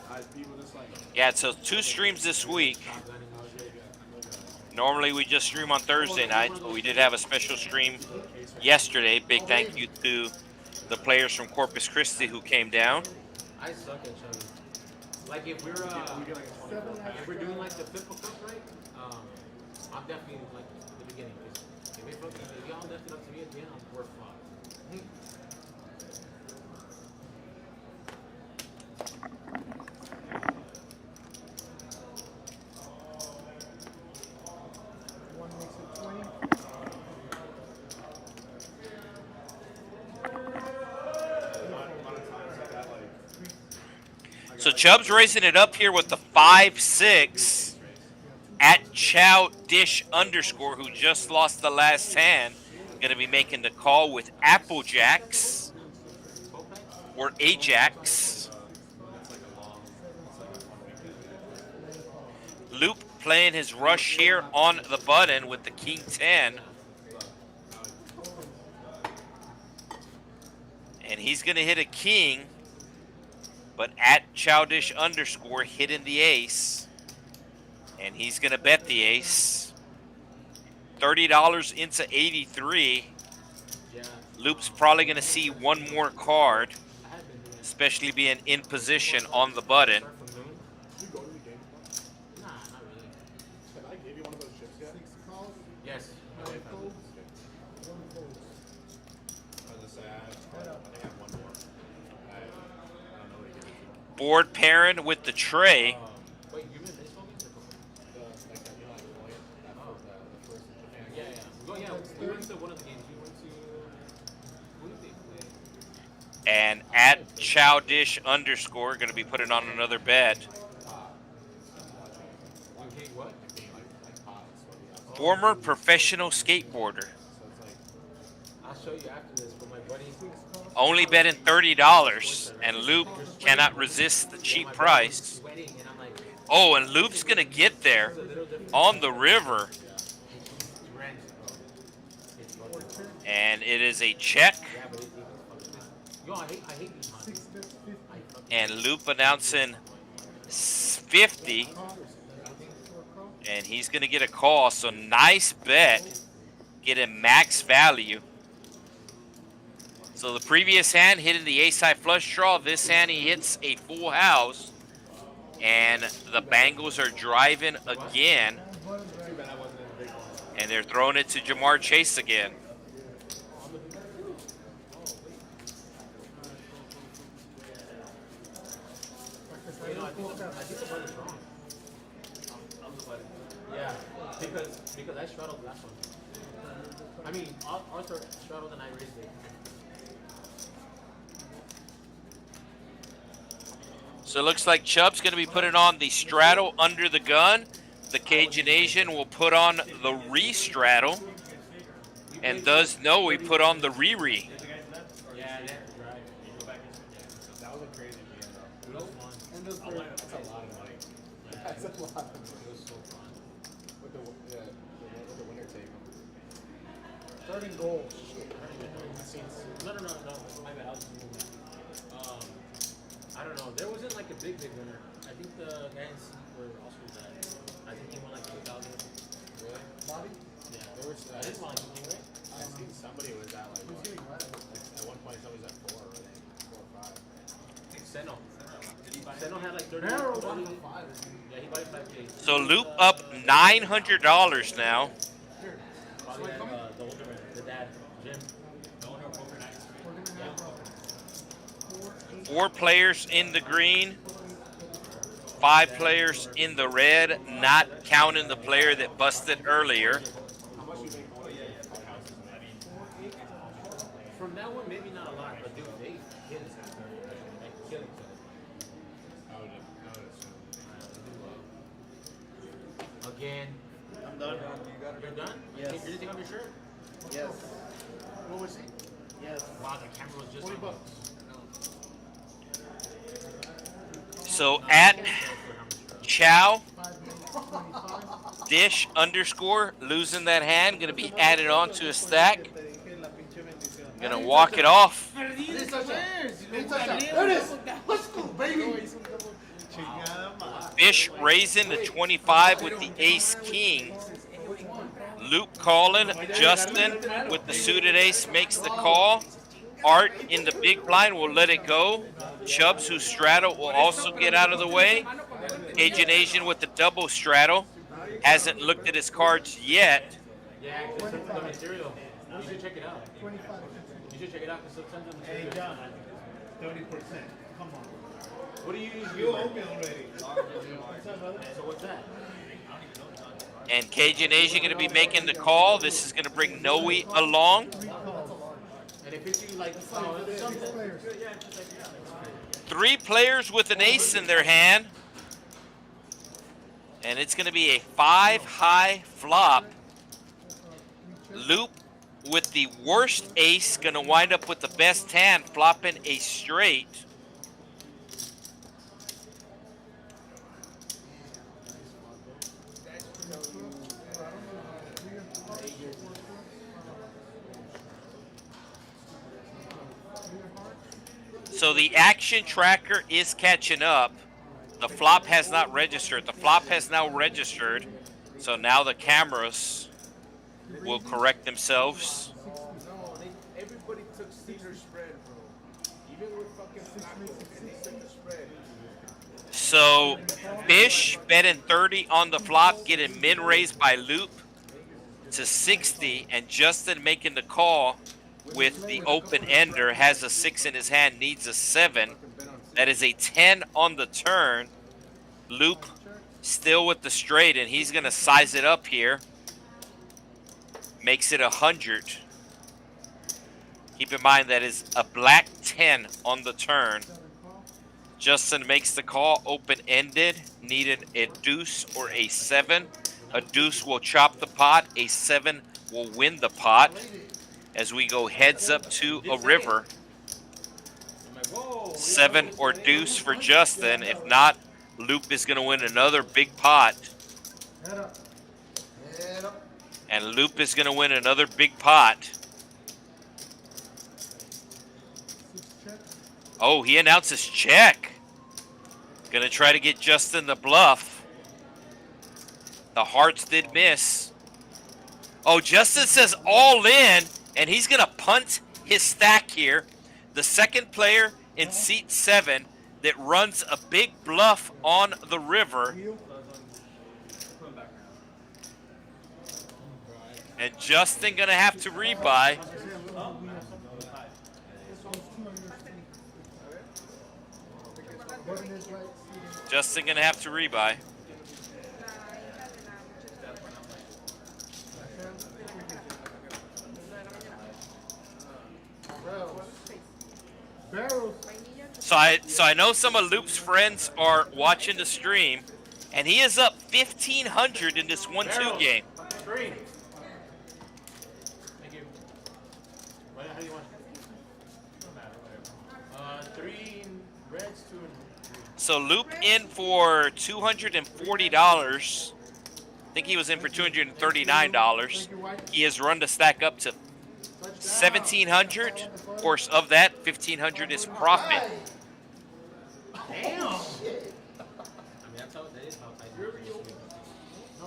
Huh? People just like Yeah, so 2 streams this week. Normally we just stream on Thursday nights, but we did have a special stream yesterday. Big thank you to the players from Corpus Christi who came down. I suck at showing. Like if we're doing like the Pimple Cup, right? I'm definitely like the beginning. If y'all left it up to me at the end, I'm worth five. One makes it 20. So Chubb's raising it up here with the 5-6 at Chowdish _, who just lost the last hand. Going to be making the call with Applejacks or Ajax. Loop playing his rush here on the button with the King 10. And he's going to hit a king, but at Chowdish _ hitting the ace. And he's going to bet the ace. $30 into 83. Loop's probably going to see one more card, especially being in position on the button. Nah, not really. Can I give you one of those chips yet? Yes. I was just saying, I think I have one more. I don't know what to give it to. Board pairing with the tray. Wait, you mean baseball games or Like that, you know, like Lloyd, that was the first in Japan. Yeah, yeah. Well, yeah, we went to one of the games. We went to. Who did they play? And at Chowdish _ going to be putting on another bet. Okay, what? Former professional skateboarder. I'll show you after this, but my buddy. Only betting $30, and Loop cannot resist the cheap price. Sweating, and I'm like, Oh, and Loop's going to get there on the river. rent. And it is a check. Yeah, but it's yo, I hate these monsters. And Loop announcing 50. And he's going to get a call. So nice bet. Get a max value. So the previous hand hitting the ace-high flush draw. This hand he hits a full house. And the Bengals are driving again. And they're throwing it to Jamar Chase again. You know, I think the button's wrong. I'm the button. Yeah, because I straddled the last one. I mean, Arthur straddled and I raised it. So it looks like Chubb's going to be putting on the straddle under the gun. The Cajun Asian will put on the re-straddle. And does know he put on the re-re. Yeah, that's right. That was a crazy game, though. That's a lot of money. That's a lot of money. It was so fun. With the winner take. 30 goals. No. My bad. I was moving. I don't know. There wasn't like a big winner. I think the guys were also bad. I think he won like 2,000. Really? Bobby? Yeah. There was, I didn't want to win, right? I seen somebody was at like, Who's getting less? at one point somebody was at 4, I think. 4 or 5. Seno. Seno had like 30. Barrel 40. bought 5. Yeah, he bought it 5K. So Loop up $900 now. Probably had, the older man, the dad, Jim. Yeah. 4 players in the green, 5 players in the red, not counting the player that busted earlier. From that one, maybe not a lot, but dude, they hit his ass. Like, killing I would assume. again. I'm done. You're done? Yes. Did you take off your shirt? Yes. What was he? Yes. Wow, the camera was just 40 on. bucks. So at Chow Dish _ losing that hand, gonna be added on to a stack. Gonna walk it off. There it is. Let's go, baby. Fish raising the 25 with the ace king. Luke calling. Justin with the suited ace makes the call. Art in the big blind will let it go. Chubbs, who straddle, will also get out of the way. Agent Asian with the double straddle hasn't looked at his cards yet. Yeah, because the material. You should check it out. You should check it out because sometimes the material. Hey, John, 30%. Come on. What do you usually do? You owe me already. So what's that? And Cajun Asian going to be making the call. This is going to bring Noe along. And if it's like something. 3 players with an ace in their hand. And it's going to be a 5-high flop. Loop with the worst ace going to wind up with the best hand, flopping a straight. So the action tracker is catching up. The flop has not registered. The flop has now registered. So now the cameras will correct themselves. No, everybody took Steelers spread, bro. Even with fucking Steelers spread. So Fish betting 30 on the flop, getting min raised by Loop to 60, and Justin making the call with the open ender, has a 6 in his hand, needs a 7. That is a 10 on the turn. Loop still with the straight, and he's going to size it up here. Makes it 100. Keep in mind that is a black 10 on the turn. Justin makes the call, open-ended, needed a deuce or a 7. A deuce will chop the pot, a 7 will win the pot. As we go heads up to a river. 7 or deuce for Justin. If not, Loop is going to win another big pot. And Loop is going to win another big pot. Oh, he announces check. Going to try to get Justin the bluff. The hearts did miss. Oh, Justin says all in. And he's going to punt his stack here. The second player in seat 7 that runs a big bluff on the river. And Justin going to have to rebuy. Justin going to have to rebuy. So I know some of Loop's friends are watching the stream, and he is up 1,500 in this 1-2 game. Three. Thank you. How do you want it? 3 in reds, 2 in green. So Loop in for $240. I think he was in for $239. He has run the stack up to 1,700. Of course, of that, 1,500 is profit. Damn. I mean, that's how it is.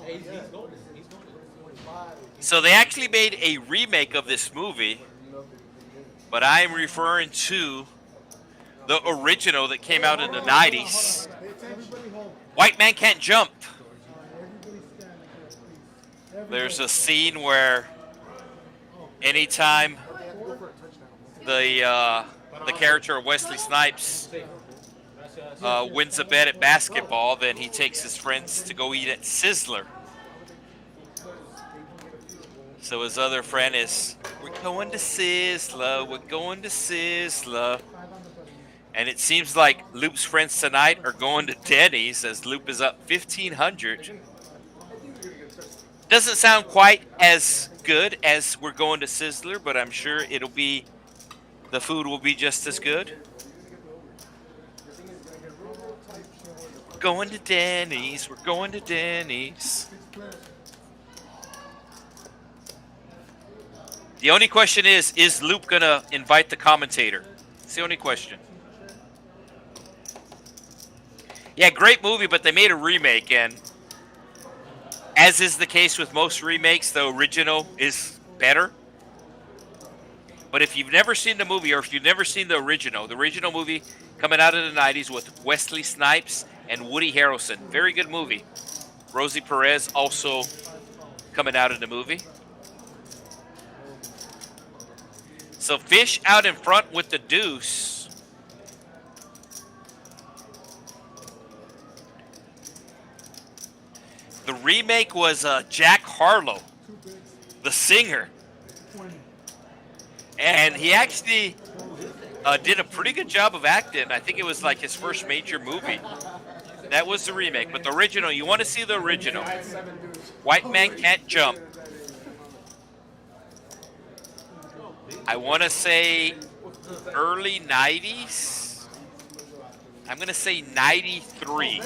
He's golden. He's golden. So they actually made a remake of this movie, but I am referring to the original that came out in the 90s. White Man Can't Jump. There's a scene where anytime the character of Wesley Snipes wins a bet at basketball, then he takes his friends to go eat at Sizzler. So his other friend is, we're going to Sizzler, we're going to Sizzler. And it seems like Loop's friends tonight are going to Denny's as Loop is up 1,500. Doesn't sound quite as good as we're going to Sizzler, but I'm sure the food will be just as good. We're going to Denny's, we're going to Denny's. The only question is Loop going to invite the commentator? It's the only question. Yeah, great movie, but they made a remake, and as is the case with most remakes, the original is better. But if you've never seen the movie, or if you've never seen the original movie coming out of the 90s with Wesley Snipes and Woody Harrelson, very good movie. Rosie Perez also coming out of the movie. So Fish out in front with the deuce. The remake was Jack Harlow, the singer. And he actually did a pretty good job of acting. I think it was like his first major movie. That was the remake. But the original, you want to see the original. White Man Can't Jump. I want to say early 90s. I'm going to say 93.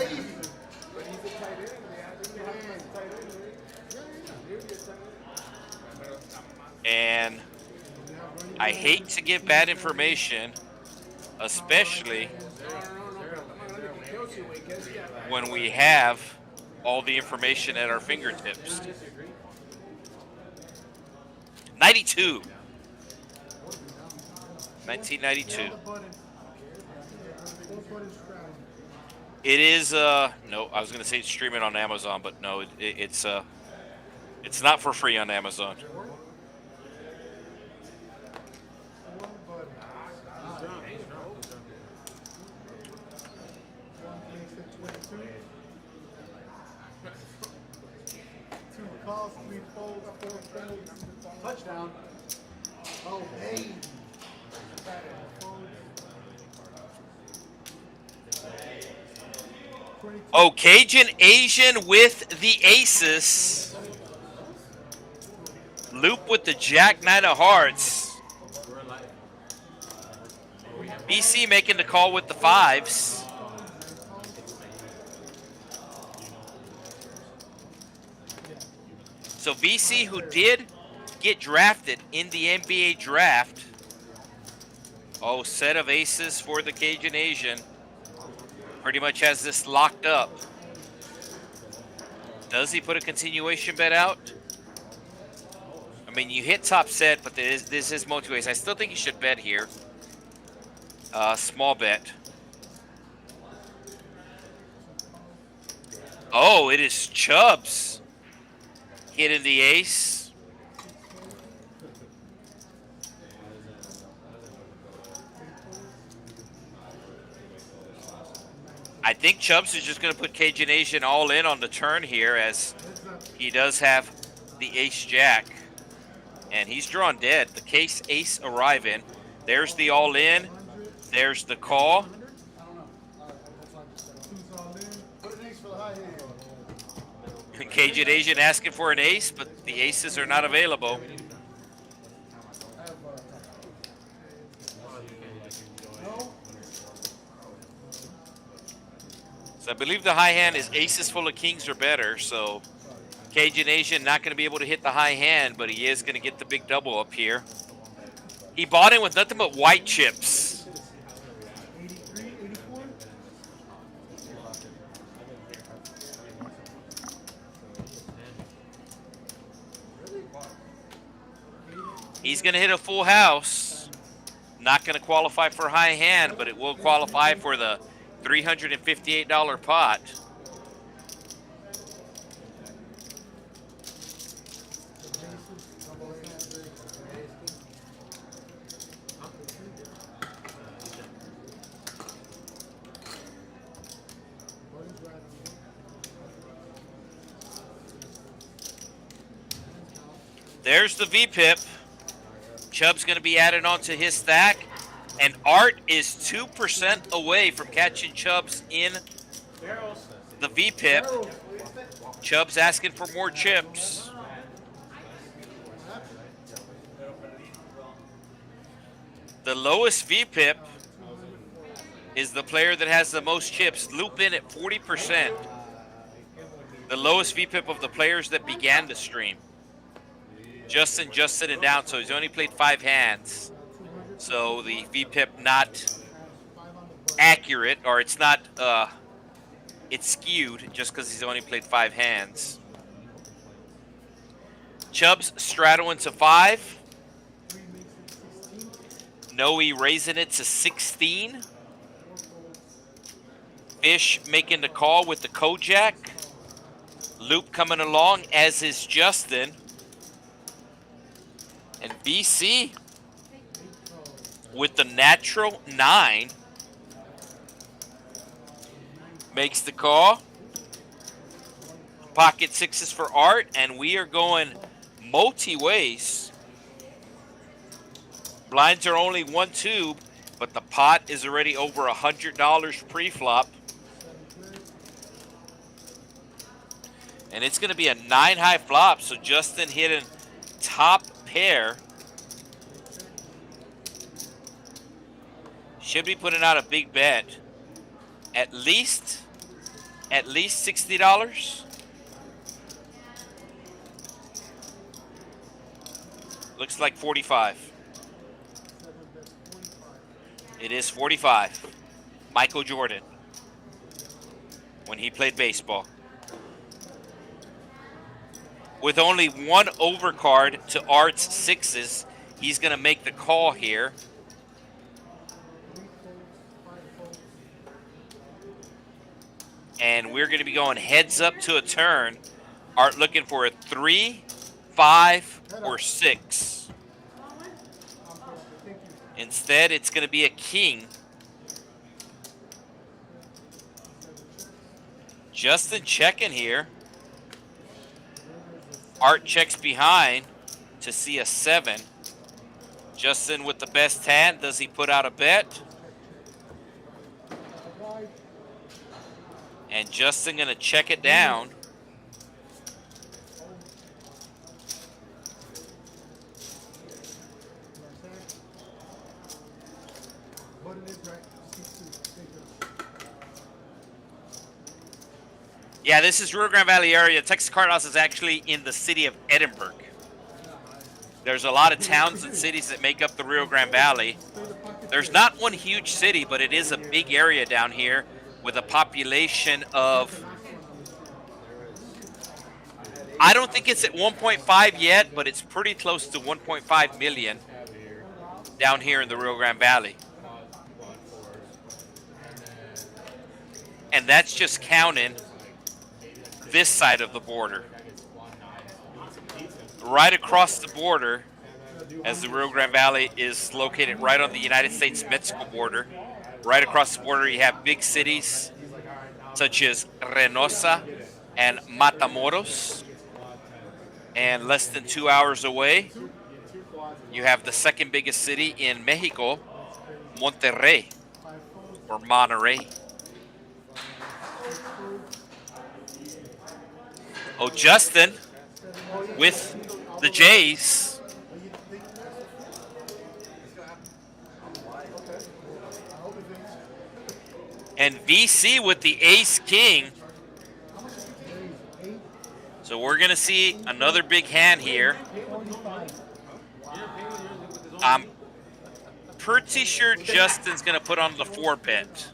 And I hate to give bad information, especially when we have all the information at our fingertips. 92. 1992. It is no, I was going to say it's streaming on Amazon, but no, it's not for free on Amazon. Touchdown. Oh, hey. Oh, Cajun Asian with the aces. Loop with the Jack Knight of Hearts. BC making the call with the fives. So BC, who did get drafted in the NBA draft. Oh, set of aces for the Cajun Asian. Pretty much has this locked up. Does he put a continuation bet out? I mean, you hit top set, but this is multi-ways. I still think you should bet here. Small bet. Oh, it is Chubbs hitting the ace. I think Chubbs is just going to put Cajun Asian all in on the turn here, as he does have the ace-jack. And he's drawn dead. The case ace arriving. There's the all-in. There's the call. Cajun Asian asking for an ace, but the aces are not available. So I believe the high hand is aces full of kings or better. So Cajun Asian not going to be able to hit the high hand, but he is going to get the big double up here. He bought in with nothing but white chips. He's going to hit a full house. Not going to qualify for high hand, but it will qualify for the $358 pot. There's the VPIP. Chubb's going to be added onto his stack. And Art is 2% away from catching Chubbs in the VPIP. Chubb's asking for more chips. The lowest VPIP is the player that has the most chips. Loop in at 40%. The lowest VPIP of the players that began the stream. Justin just sitting down, so he's only played 5 hands. So the VPIP not accurate, or it's not, it's skewed just because he's only played 5 hands. Chubbs straddling to 5. Noe raising it to 16. Fish making the call with the Kojak. Loop coming along, as is Justin. And BC with the natural 9 makes the call. Pocket 6s for Art, and we are going multi-ways. Blinds are only 1 tube, but the pot is already over $100 pre-flop. And it's going to be a 9 high flop, so Justin hitting top pair. Should be putting out a big bet. At least $60. Looks like 45. It is 45. Michael Jordan, when he played baseball. With only 1 overcard to Art's 6s, he's going to make the call here. And we're going to be going heads up to a turn. Art looking for a 3, 5, or 6. Instead, it's going to be a king. Justin checking here. Art checks behind to see a 7. Justin with the best hand. Does he put out a bet? And Justin going to check it down. Yeah, this is Rio Grande Valley area. Texas Card House is actually in the city of Edinburg. There's a lot of towns and cities that make up the Rio Grande Valley. There's not one huge city, but it is a big area down here with a population of, I don't think it's at 1.5 yet, but it's pretty close to 1.5 million down here in the Rio Grande Valley. And that's just counting this side of the border. Right across the border, as the Rio Grande Valley is located right on the United States-Mexico border, right across the border you have big cities such as Reynosa and Matamoros. And less than 2 hours away, you have the second biggest city in Mexico, Monterrey, or Monterrey. Oh, Justin with the Jays. And VC with the ace-king. So we're going to see another big hand here. I'm pretty sure Justin's going to put on the 4-bet.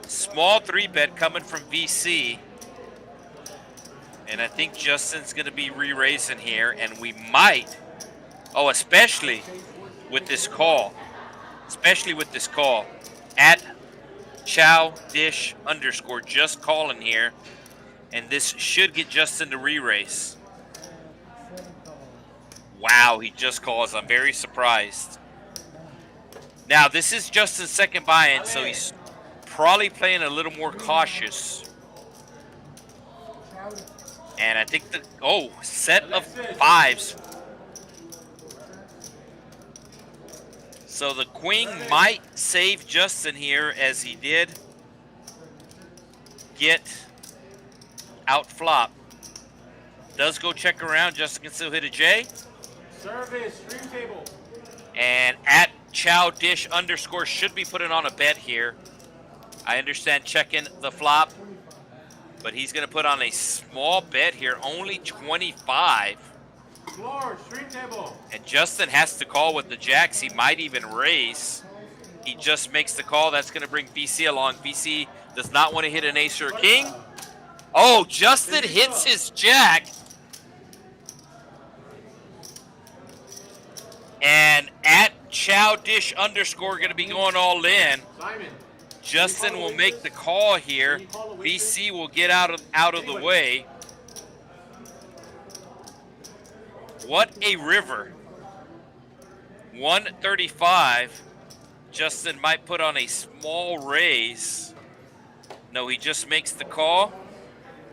Small 3-bet coming from VC. And I think Justin's going to be re-raising here, and we might Oh, especially with this call. Especially with this call. At Chow Dish _ just calling here. And this should get Justin to re-race. Wow, he just calls. I'm very surprised. Now, this is Justin's second buy-in, so he's probably playing a little more cautious. And I think set of 5s. So the queen might save Justin here, as he did get out flop. Does go check around. Justin can still hit a J. Service, stream table. And at Chow Dish _ should be putting on a bet here. I understand checking the flop, but he's going to put on a small bet here, only 25. Floor, stream table. And Justin has to call with the jacks. He might even raise. He just makes the call. That's going to bring BC along. BC does not want to hit an ace or a king. Oh, Justin hits his jack. And at Chow Dish _ going to be going all in. Simon. Justin will make the call here. BC will get out of the way. What a river. 135. Justin might put on a small raise. No, he just makes the call.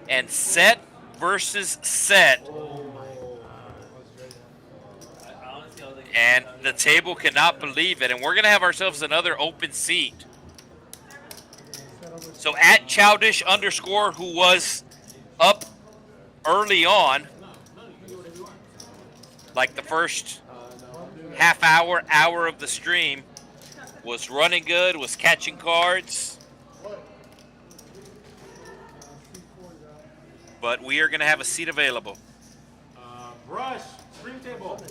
And set versus set. And the table cannot believe it. And we're going to have ourselves another open seat. So at Chowdish _ who was up early on, like the first half hour of the stream, was running good, was catching cards. But we are going to have a seat available. Brush, stream table.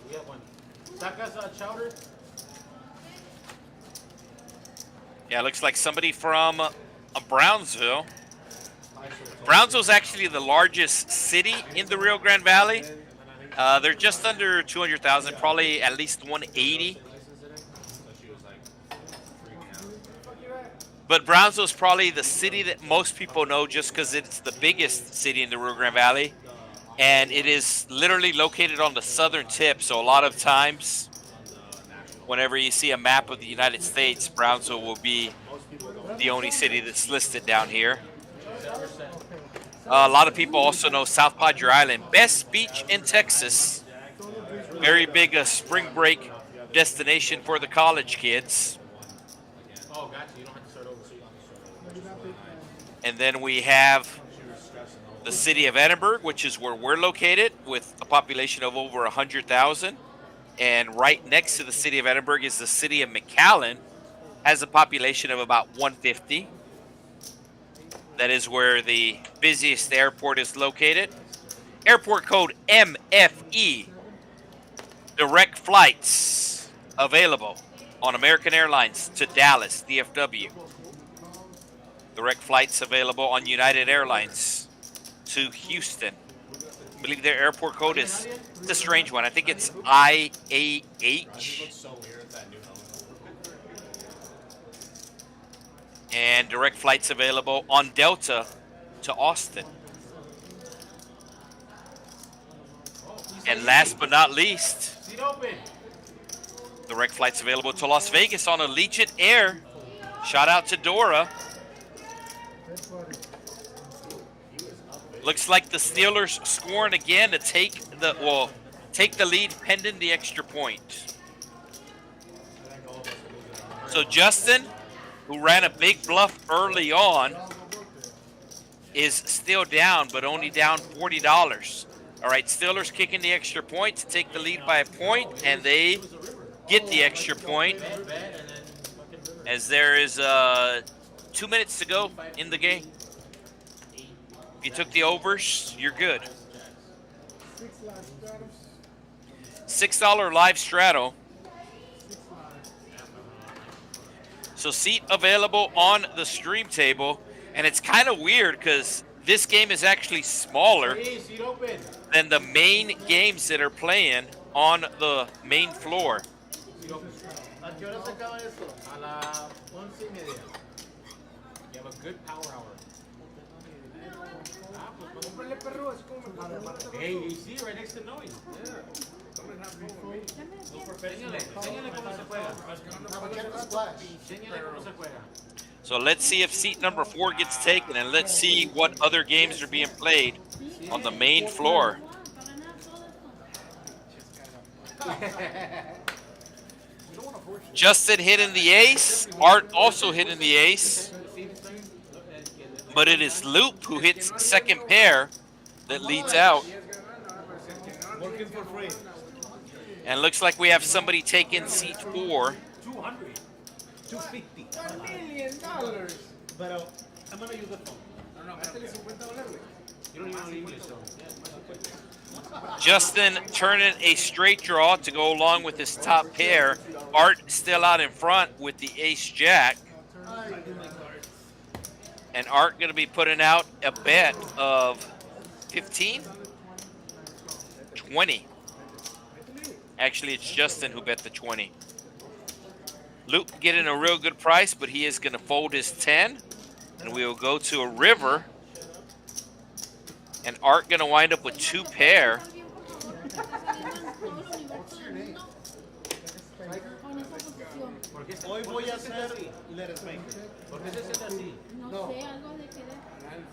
We have one. Saka's chowder. Yeah, it looks like somebody from Brownsville. Brownsville's actually the largest city in the Rio Grande Valley. They're just under 200,000, probably at least 180. But Brownsville's probably the city that most people know just because it's the biggest city in the Rio Grande Valley. And it is literally located on the southern tip, so a lot of times whenever you see a map of the United States, Brownsville will be the only city that's listed down here. A lot of people also know South Padre Island, best beach in Texas. Very big spring break destination for the college kids. Oh, gotcha. You don't have to start over, so you don't have to start over. And then we have the city of Edinburg, which is where we're located, with a population of over 100,000. And right next to the city of Edinburg is the city of McAllen, has a population of about 150. That is where the busiest airport is located. Airport code MFE. Direct flights available on American Airlines to Dallas, DFW. Direct flights available on United Airlines to Houston. I believe their airport code is, it's a strange one. I think it's IAH. And direct flights available on Delta to Austin. And last but not least, Seat open. direct flights available to Las Vegas on Allegiant Air. Shout out to Dora. Looks like the Steelers scoring again to take the lead pending the extra point. So Justin, who ran a big bluff early on, is still down, but only down $40. All right, Steelers kicking the extra point to take the lead by a point, and they get the extra point as there is 2 minutes to go in the game. If you took the overs, you're good. $6 live straddle. So seat available on the stream table. And it's kind of weird because this game is actually smaller Hey, seat open. than the main games that are playing on the main floor. Seat open. ¿A qué hora se acaba esto? A las 11:30. You have a good power hour. Ah, pues vamos. Cómprale, perro, es como me Hey, you see right next to Noe. Enséñale cómo se juega. Check the splash. Enséñale cómo se juega. So let's see if seat number 4 gets taken, and let's see what other games are being played on the main floor. Justin hitting the ace. Art also hitting the ace. But it is Loop who hits second pair that leads out. Working for free. And looks like we have somebody taking seat 4. 200. 250. $1 million. Pero I'm gonna use the phone. Métele $50, güey. You don't even know English, so. Justin turning a straight draw to go along with his top pair. Art still out in front with the ace-jack. And Art going to be putting out a bet of 15? 20. Actually, it's Justin who bet the 20. Luke getting a real good price, but he is going to fold his 10. And we will go to a river. And Art going to wind up with 2 pair. Hoy voy a hacer letters maker. ¿Por qué se siente así? No sé, algo de querer.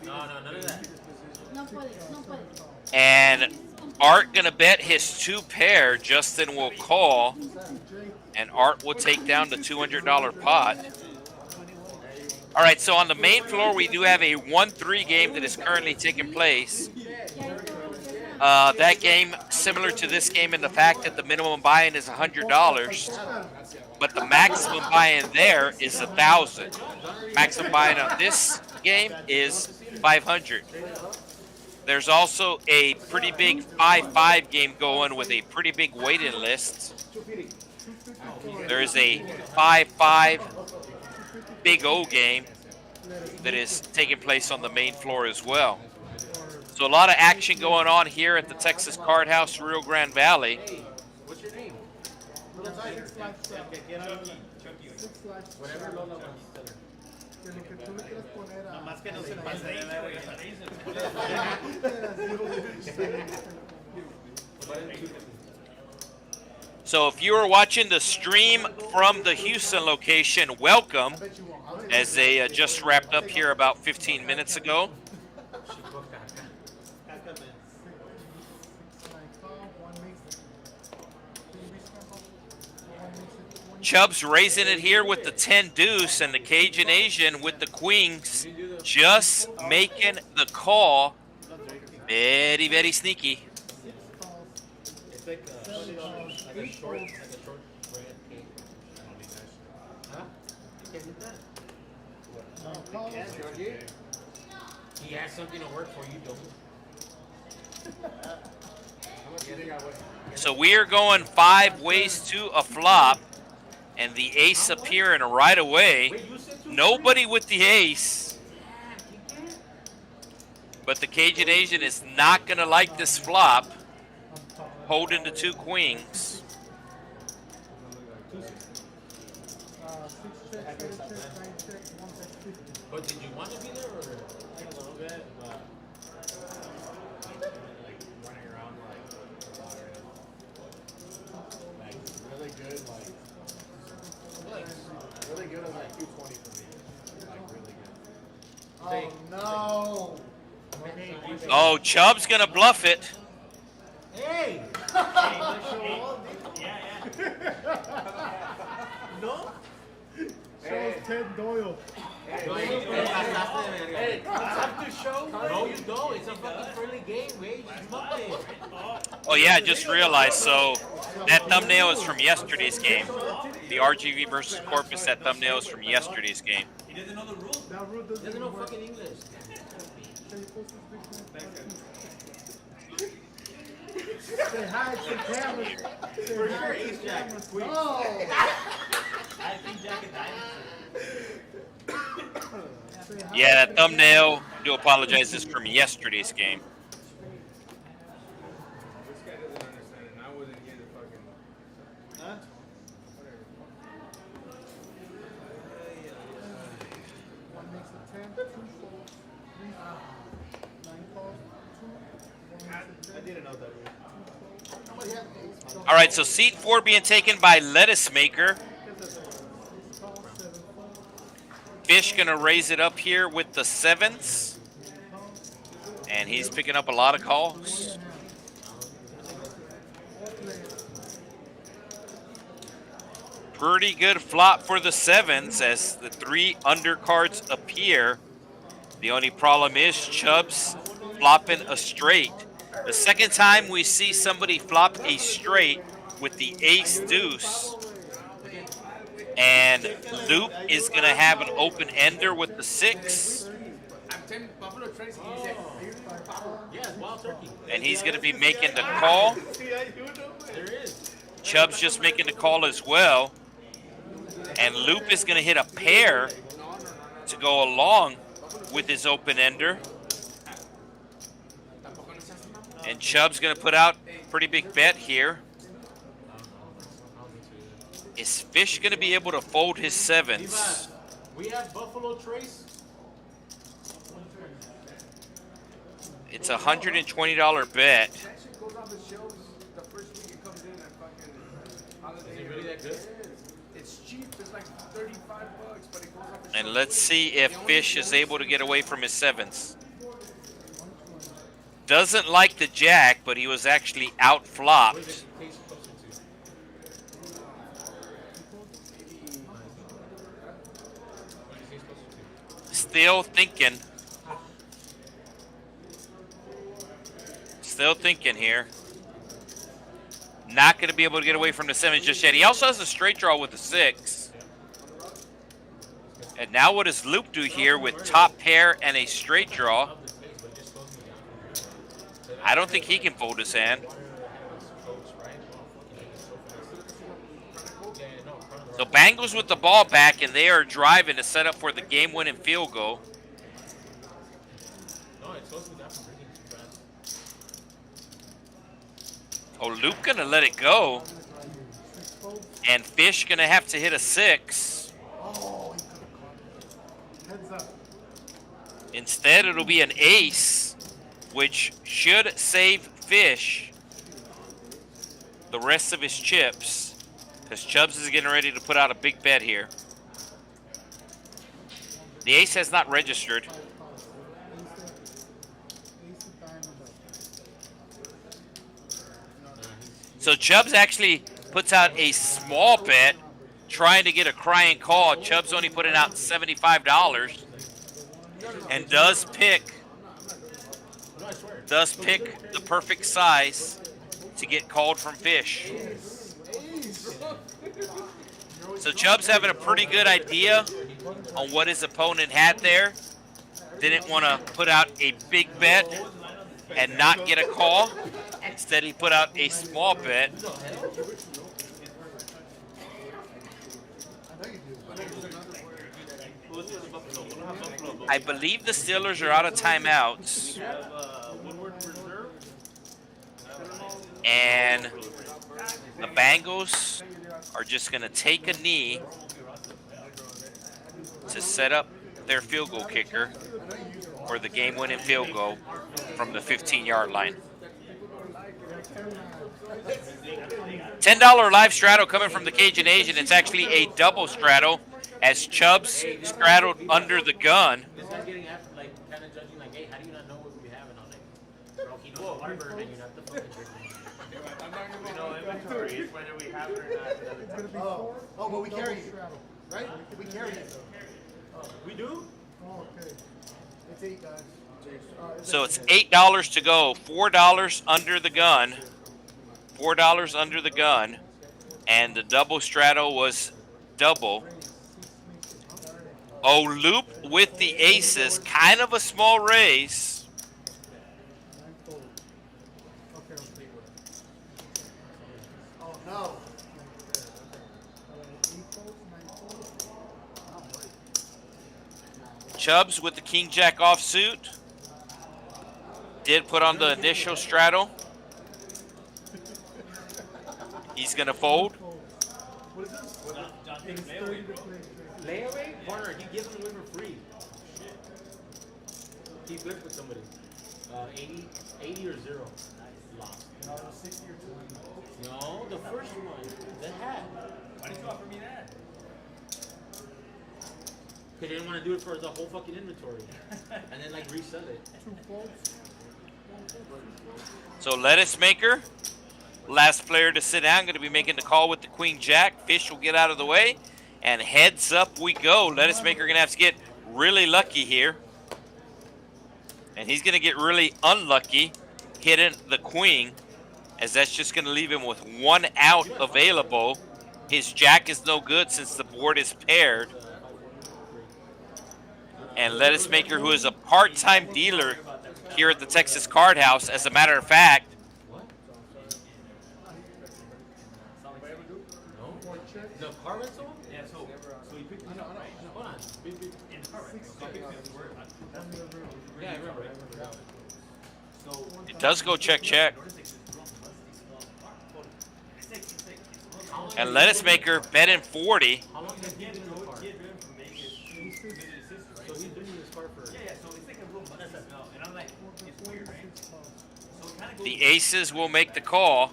No, none of that. No puedes, no puedes. And Art going to bet his 2 pair. Justin will call. And Art will take down the $200 pot. All right, so on the main floor, we do have a 1-3 game that is currently taking place. That game, similar to this game in the fact that the minimum buy-in is $100, but the maximum buy-in there is $1,000. Maximum buy-in on this game is $500. There's also a pretty big 5-5 game going with a pretty big waiting list. There is a 5-5 Big O game that is taking place on the main floor as well. So a lot of action going on here at the Texas Card House Rio Grande Valley. What's your name? Whatever Lola wants to tell her. Más que no se pase de So if you are watching the stream from the Houston location, welcome, as they just wrapped up here about 15 minutes ago. Chubb's raising it here with the 10 deuce, and the Cajun Asian with the queens just making the call. Very, very sneaky. It's like a short bread cake. Huh? You can't do that? He has something to work for, you don't. So we are going 5 ways to a flop, and the ace appearing right away. Nobody with the ace. But the Cajun Asian is not going to like this flop, holding the 2 queens. But did you want to be there or? A little bit, but like running around like really good, really good at like 220 for me. Like really good. Oh no! Oh, Chubb's going to bluff it. Hey! No? Shows Ted Doyle. Hey, have to show. No, you don't. It's a fucking friendly game, wait. Oh yeah, I just realized, so that thumbnail is from yesterday's game. The RGV versus Corpus, that thumbnail is from yesterday's game. He doesn't know the rules. That rule He doesn't know fucking English. Say hi to the camera. For sure, Ace Jack. Oh! I think Jack and Diamond. Yeah, that thumbnail do apologize. This is from yesterday's game. This guy doesn't understand, and I wasn't here to fucking. Huh? One makes a 10, 2 folds, 3 9 calls, 2, 1 makes a 10. I didn't know that. Nobody has ace. All right, so seat 4 being taken by Lettuce Maker. Fish gonna raise it up here with the 7s. And he's picking up a lot of calls. Pretty good flop for the 7s as the 3 undercards appear. The only problem is Chubb's flopping a straight. The second time we see somebody flop a straight with the ace deuce. And Loop is going to have an open ender with the 6. I'm 10 Buffalo Trace. He said, Yeah, it's wild turkey. And he's going to be making the call. There is. Chubb's just making the call as well. And Loop is going to hit a pair to go along with his open ender. And Chubb's going to put out a pretty big bet here. Is Fish going to be able to fold his 7s? We have Buffalo Trace. It's a $120 bet. that shit goes off the shelves the first week it comes in at fucking holiday. Is it really that good? It's cheap. It's like $35, but it goes off the And shelves. let's see if Fish is able to get away from his 7s. Doesn't like the jack, but he was actually out flopped. Still thinking. Still thinking here. Not going to be able to get away from the 7s just yet. He also has a straight draw with the 6. And now what does Loop do here with top pair and a straight draw? I don't think he can fold his hand. So Bengals with the ball back, and they are driving to set up for the game-winning field goal. Oh, Loop gonna let it go. And Fish gonna have to hit a 6. Heads up. Instead, it'll be an ace, which should save Fish the rest of his chips. Because Chubbs is getting ready to put out a big bet here. The ace has not registered. So Chubbs actually puts out a small bet, trying to get a crying call. Chubbs only putting out $75, and does pick the perfect size to get called from Fish. So Chubb's having a pretty good idea on what his opponent had there. Didn't want to put out a big bet and not get a call. Instead, he put out a small bet. I believe the Steelers are out of timeouts. And the Bengals are just going to take a knee to set up their field goal kicker for the game-winning field goal from the 15-yard line. $10 live straddle coming from the Cajun Asian. It's actually a double straddle as Chubbs straddled under the gun. This guy's getting after, like, kind of judging, like, hey, how do you not know what we have? And I'm like, bro, he knows the Waterburn and you're not the fucking drinking. You know, inventory is whether we have it or not. Oh, but we carry it, right? We carry it. We do? Oh, okay. It's 8 guys. So it's $8 to go. $4 under the gun. $4 under the gun. And the double straddle was double. Oh, Loop with the aces. Kind of a small raise. Oh, no. Chubbs with the king jack offsuit. did put on the initial straddle. He's going to fold. Layaway? Corner, he gives him away for free. He flipped with somebody. 80 or 0. Lost. No, it was 60 or 20. No, the first one. The hat. Why did you offer me that? Because they didn't want to do it for the whole fucking inventory. And then like resell it. Two folds. So lettuce maker, last player to sit down, going to be making the call with the queen jack. Fish will get out of the way, and heads up we go. Lettuce maker going to have to get really lucky here, and he's going to get really unlucky hitting the queen, as that's just going to leave him with 1 out available. His jack is no good since the board is paired. And lettuce maker, who is a part-time dealer here at the Texas Card House, as a matter of fact, The car rental? Yeah, so he picked it up, right? Hold on. In the car rental. So I picked it up where? Yeah, I remember. So it does go check, check. And lettuce maker betting 40. How long has he been in the car? So he's been in this car for... Yeah, so it's like a little month now, and I'm like, it's weird, right? So it kind of goes. The aces will make the call,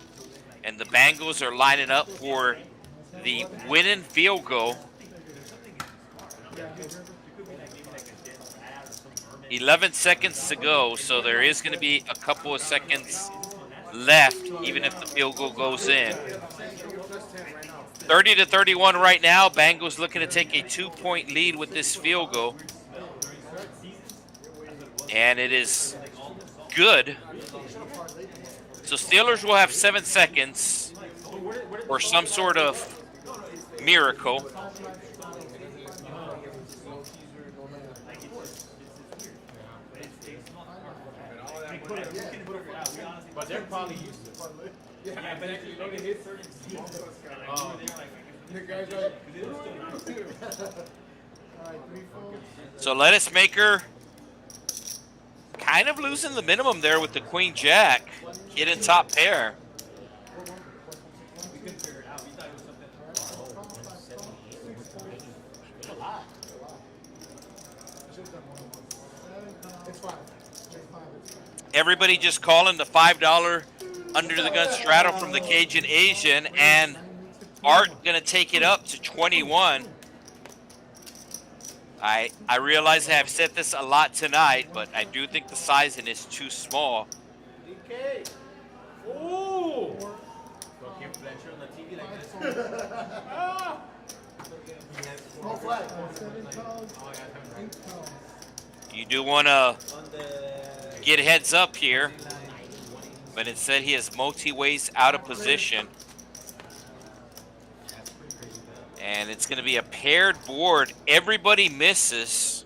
and the Bengals are lining up for the winning field goal. 11 seconds to go, so there is going to be a couple of seconds left, even if the field goal goes in. 30-31 right now. Bengals looking to take a 2-point lead with this field goal. And it is good. So Steelers will have 7 seconds or some sort of miracle. But they're probably used to it. Yeah, but actually, look at his certain teams. The guys like, Alright, 3 folds. So lettuce maker kind of losing the minimum there with the queen jack. Hitting top pair. We couldn't figure it out. We thought it was something. It's 5. Everybody just calling the $5 under the gun straddle from the Cajun Asian, and Art gonna take it up to 21. I realize I have said this a lot tonight, but I do think the sizing is too small. DK. Ooh. Kim Fletcher on the TV like this. No flag. You do want to get heads up here, but instead he has multi-ways out of position. And it's going to be a paired board. Everybody misses,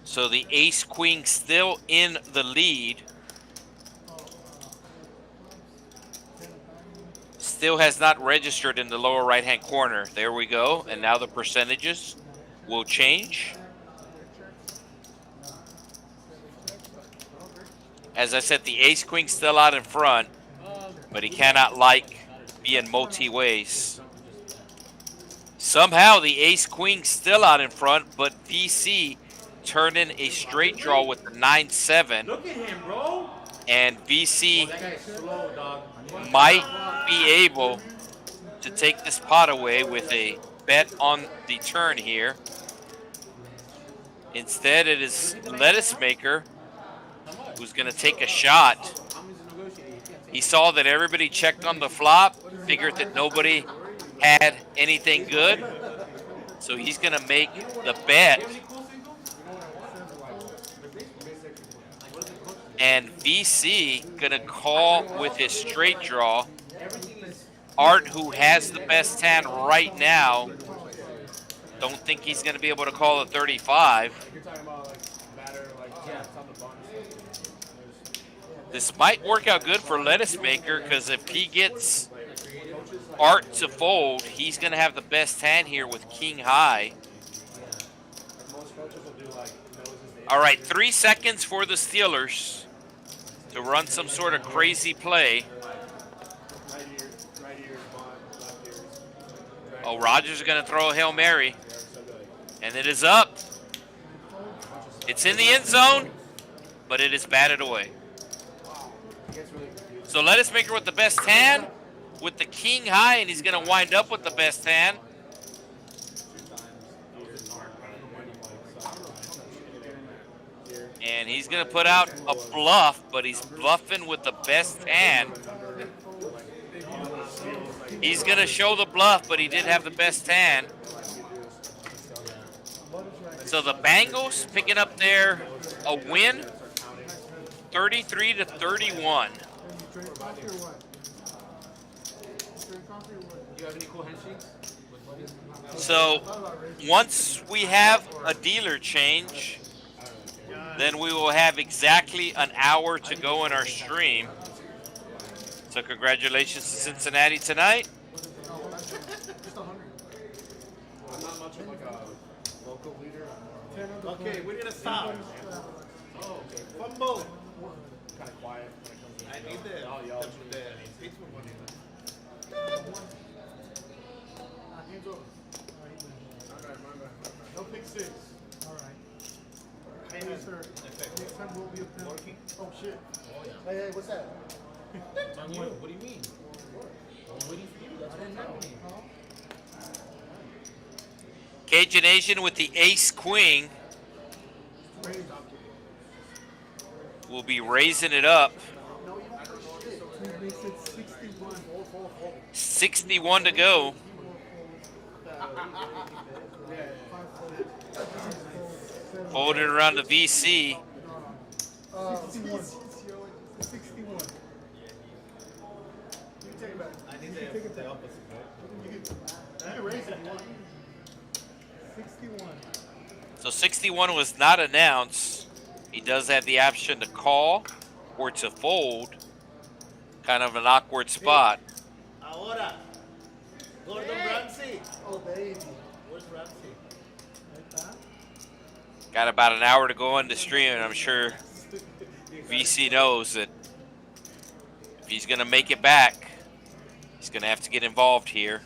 so the ace-queen still in the lead. Still has not registered in the lower right-hand corner. There we go, and now the percentages will change. As I said, the ace-queen still out in front, but he cannot like being multi-ways. Somehow the ace-queen still out in front, but VC turning a straight draw with the 9-7. Look at him, bro. And VC That guy's slow, dog. might be able to take this pot away with a bet on the turn here. Instead, it is lettuce maker who's going to take a shot. He saw that everybody checked on the flop, figured that nobody had anything good, so he's going to make the bet. And VC going to call with his straight draw. Art, who has the best hand right now, don't think he's going to be able to call a 35. you're talking about like batter, like it's on the bond. This might work out good for lettuce maker, because if he gets Art to fold, he's going to have the best hand here with king high. Most coaches will do like noses. All right, 3 seconds for the Steelers. to run some sort of crazy play. Right ear, bunt, left ear. Oh, Rogers is going to throw a Hail Mary. And it is up. It's in the end zone, but it is batted away. So Lettuce Maker with the best hand, with the king high, and he's going to wind up with the best hand. And he's going to put out a bluff, but he's bluffing with the best hand. He's going to show the bluff, but he did have the best hand. So the Bengals picking up there a win, 33-31. So once we have a dealer change, then we will have exactly an hour to go in our stream. So congratulations to Cincinnati tonight. Okay, we're gonna stop. Oh, okay. Fumble. Kind of quiet. I need the Facebook one. Hands over. No pick six. All right. Hey, sir. Next time will be a penalty. Oh shit. Hey, what's that? It's on you. What do you mean? I'm waiting for you. That's what's happening. Cajun Asian with the ace queen will be raising it up. 61 to go. Holding around the VC. 61. I need the opposite. You can raise it if you want. 61. So 61 was not announced. He does have the option to call or to fold. Kind of an awkward spot. Ahora. Gordon Ramsay. Oh, baby. Where's Ramsay? Got about an hour to go on the stream, and I'm sure VC knows that if he's going to make it back, he's going to have to get involved here.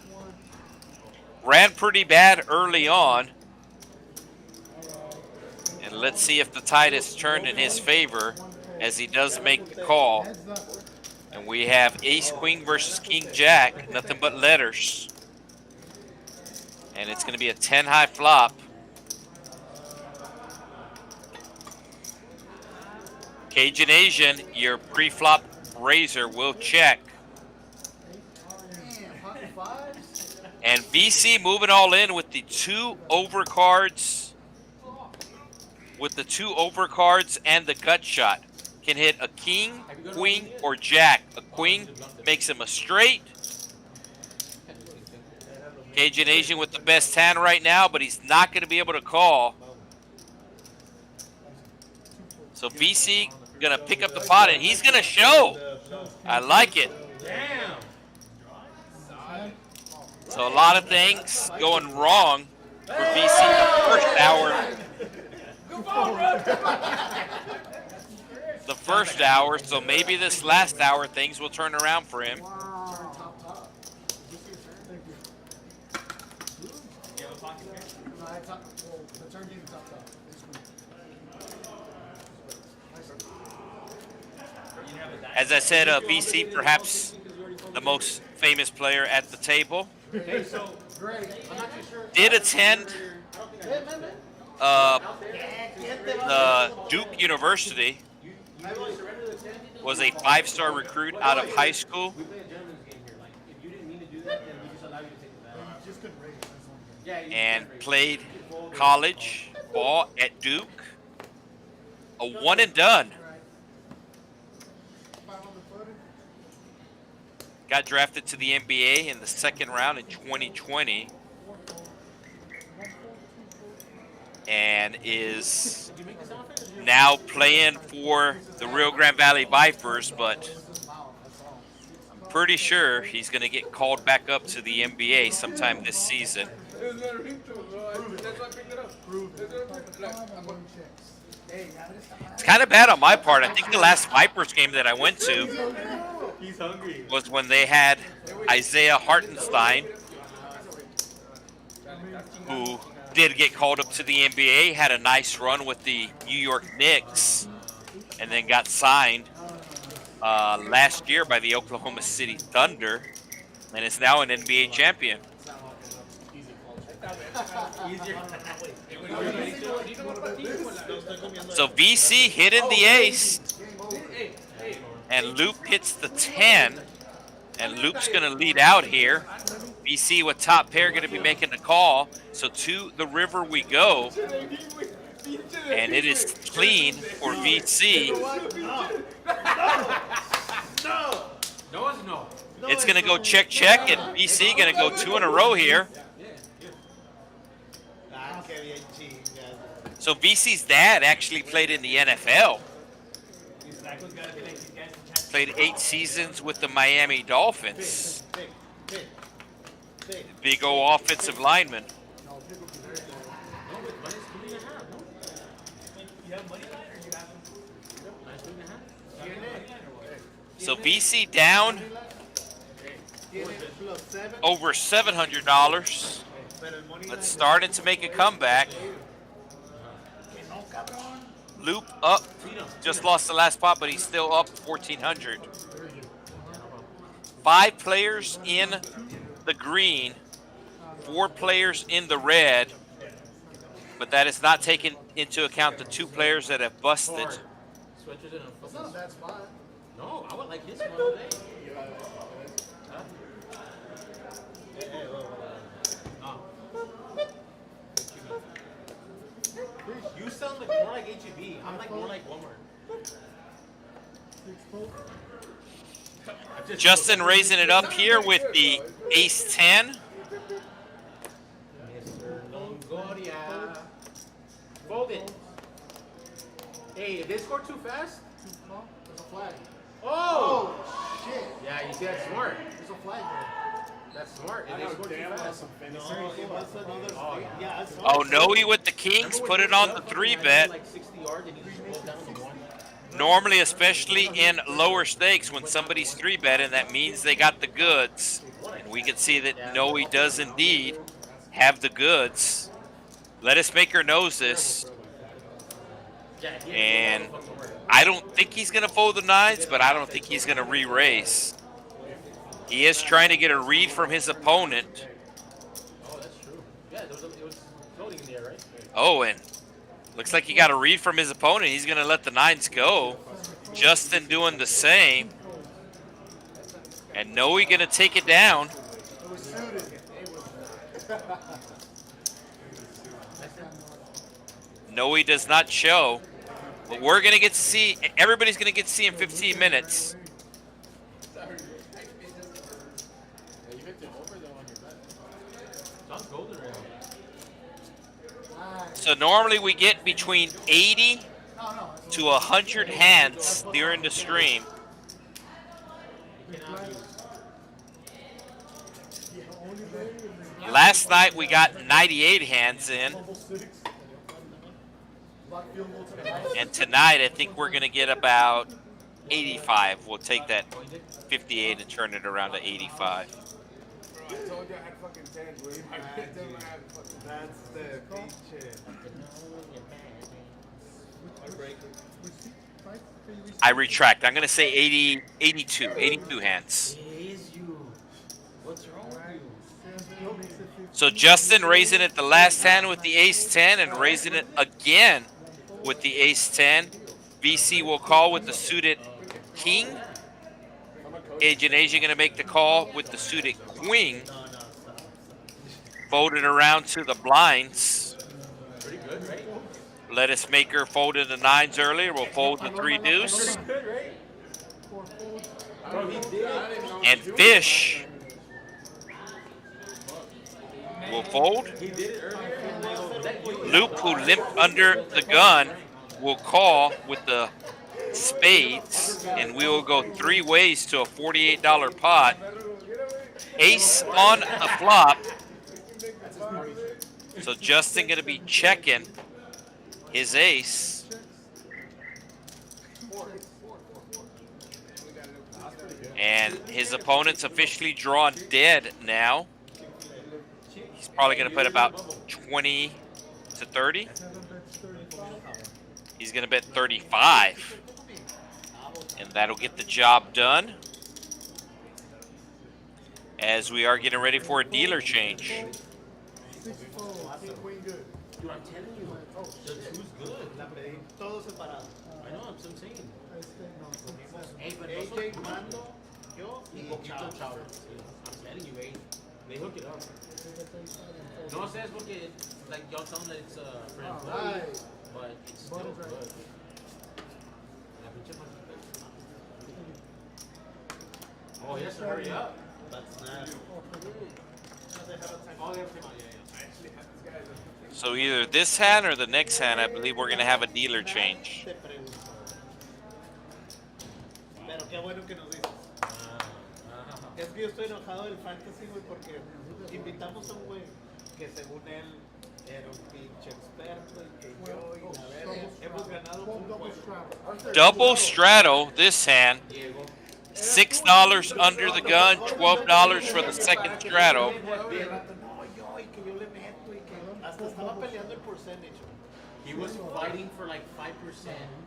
Ran pretty bad early on. And let's see if the tide has turned in his favor as he does make the call. And we have ace queen versus king jack, nothing but letters. And it's going to be a 10 high flop. Cajun Asian, your pre-flop raiser will check. And VC moving all in with the two overcards. With the two overcards and the gut shot. Can hit a king, queen, or jack. A queen makes him a straight. Cajun Asian with the best hand right now, but he's not going to be able to call. So VC going to pick up the pot, and he's going to show. I like it. Damn. So a lot of things going wrong for VC the first hour. The first hour, so maybe this last hour things will turn around for him. As I said, VC perhaps the most famous player at the table. Did attend the Duke University. Was a 5-star recruit out of high school. And played college ball at Duke. A one and done. Got drafted to the NBA in the second round in 2020. And is now playing for the Rio Grande Valley Vipers, but I'm pretty sure he's going to get called back up to the NBA sometime this season. It's kind of bad on my part. I think the last Vipers game that I went to He's hungry. was when they had Isaiah Hartenstein, who did get called up to the NBA, had a nice run with the New York Knicks, and then got signed last year by the Oklahoma City Thunder, and is now an NBA champion. So VC hitting the ace, and Loop hits the 10, and Loop's going to lead out here. VC with top pair going to be making the call. So to the river we go, and it is clean for VC. No is no. It's going to go check, check, and VC going to go 2 in a row here. So VC's dad actually played in the NFL. Played 8 seasons with the Miami Dolphins. Big old offensive lineman. So VC down over $700. But starting to make a comeback. Loop up, just lost the last pot, but he's still up 1,400. 5 players in the green, 4 players in the red, but that is not taking into account the 2 players that have busted. That's not a bad spot. No, I would like his one all day. You sound like more like HEB. I'm like more like Walmart. Justin raising it up here with the ace-10. Mr. Longoria. Fold it. Hey, if they score too fast, There's a flag. oh! Shit. Yeah, you see, that's smart. There's a flag there. That's smart. If they score too fast. Oh, Noe with the kings, put it on the 3-bet. Like 60 yards and you just roll down to 1. Normally, especially in lower stakes, when somebody's 3-betting, that means they got the goods. And we can see that Noe does indeed have the goods. Let us Maker knows this. And I don't think he's going to fold the 9s, but I don't think he's going to re-raise. He is trying to get a read from his opponent. Oh, that's true. Yeah, it was floating in there, right? Oh, and looks like he got a read from his opponent. He's going to let the 9s go. Justin doing the same. And Noe going to take it down. It was suited. Noe does not show. But we're going to get to see, everybody's going to get to see in 15 minutes. So normally we get between 80 to 100 hands during the stream. Last night we got 98 hands in. And tonight I think we're going to get about 85. We'll take that 58 and turn it around to 85. I told you I had fucking 10, William. That's the feature. I retract. I'm going to say 82 hands. What's wrong with you? So Justin raising it the last hand with the ace-10 and raising it again with the ace-10. VC will call with the suited king. Agent Asia going to make the call with the suited queen. Folded around to the blinds. Pretty good, right? Lettuce Maker folded the 9s earlier. We'll fold the 3 deuce. Good, right? Bro, he did. And Fish will fold. He did it earlier. Luke, who limped under the gun, will call with the spades. And we will go 3 ways to a $48 pot. Ace on the flop. So Justin going to be checking his ace. And his opponent's officially drawn dead now. He's probably going to put about 20 to 30. He's going to bet 35. And that'll get the job done. As we are getting ready for a dealer change. Dude, I'm telling you, the two's good. Todo separado. I know, I'm saying. Hey, but AJ, Mando, yo, y Poquito Chao. chao. I'm telling you, eh? They hook it up. No says porque like y'all tell them that it's friend Right. but it's still good. Oh, he has to hurry up. That's not. Oh, they have to come out. Yeah. So either this hand or the next hand, I believe we're going to have a dealer change. Te pregunto. Pero qué bueno que nos dices. Es que yo estoy enojado del fantasy, güey, porque invitamos a un güey que según él era un pinche experto y que yo y la verga hemos ganado un juego. Double straddle this hand. $6 under the gun, $12 for the second straddle. No, yo y que yo le meto y que hasta estaba peleando el percentage. He was fighting for like 5%.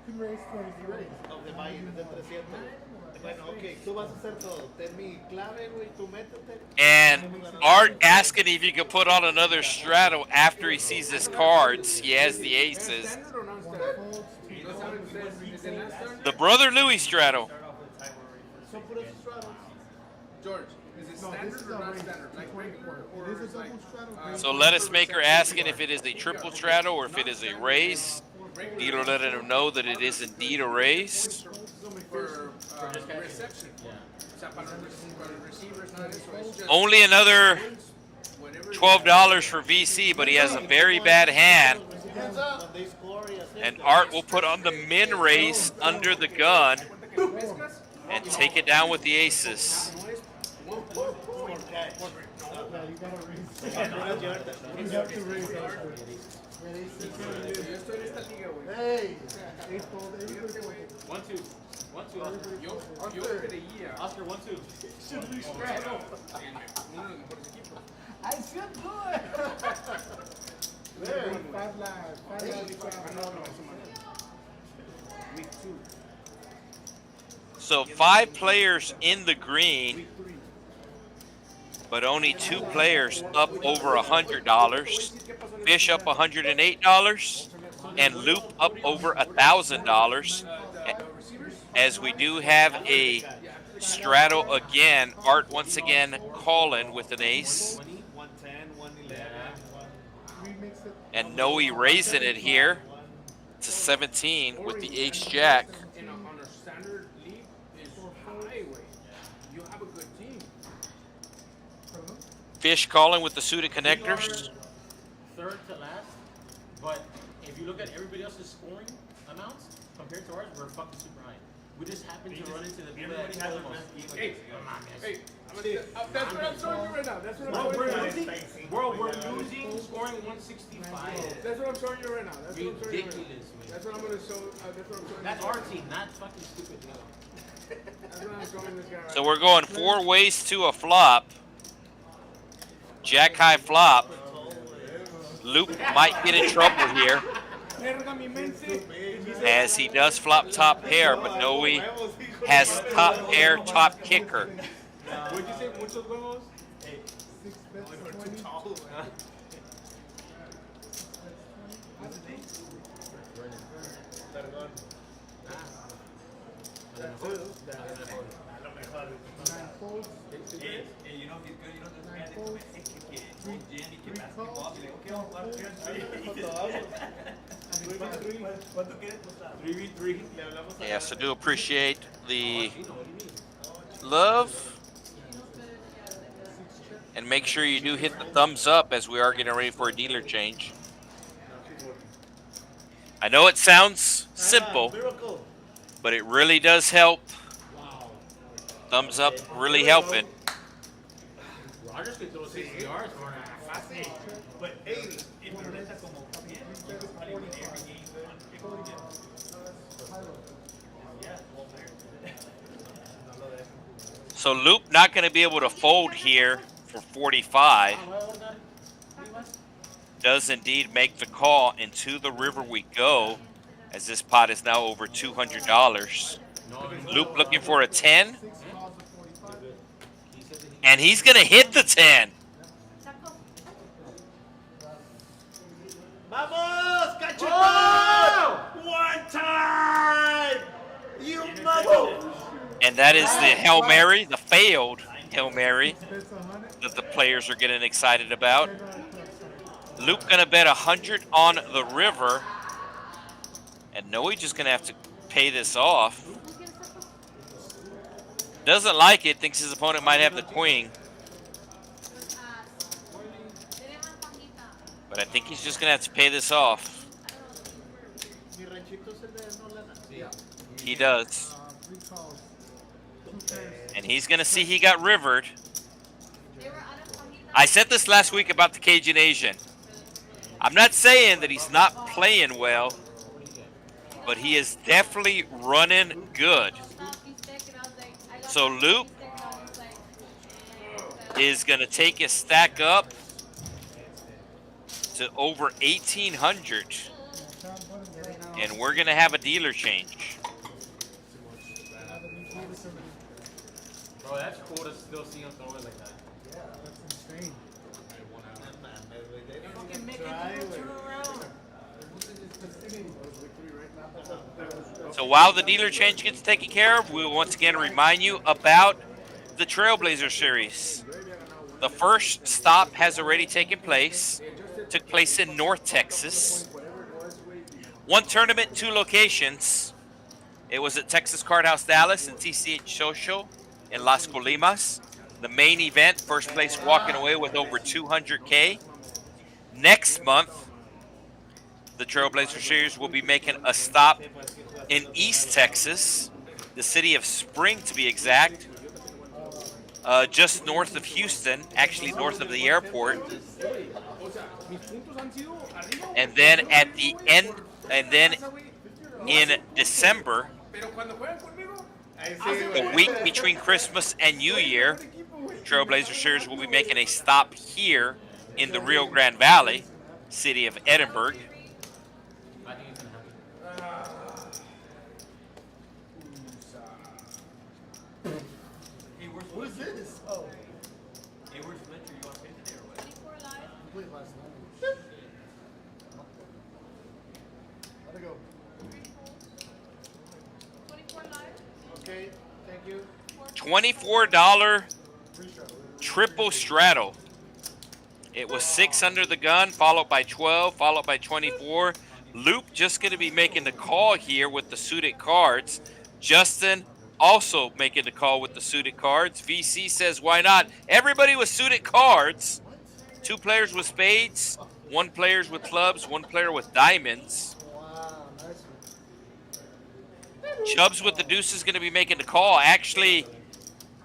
No, de Bayern, de 300. Bueno, ok, tú vas a hacer todo. Ten mi clave, güey, tú métete. And Art asking if you could put on another straddle after he sees his cards. He has the aces. The Brother Louis straddle. Son puros straddles. George, is it standard or not standard? Like regular or like? So let us maker asking if it is a triple straddle or if it is a raise. Dealer letting him know that it is indeed a raise. For reception. O sea, para receivers, nada de eso. It's just Only another whenever $12 for VC, but he has a very bad hand. Hands up. When they score, y así. And Art will put on the min raise under the gun and take it down with the aces. Hey, 1-2. 1-2. yo creía Oscar, 1-2. should we straddle? uno de los mejores equipos. I should do it. There. 5 lives. 5 lives. Week 2. So 5 players in the green, but only 2 players up over $100. Fish up $108, and Loop up over $1,000. As we do have a straddle again, Art once again calling with an ace. 110, 111. And Noe raising it here to 17 with the ace jack. On a standard league is highway. You have a good team. Fish calling with the suited connectors. Third to last, but if you look at everybody else's scoring amounts compared to ours, we're fucking super high. We just happen to run into the people that has the most. Hey, that's what I'm showing you right now. That's what I'm Bro, showing you we're right now. losing. Bro, we're losing, scoring 165. That's what I'm showing you right now. That's what I'm showing you right now. Ridiculous, man. That's what I'm gonna show. That's what I'm showing. That's our team, not fucking stupid. That's what I'm showing this guy right So we're going 4 ways to a flop. Jack high flop. Loop might get in trouble here, as he does flop top pair, but Noe has top pair, top kicker. What'd you say? Muchos huevos? Yes, I do appreciate the love. And make sure you do hit the thumbs up as we are getting ready for a dealer change. I know it sounds simple, but it really does help. Thumbs up really helping. Rogers could throw 60 yards for an But hey, if lo neta como bien, every game, yeah, well, So Loop not going to be able to fold here for 45. Does indeed make the call. Into the river we go, as this pot is now over $200. Loop looking for a 10. And he's going to hit the 10. Vamos, cachetón! One time! You mother! And that is the Hail Mary, the failed Hail Mary that the players are getting excited about. Luke gonna bet 100 on the river. And Noe just gonna have to pay this off. Doesn't like it, thinks his opponent might have the queen. But I think he's just gonna have to pay this off. He does. And he's gonna see he got rivered. I said this last week about the Cajun Asian. I'm not saying that he's not playing well, but he is definitely running good. So Luke is gonna take his stack up to over 1,800. And we're gonna have a dealer change. Bro, that's cool to still see him throw it like that. Yeah, that's insane. So while the dealer change gets taken care of, we will once again remind you about the Trailblazer Series. The first stop has already taken place. Took place in North Texas. One tournament, 2 locations. It was at Texas Card House Dallas and TCH Social in Las Colimas. The main event, first place walking away with over 200K. Next month, the Trailblazer Series will be making a stop in East Texas, the city of Spring to be exact, just north of Houston, actually north of the airport. And then at the end, and then in December, the week between Christmas and New Year, Trailblazer Series will be making a stop here in the Rio Grande Valley, city of Edinburg. What is this? Oh. Hey, where's Fletcher? You want to pay today or what? Complete last night. Let it go. 24 live. Okay, thank you. $24 triple straddle. It was 6 under the gun, followed by 12, followed by 24. Luke just going to be making the call here with the suited cards. Justin also making the call with the suited cards. VC says, why not? Everybody with suited cards. 2 players with spades, 1 player with clubs, 1 player with diamonds. Wow, nice one. Chubbs with the deuce is going to be making the call. Actually,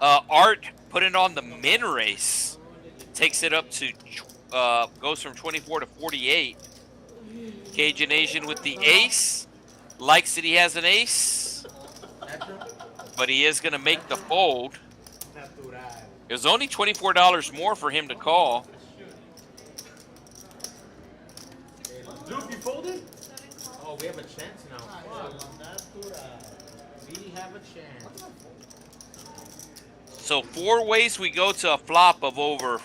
Art put it on the min race. Takes it up to, goes from 24 to 48. Cajun Asian with the ace. Likes that he has an ace. But he is going to make the fold. It was only $24 more for him to call. Luke, you folded? Oh, we have a chance now. We have a chance. So 4 ways we go to a flop of over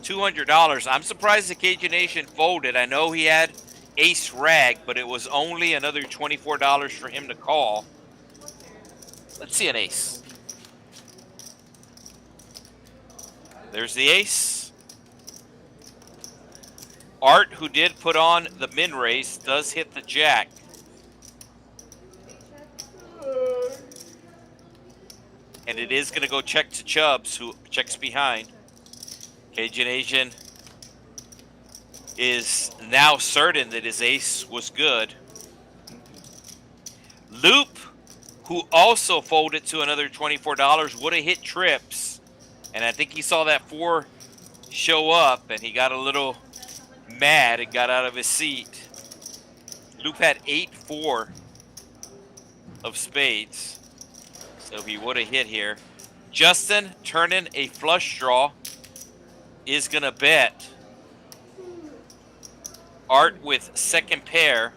$200. I'm surprised the Cajun Nation folded. I know he had ace rag, but it was only another $24 for him to call. Let's see an ace. There's the ace. Art, who did put on the min race, does hit the jack. And it is going to go check to Chubbs, who checks behind. Cajun Asian is now certain that his ace was good. Loop, who also folded to another $24, would have hit trips. And I think he saw that 4 show up, and he got a little mad and got out of his seat. Loop had 8-4 of spades. So he would have hit here. Justin, turning a flush draw, is going to bet. Art with second pair.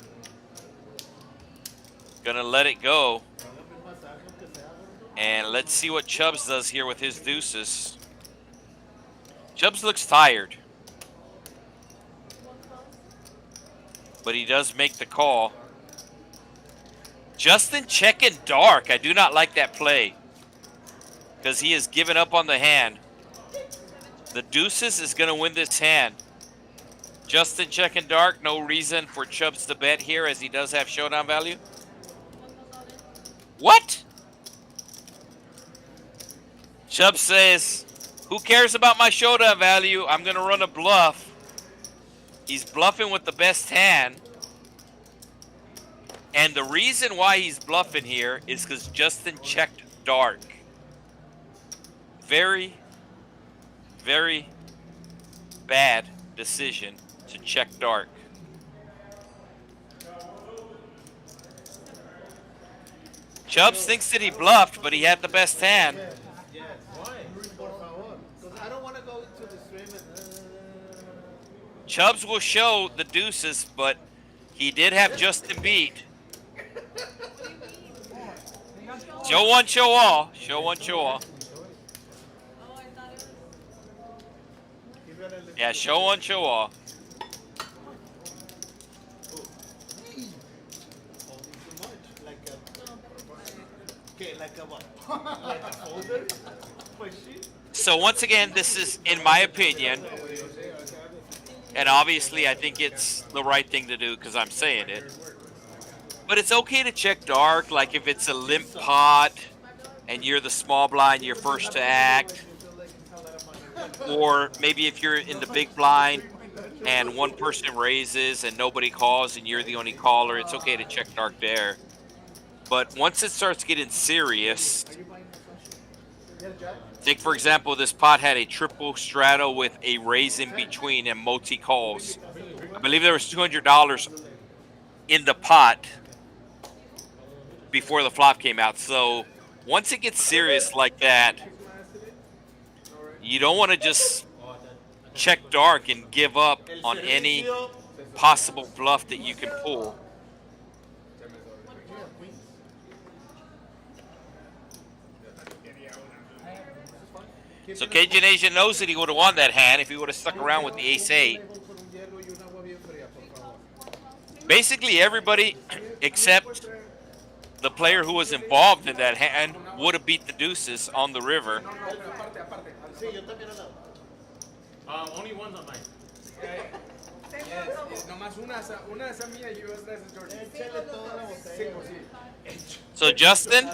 Going to let it go. And let's see what Chubbs does here with his deuces. Chubbs looks tired. But he does make the call. Justin checking dark. I do not like that play. Because he has given up on the hand. The deuces is going to win this hand. Justin checking dark. No reason for Chubbs to bet here as he does have showdown value. What? Chubbs says, who cares about my showdown value? I'm going to run a bluff. He's bluffing with the best hand. And the reason why he's bluffing here is because Justin checked dark. Very, very bad decision to check dark. Chubbs thinks that he bluffed, but he had the best hand. I don't want to go to the stream and... Chubbs will show the deuces, but he did have Justin beat. Show one, show all. Show one, show all. Yeah, show one, show all. So once again, this is, in my opinion, and obviously I think it's the right thing to do because I'm saying it, but it's okay to check dark, like if it's a limp pot and you're the small blind, you're first to act, or maybe if you're in the big blind and one person raises and nobody calls and you're the only caller, it's okay to check dark there. But once it starts getting serious, take for example, this pot had a triple straddle with a raise in between and multi calls. I believe there was $200 in the pot before the flop came out. So once it gets serious like that, you don't want to just check dark and give up on any possible bluff that you can pull. So Cajun Asian knows that he would have won that hand if he would have stuck around with the ace-8. Basically, everybody except the player who was involved in that hand would have beat the deuces on the river. Only one's on mine. So Justin,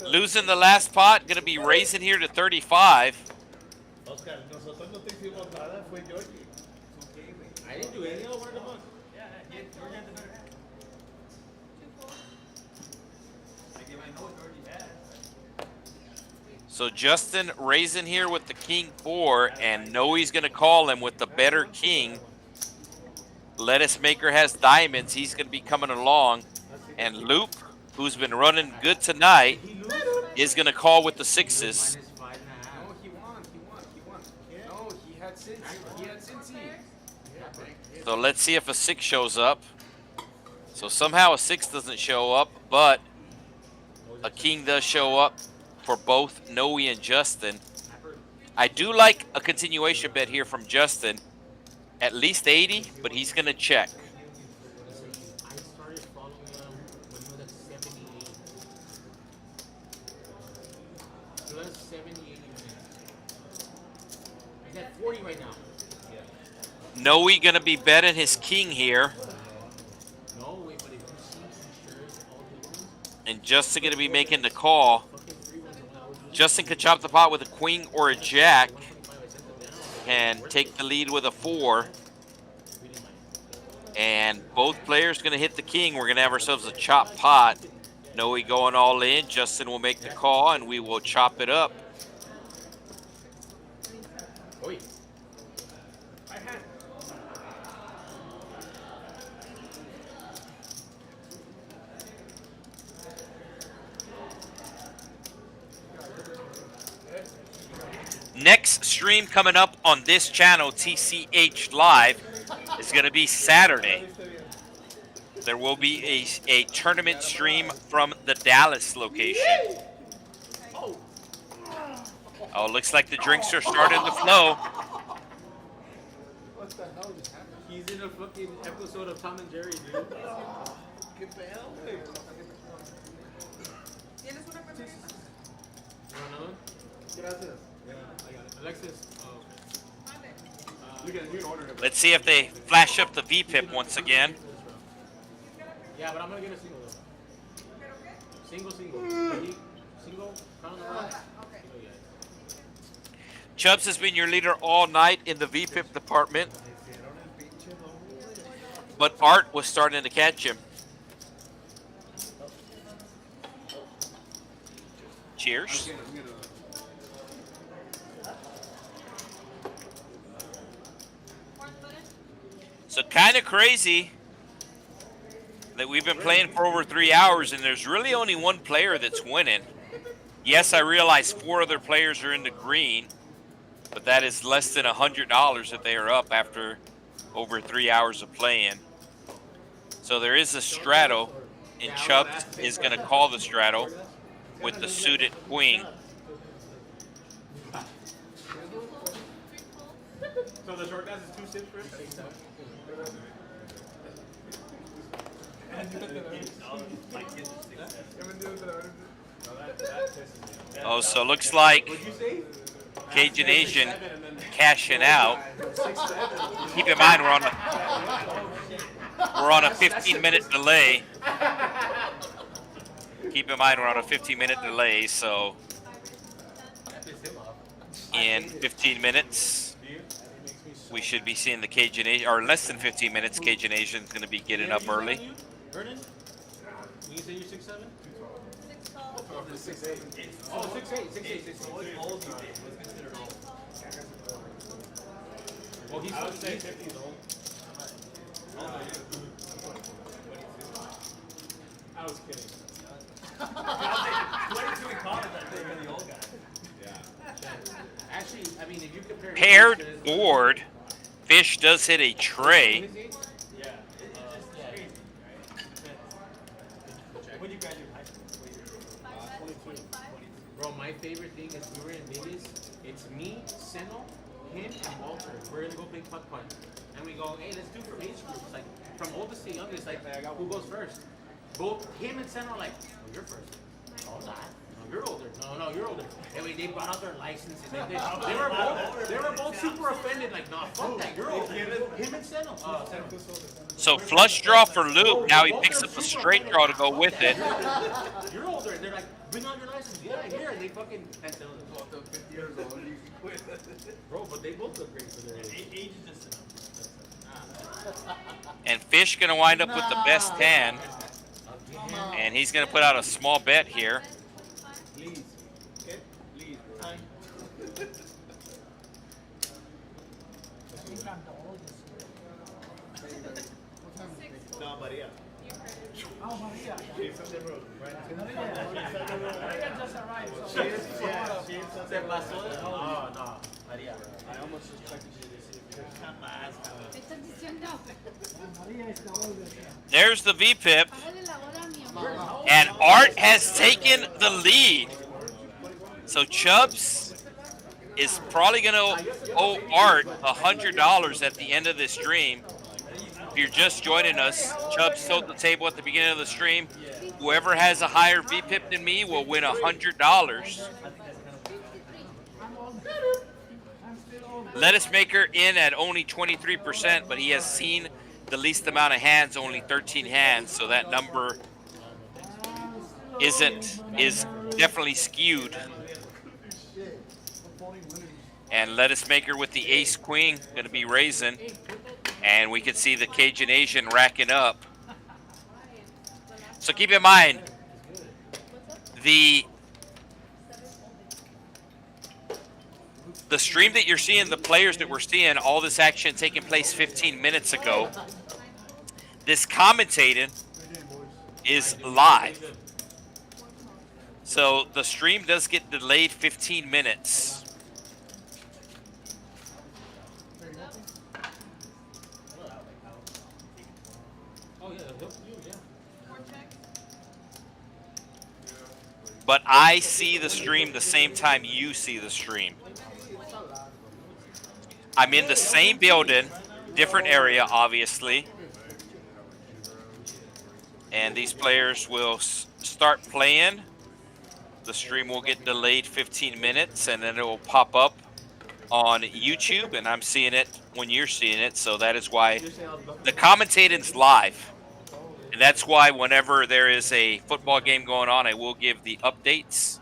losing the last pot, going to be raising here to 35. Oscar, nosotros no te hicimos nada, fue Georgie. I didn't do anything over the month. Yeah, Georgie had the better hand. I give I know what Georgie had. So Justin raising here with the king 4, and Noe's going to call him with the better king. Lettuce Maker has diamonds. He's going to be coming along. And Loop, who's been running good tonight, is going to call with the 6s. No, he won. No, he had Cincy. So let's see if a 6 shows up. So somehow a 6 doesn't show up, but a king does show up for both Noe and Justin. I do like a continuation bet here from Justin. At least 80, but he's going to check. I started following him when he was at 78. Plus 78. He's at 40 right now. Noe going to be betting his king here. No, wait, but if you see some shirts, all the ones, And Justin going to be making the call. Justin could chop the pot with a queen or a jack and take the lead with a 4. And both players going to hit the king. We're going to have ourselves a chop pot. Noe going all in. Justin will make the call, and we will chop it up. Oi. next stream coming up on this channel, TCH Live, is going to be Saturday. There will be a tournament stream from the Dallas location. Oh, looks like the drinks are starting to flow. What the hell just happened? He's in a fucking episode of Tom and Jerry, dude. Get the hell away. Gracias. Yeah, I got it. Alexis. Oh, okay. You can order it. Let's see if they flash up the VPIP once again. Yeah, but I'm gonna get a single though. Single. Single. Count on the rock. Single, yeah. Chubbs has been your leader all night in the VPIP department, but Art was starting to catch him. Cheers. So kind of crazy that we've been playing for over 3 hours and there's really only one player that's winning. Yes, I realize 4 other players are in the green, but that is less than $100 that they are up after over 3 hours of playing. So there is a straddle, and Chubbs is going to call the straddle with the suited queen. So the short guys is 2 sips for it? Oh, so looks like Cajun Asian cashing out. Keep in mind we're on a 15-minute delay. Keep in mind we're on a 15-minute delay, so in 15 minutes we should be seeing the Cajun Asian, or less than 15 minutes. Cajun Asian is going to be getting up early. Vernon? When you say you're 6'7"? 6'8". Oh, 6'8", 6'8". Well, he's 50s old. I was kidding. 22 in college, I think you're the old guy. Actually, I mean, if you compare Paired board. Fish does hit a tray. Yeah. It's just crazy, right? When you graduate high school? 22. Bro, my favorite thing is we were in Vegas. It's me, Seno, him, and Walter. We're gonna go play putt-putt. And we go, hey, let's do from age groups. Like, from oldest to youngest, like, who goes first? Both him and Seno are like, oh, you're first. No, I'm not. No, you're older. No, you're older. And they brought out their licenses. They were both super offended. Like, nah, fuck that. You're older. Him and Seno. So flush draw for Luke. Now he picks up a straight draw to go with it. You're older. They're like, bring out your license. Yeah, here. And they fucking. And Seno, 50 years old, you can quit. bro, but they both look great for their age. Age is just enough. And Fish going to wind up with the best hand. And he's going to put out a small bet here. Please. Okay? Please, bro. No, Maria. Oh, Maria. She's from the road, right? Maria just arrived. So Se pasó de... No, no. María. I almost just checked you to see if you're jamás, cabrón. ¿Qué estás diciendo? Maria is the oldest. There's the VPIP. Págale la boda a mi amor. And Art has taken the lead. So Chubbs is probably going to owe Art $100 at the end of this stream. If you're just joining us, Chubbs told the table at the beginning of the stream, whoever has a higher VPIP than me will win $100. Lettuce Maker in at only 23%, but he has seen the least amount of hands, only 13 hands, so that number is definitely skewed. And Lettuce Maker with the ace queen going to be raising, and we can see the Cajun Asian racking up. So keep in mind, the stream that you're seeing, the players that we're seeing, all this action taking place 15 minutes ago, this commentating is live. So the stream does get delayed 15 minutes. But I see the stream the same time you see the stream. I'm in the same building, different area, obviously. And these players will start playing. The stream will get delayed 15 minutes, and then it will pop up on YouTube, and I'm seeing it when you're seeing it, so that is why the commentating's live. And that's why whenever there is a football game going on, I will give the updates.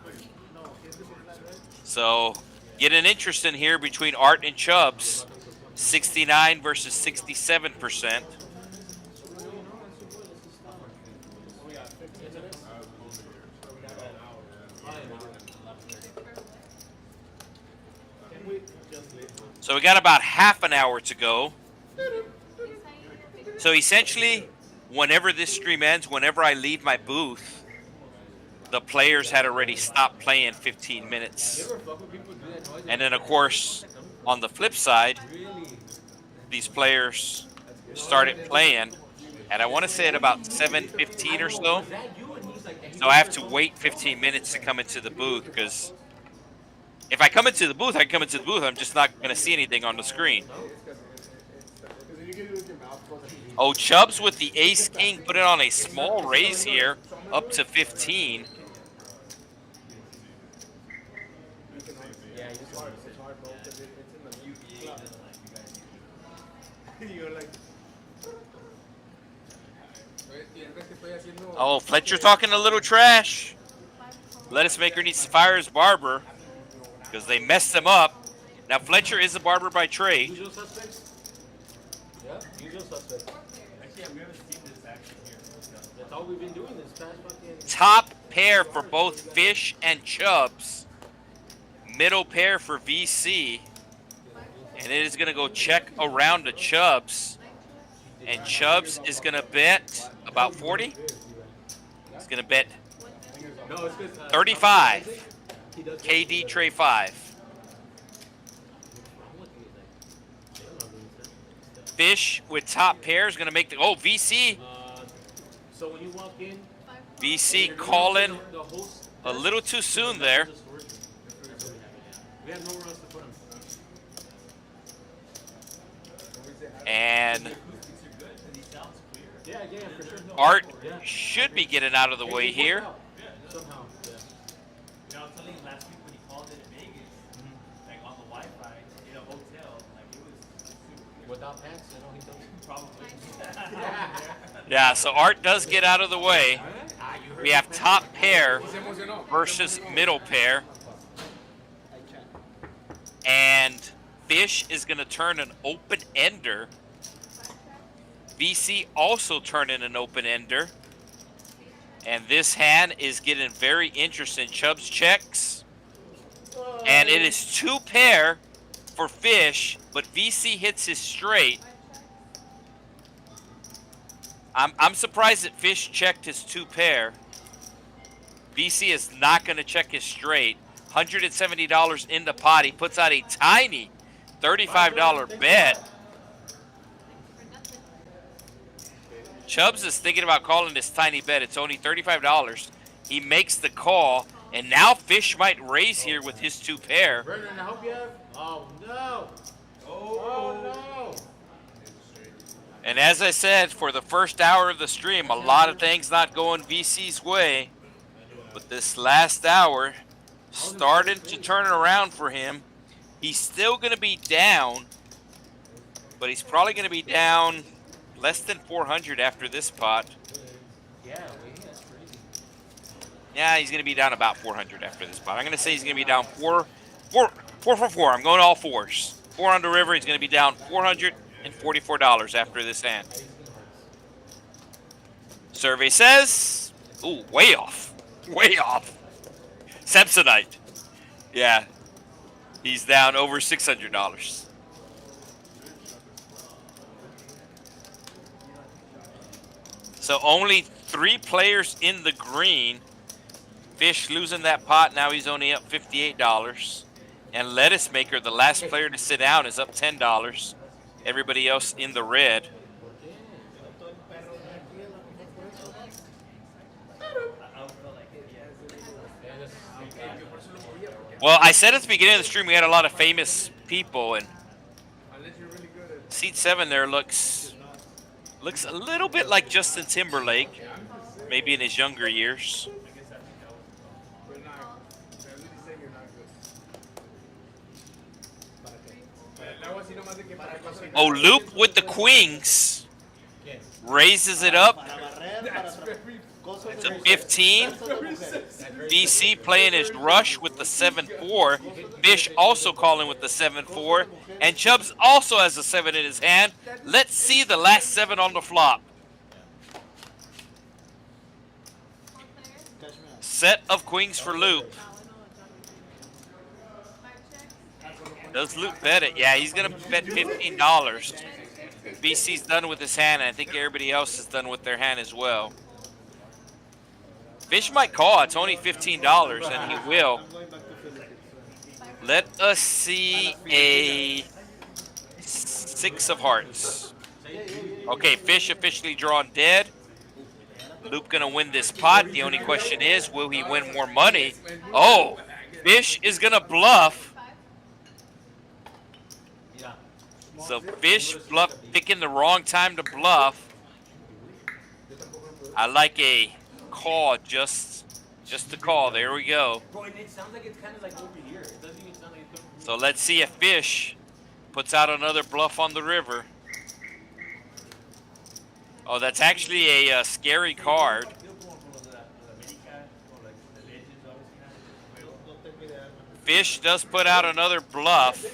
So get an interest in here between Art and Chubbs, 69 versus 67%. So we got about half an hour to go. So essentially, whenever this stream ends, whenever I leave my booth, the players had already stopped playing 15 minutes. And then, of course, on the flip side, these players started playing, and I want to say at about 7:15 or so. So I have to wait 15 minutes to come into the booth, because if I come into the booth, I come into the booth. I'm just not going to see anything on the screen. Oh, Chubbs with the ace king put it on a small raise here, up to 15. Oh, Fletcher talking a little trash. Lettuce Maker needs to fire his barber because they messed him up. Now, Fletcher is a barber by trade. Usual suspects? Yeah, usual suspects. Actually, I've never seen this action here. That's all we've been doing this past fucking... Top pair for both Fish and Chubbs. Middle pair for VC. And it is going to go check around to Chubbs. And Chubbs is going to bet about 40. He's going to bet 35. KD tray 5. Fish with top pair is going to make the... Oh, VC. So when you walk in... VC calling a little too soon there. We have nowhere else to put him. And Yeah, for sure. No. Art should be getting out of the way here. Somehow, yeah. You know, I was telling him last week when he called it in Vegas, like on the Wi-Fi in a hotel, like it was super Without pants, I know he doesn't. probably. Yeah, so Art does get out of the way. We have top pair versus middle pair. And Fish is going to turn an open-ender. VC also turning an open-ender. And this hand is getting very interesting. Chubbs checks. And it is two pair for Fish, but VC hits his straight. I'm surprised that Fish checked his two pair. VC is not going to check his straight. $170 in the pot. He puts out a tiny $35 bet. Chubbs is thinking about calling this tiny bet. It's only $35. He makes the call, and now Fish might raise here with his two pair. Brendan, I hope you have... Oh, no. Oh, no. And as I said, for the first hour of the stream, a lot of things not going VC's way. But this last hour started to turn it around for him. He's still going to be down, but he's probably going to be down less than 400 after this pot. Yeah, that's crazy. Yeah, he's going to be down about 400 after this pot. I'm going to say he's going to be down four for four. I'm going all fours. 4 on the river. He's going to be down $444 after this hand. Survey says, ooh, way off. Way off. Samsonite. Yeah. He's down over $600. So only 3 players in the green. Fish losing that pot. Now he's only up $58. And Lettuce Maker, the last player to sit down, is up $10. Everybody else in the red. Well, I said at the beginning of the stream we had a lot of famous people, and Unless you're really good at. seat 7 there looks a little bit like Justin Timberlake, maybe in his younger years. But not. At least saying you're not good. That was, nomás de que para cosas. Oh, Loop with the queens raises it up to 15. DC playing his rush with the 7-4. Fish also calling with the 7-4. And Chubbs also has a 7 in his hand. Let's see the last 7 on the flop. Set of queens for Loop. Does Loop bet it? Yeah, he's going to bet $15. BC's done with his hand, and I think everybody else is done with their hand as well. Fish might call. It's only $15, and he will. Let us see a 6 of hearts. Okay, Fish officially drawn dead. Loop gonna win this pot. The only question is, will he win more money? Oh, Fish is gonna bluff. So Fish bluff, picking the wrong time to bluff. I like a call, just to call. There we go. Bro, it sounds like it's kind of like over here. It doesn't even sound like it's over here. So let's see if Fish puts out another bluff on the river. Oh, that's actually a scary card. Fish does put out another bluff.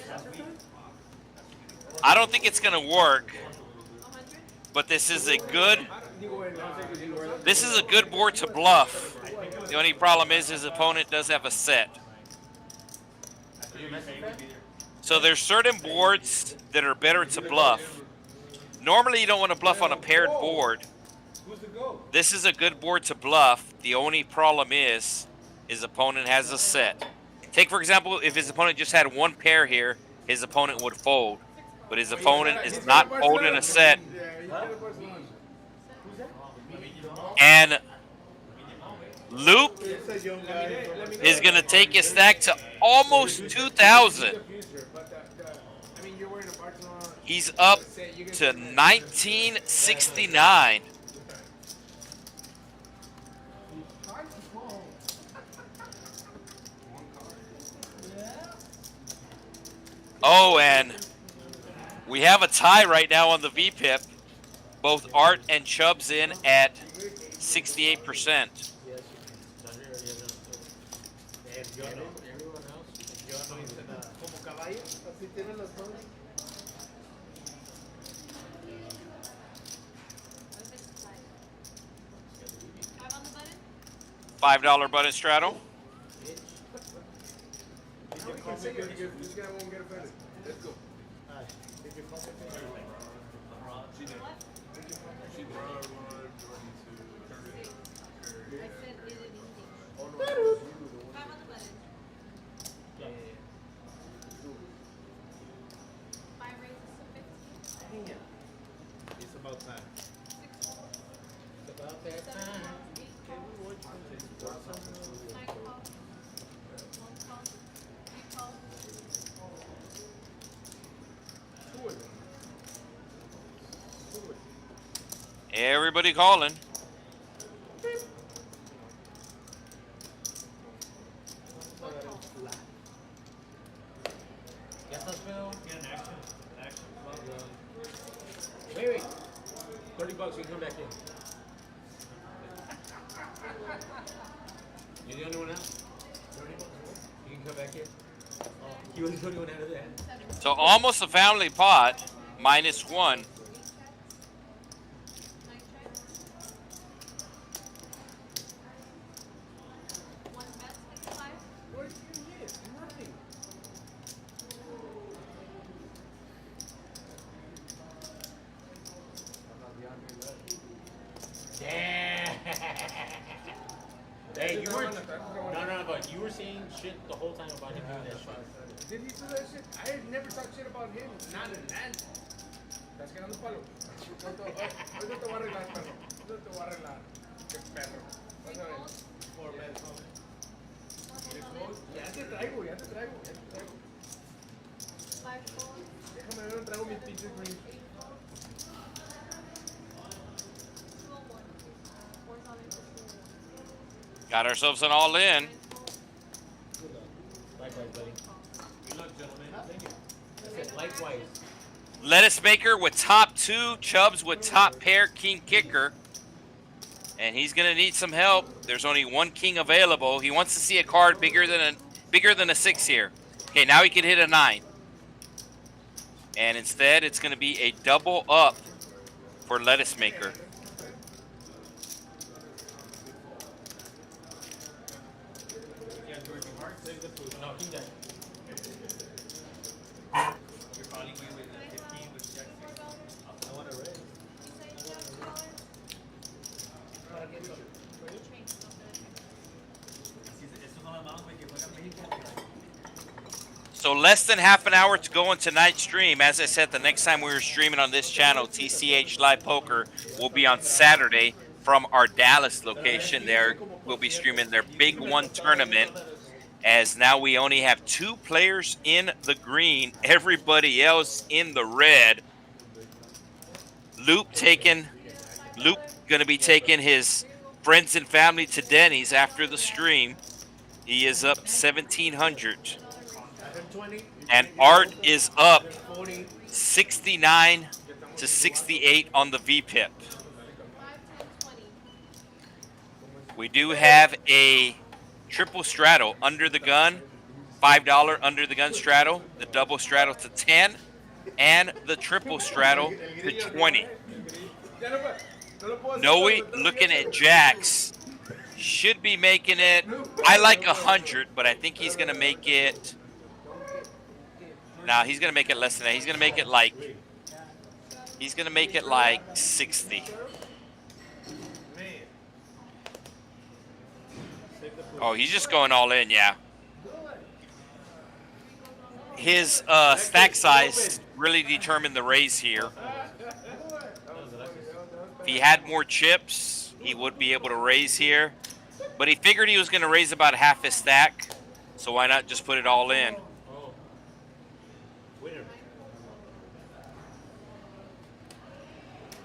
I don't think it's going to work, but this is a good board to bluff. The only problem is his opponent does have a set. So there's certain boards that are better to bluff. Normally you don't want to bluff on a paired board. This is a good board to bluff. The only problem is his opponent has a set. Take, for example, if his opponent just had one pair here, his opponent would fold. But his opponent is not holding a set. And Loop is going to take his stack to almost 2,000. He's up to 1969. Oh, and we have a tie right now on the VPIP. Both Art and Chubbs in at 68%. $5 button straddle. Let's go. It's about time. It's about that time. Everybody calling. Wait. $30, you come back in. You're the only one out? You can come back in. He was the only one out of that. So almost a family pot, -1. Hey, you were no, but you were saying shit the whole time about him doing that shit. Did he do that shit? I had never talked shit about him. Not in that. Estás quedando palo. Hoy no te voy a arreglar, perro. No te voy a arreglar. Qué perro. Vas a ver. Ya te traigo, ya te traigo. Déjame ver, traigo mis pinches rings. Got ourselves an all-in. Likewise, buddy. Good luck, gentlemen. Thank you. I said likewise. Lettuce maker with top 2, Chubbs with top pair, king kicker. And he's gonna need some help. There's only one king available. He wants to see a card bigger than a 6 here. Okay, now he can hit a 9. And instead, it's gonna be a double up for lettuce maker. Yeah, George, your heart, save the food. No, king jack. You're calling me with the 15 with Jack 6. I want to raise. Estos son los malos que juegan México. So less than half an hour to go on tonight's stream. As I said, the next time we were streaming on this channel, TCH Live Poker, will be on Saturday from our Dallas location. There we'll be streaming their Big One tournament, as now we only have 2 players in the green, everybody else in the red. Loop gonna be taking his friends and family to Denny's after the stream. He is up 1,700. And Art is up 69 to 68 on the VPIP. We do have a triple straddle under the gun, $5 under the gun straddle, the double straddle to 10, and the triple straddle to 20. Noe looking at jacks, should be making it. I like 100, but I think he's gonna make it. Now he's gonna make it less than that. He's gonna make it like 60. Oh, he's just going all in, yeah. His stack size really determined the raise here. If he had more chips, he would be able to raise here. But he figured he was going to raise about half his stack, so why not just put it all in?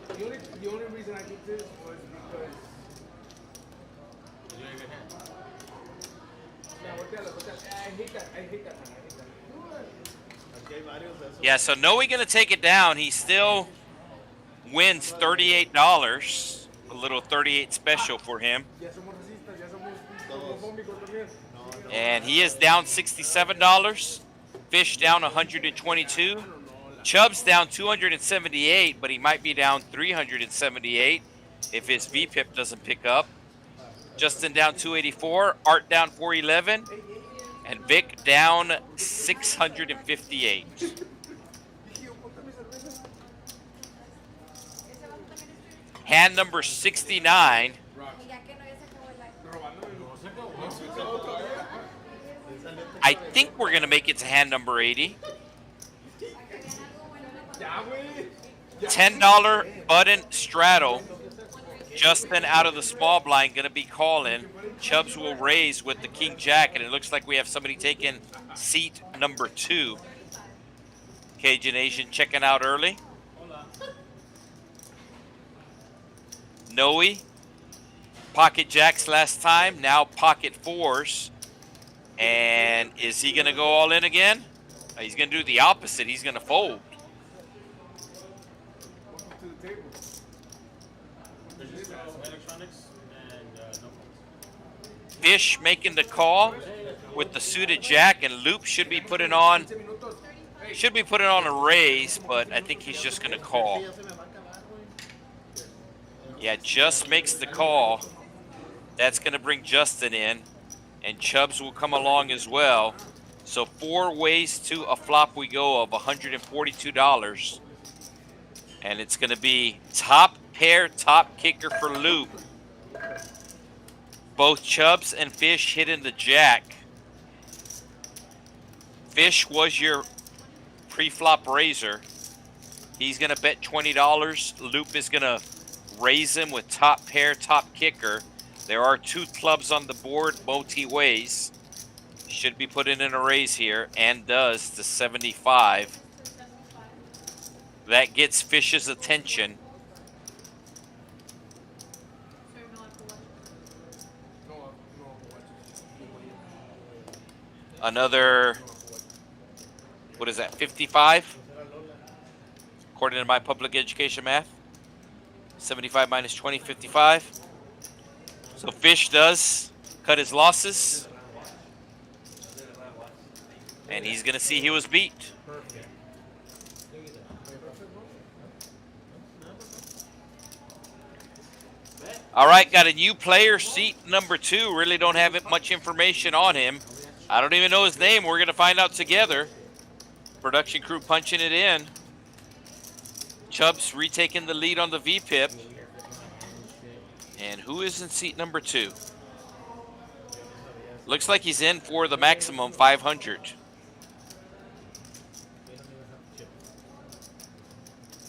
The only reason I did this was because. I hate that. I hate that. Yeah, so Noe going to take it down. He still wins $38. A little 38 special for him. And he is down $67. Fish down 122. Chubb's down 278, but he might be down 378 if his VPIP doesn't pick up. Justin down 284, Art down 411, and Vic down 658. Hand number 69. I think we're going to make it to hand number 80. $10 button straddle. Justin out of the small blind going to be calling. Chubbs will raise with the king jack, and it looks like we have somebody taking seat number 2. Cajun Asian checking out early. Noe, pocket jacks last time, now pocket 4s. And is he going to go all in again? He's going to do the opposite. He's going to fold. Fish making the call with the suited jack, and Loop should be putting on a raise, but I think he's just going to call. Yeah, just makes the call. That's going to bring Justin in, and Chubbs will come along as well. So 4 ways to a flop we go of $142. And it's going to be top pair, top kicker for Loop. Both Chubbs and Fish hitting the jack. Fish was your pre-flop raiser. He's going to bet $20. Loop is going to raise him with top pair, top kicker. There are 2 clubs on the board, multi-ways. should be putting in a raise here, and does, to 75. That gets Fish's attention. Another, what is that, 55? According to my public education math. 75 minus 20, 55. So Fish does cut his losses. And he's going to see he was beat. All right, got a new player, seat number 2. Really don't have much information on him. I don't even know his name. We're going to find out together. Production crew punching it in. Chubbs retaking the lead on the VPIP. And who is in seat number 2? Looks like he's in for the maximum 500.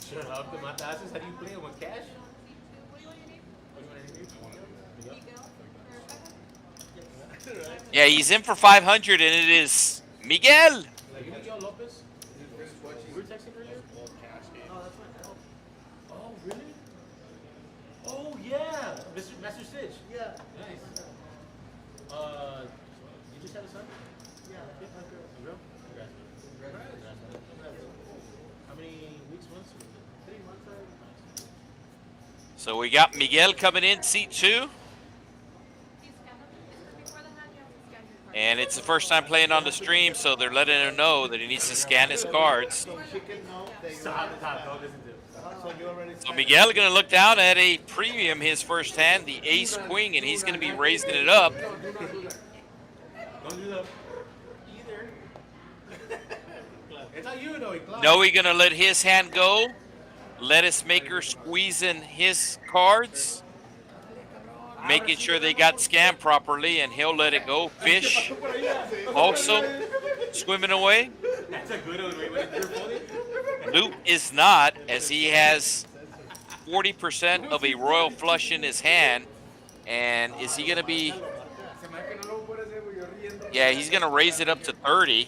Shut up, the Matasas. How do you play him with cash? Yeah, he's in for 500, and it is Miguel. Miguel Lopez? We were texting earlier? Oh, really? Oh, yeah. Master Stitch. Yeah. Nice. You just had a son? Yeah. A girl? Congrats. How many weeks, months? 3 months. So we got Miguel coming in, seat 2. And it's the first time playing on the stream, so they're letting him know that he needs to scan his cards. So Miguel going to look down at a premium, his first hand, the ace queen, and he's going to be raising it up. Don't do that either. It's not you, though. No, he's going to let his hand go. Lettuce maker squeezing his cards, making sure they got scanned properly, and he'll let it go. Fish also swimming away. That's a good one. Wait, Loop is not, as he has 40% of a royal flush in his hand. And is he going to be... Yeah, he's going to raise it up to 30.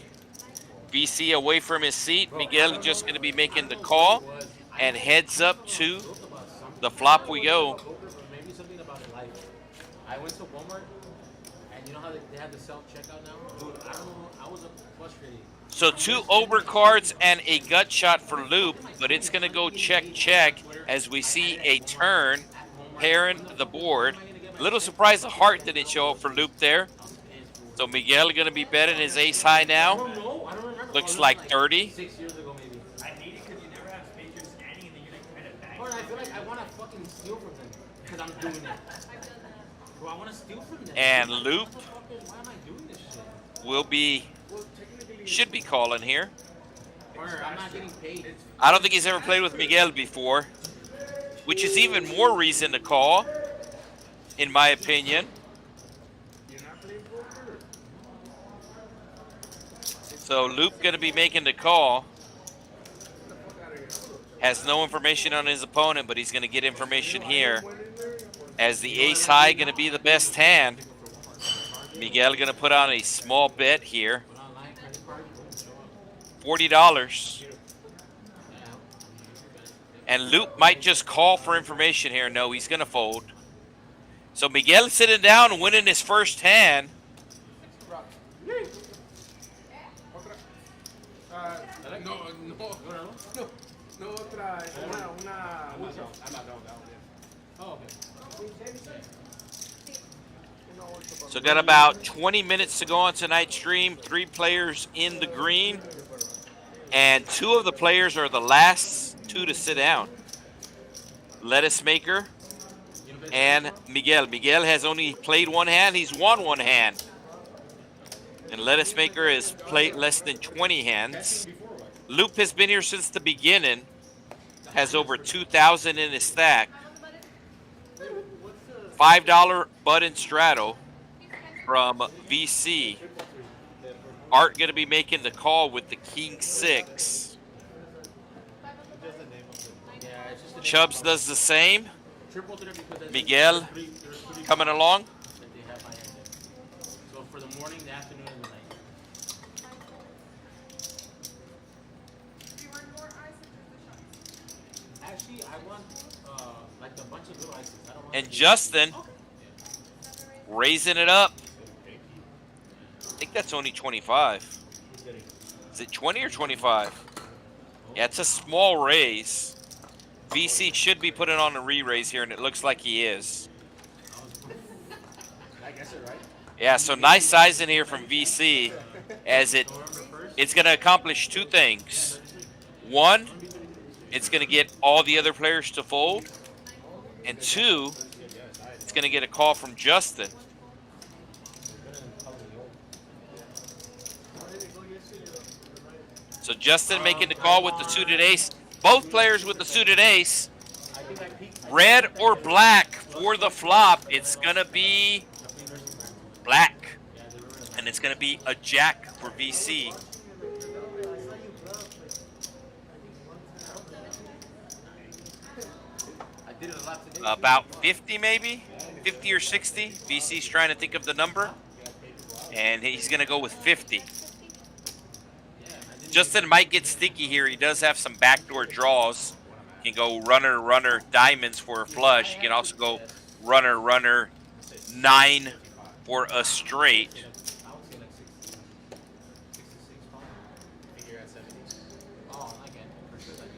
VC away from his seat. Miguel just going to be making the call. And heads up to the flop we go. Maybe something about life. I went to Walmart, and you know how they have the self-checkout now? Dude, I don't know. I was frustrated. So 2 overcards and a gut shot for Loop, but it's going to go check as we see a turn pairing the board. A little surprised the heart didn't show up for Loop there. So Miguel going to be betting his ace high now. Looks like 30. 6 years ago, maybe. I hate it because you never have space. You're scanning and then you're like trying to bang. Bro, I feel like I want to fucking steal from them because I'm doing it. Bro, I want to steal from them. And Loop Why am I doing this shit? will be, should be calling here. Or I'm not getting paid. I don't think he's ever played with Miguel before, which is even more reason to call, in my opinion. So Loop going to be making the call. Has no information on his opponent, but he's going to get information here. As the ace high going to be the best hand. Miguel going to put on a small bet here. $40. And Loop might just call for information here. No, he's going to fold. So Miguel sitting down, winning his first hand. No otra, una. Oh, okay. So got about 20 minutes to go on tonight's stream. 3 players in the green. And 2 of the players are the last 2 to sit down. Lettuce Maker and Miguel. Miguel has only played 1 hand. He's won 1 hand. And Lettuce Maker has played less than 20 hands. Loop has been here since the beginning. Has over 2,000 in his stack. $5 button straddle from VC. Art going to be making the call with the King 6. Chubbs does the same. Miguel coming along. So for the morning, the afternoon, and the night. see, I want like a bunch of little ices. I don't want And Justin raising it up. I think that's only 25. Is it 20 or 25? Yeah, it's a small raise. VC should be putting on a re-raise here, and it looks like he is. I guess it right. Yeah, so nice size in here from VC, as it's going to accomplish two things. One, it's going to get all the other players to fold, and two, it's going to get a call from Justin. So Justin making the call with the suited ace. Both players with the suited ace. Red or black for the flop. It's going to be black. And it's going to be a jack for VC. About 50 maybe? 50 or 60. VC's trying to think of the number. And he's going to go with 50. Justin might get sticky here. He does have some backdoor draws. He can go runner, runner, diamonds for a flush. He can also go runner, runner, 9 for a straight.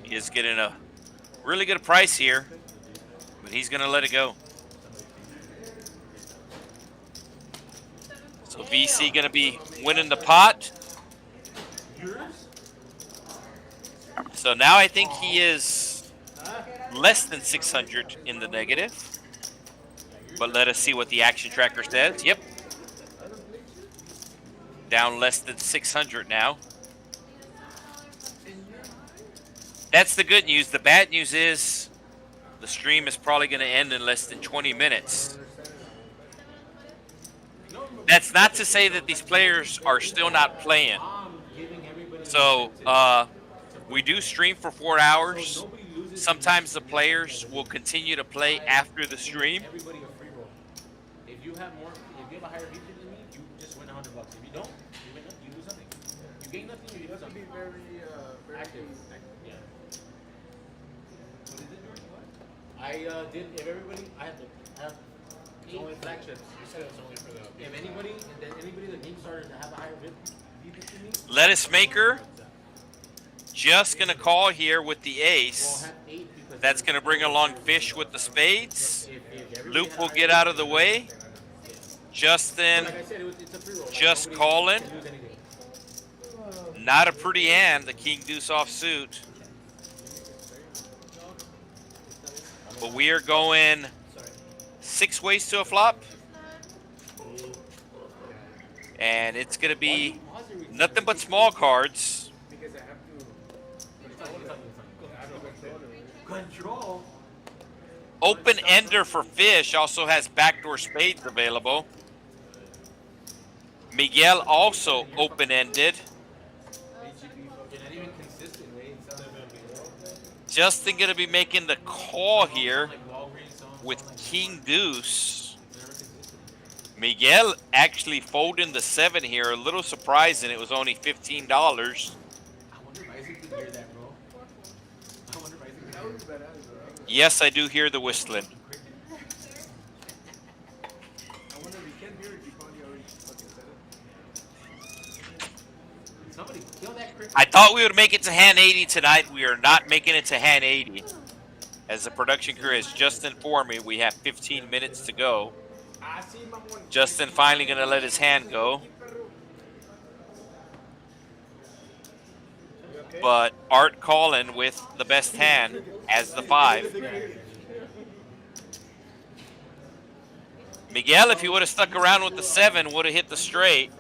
He is getting a really good price here, but he's going to let it go. So VC going to be winning the pot. So now I think he is less than 600 in the negative. But let us see what the action tracker says. Yep. Down less than 600 now. That's the good news. The bad news is the stream is probably going to end in less than 20 minutes. That's not to say that these players are still not playing. So, we do stream for 4 hours. Sometimes the players will continue to play after the stream. Everybody a free roll. If you have a higher VP than me, you just win $100. If you don't, you win nothing. You lose something. You gain nothing. You lose something. Very active. Yeah. What is it, Jordan? What? I did. If everybody, I have 8 flagships. You said it's only for the. If anybody that game started to have a higher VP than me, Lettuce maker. Just going to call here with the ace. That's going to bring along fish with the spades. Loop will get out of the way. Justin just calling. Not a pretty hand, the king deuce offsuit. But we are going 6 ways to a flop. And it's going to be nothing but small cards. control. Open ender for fish also has backdoor spades available. Miguel also open-ended. Justin gonna be making the call here with king deuce. Miguel actually folding the 7 here. A little surprising. It was only $15. I wonder if Isaac could hear that, bro. I wonder if Isaac could hear that. Yes, I do hear the whistling. Somebody kill that cricket. I thought we would make it to hand 80 tonight. We are not making it to hand 80. As the production crew has just informed me, we have 15 minutes to go. Justin finally going to let his hand go. But Art calling with the best hand as the 5. Miguel, if he would have stuck around with the 7, would have hit the straight.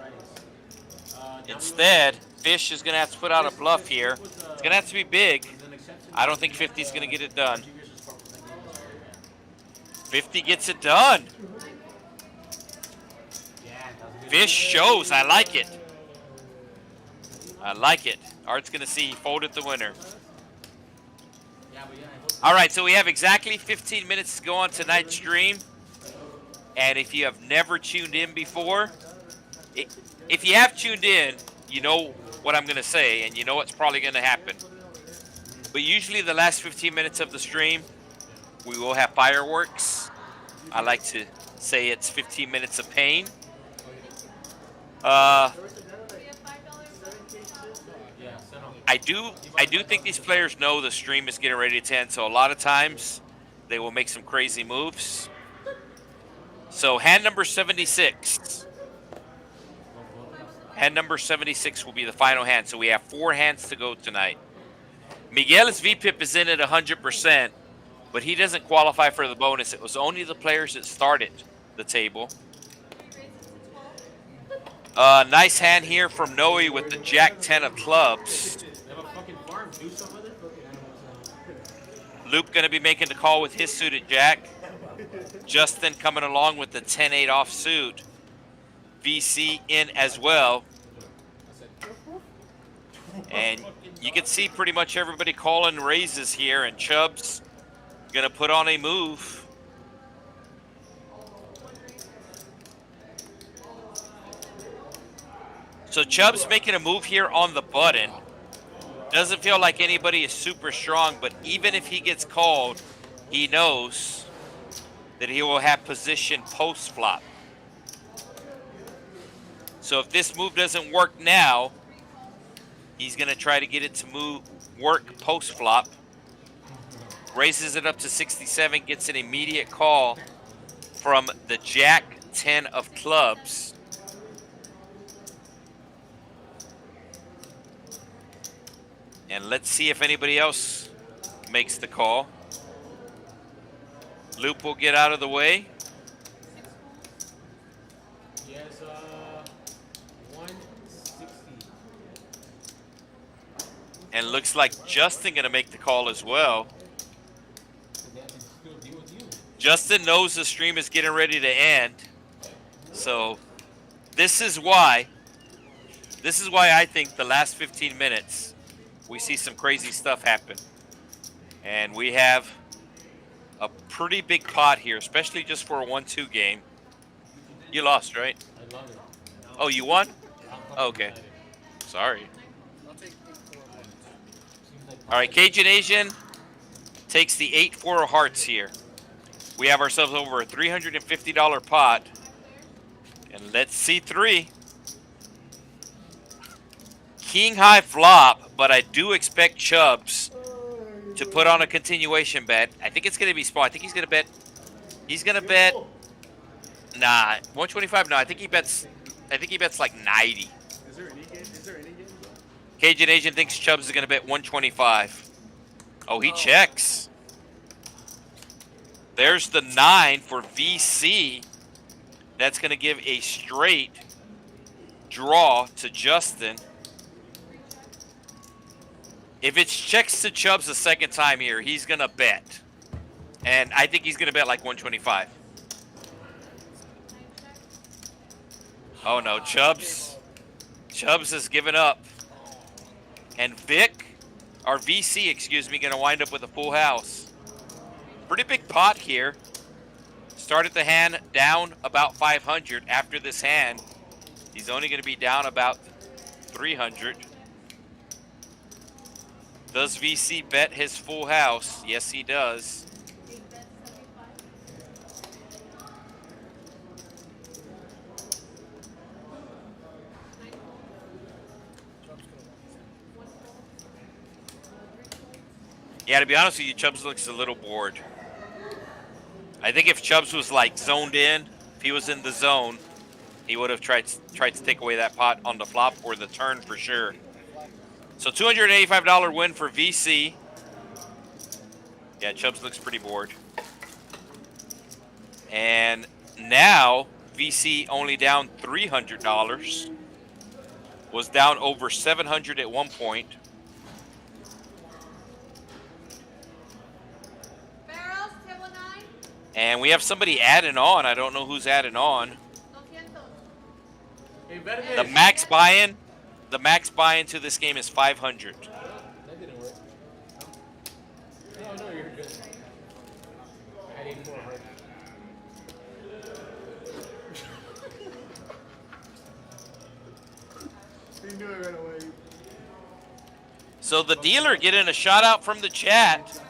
Instead, Fish is going to have to put out a bluff here. It's going to have to be big. I don't think 50 is going to get it done. 50 gets it done. Fish shows. I like it. I like it. Art's going to see he folded the winner. All right, so we have exactly 15 minutes to go on tonight's stream. And if you have never tuned in before, if you have tuned in, you know what I'm going to say, and you know what's probably going to happen. But usually the last 15 minutes of the stream, we will have fireworks. I like to say it's 15 minutes of pain. Yeah, send them. I do think these players know the stream is getting ready to end, so a lot of times they will make some crazy moves. So hand number 76. Hand number 76 will be the final hand. So we have 4 hands to go tonight. Miguel's VPIP is in at 100%, but he doesn't qualify for the bonus. It was only the players that started the table. Nice hand here from Noe with the Jack 10 of clubs. They have a fucking farm. Do something with it. Luke going to be making the call with his suited Jack. Justin coming along with the 10-8 offsuit. VC in as well. And you can see pretty much everybody calling raises here, and Chubb's going to put on a move. So Chubb's making a move here on the button. Doesn't feel like anybody is super strong, but even if he gets called, he knows that he will have position post flop. So if this move doesn't work now, he's going to try to get it to work post flop. Raises it up to 67, gets an immediate call from the Jack 10 of clubs. And let's see if anybody else makes the call. Loop will get out of the way. Yes, 160. And looks like Justin gonna make the call as well. Justin knows the stream is getting ready to end. So this is why I think the last 15 minutes we see some crazy stuff happen. And we have a pretty big pot here, especially just for a 1-2 game. You lost, right? I love it. Oh, you won? I'm Okay. excited. Sorry. I'll take 8-4. Seems like All right, Cajun Asian takes the 8-4 of hearts here. We have ourselves over a $350 pot. And let's see 3. King high flop, but I do expect Chubbs to put on a continuation bet. I think it's going to be small. I think he's going to bet. He's going to bet. Nah, 125. No, I think he bets like 90. Is there any game? Is there any game? Cajun Asian thinks Chubbs is going to bet 125. Oh, he checks. There's the 9 for VC. That's going to give a straight draw to Justin. If it's checks to Chubbs the second time here, he's going to bet. And I think he's going to bet like 125. Oh, no. Chubbs has given up. And VC, excuse me, going to wind up with a full house. Pretty big pot here. Started the hand down about 500. After this hand, he's only going to be down about 300. Does VC bet his full house? Yes, he does. Yeah, to be honest with you, Chubbs looks a little bored. I think if Chubbs was like zoned in, if he was in the zone, he would have tried to take away that pot on the flop or the turn for sure. So $285 win for VC. Yeah, Chubbs looks pretty bored. And now VC only down $300. Was down over $700 at one point. Barrels, table 9. And we have somebody adding on. I don't know who's adding on. Hey, better The max buy-in to this game is 500. That didn't work. No, you're good. I had 84 hearts. He knew it right away. So the dealer getting a shout out from the chat.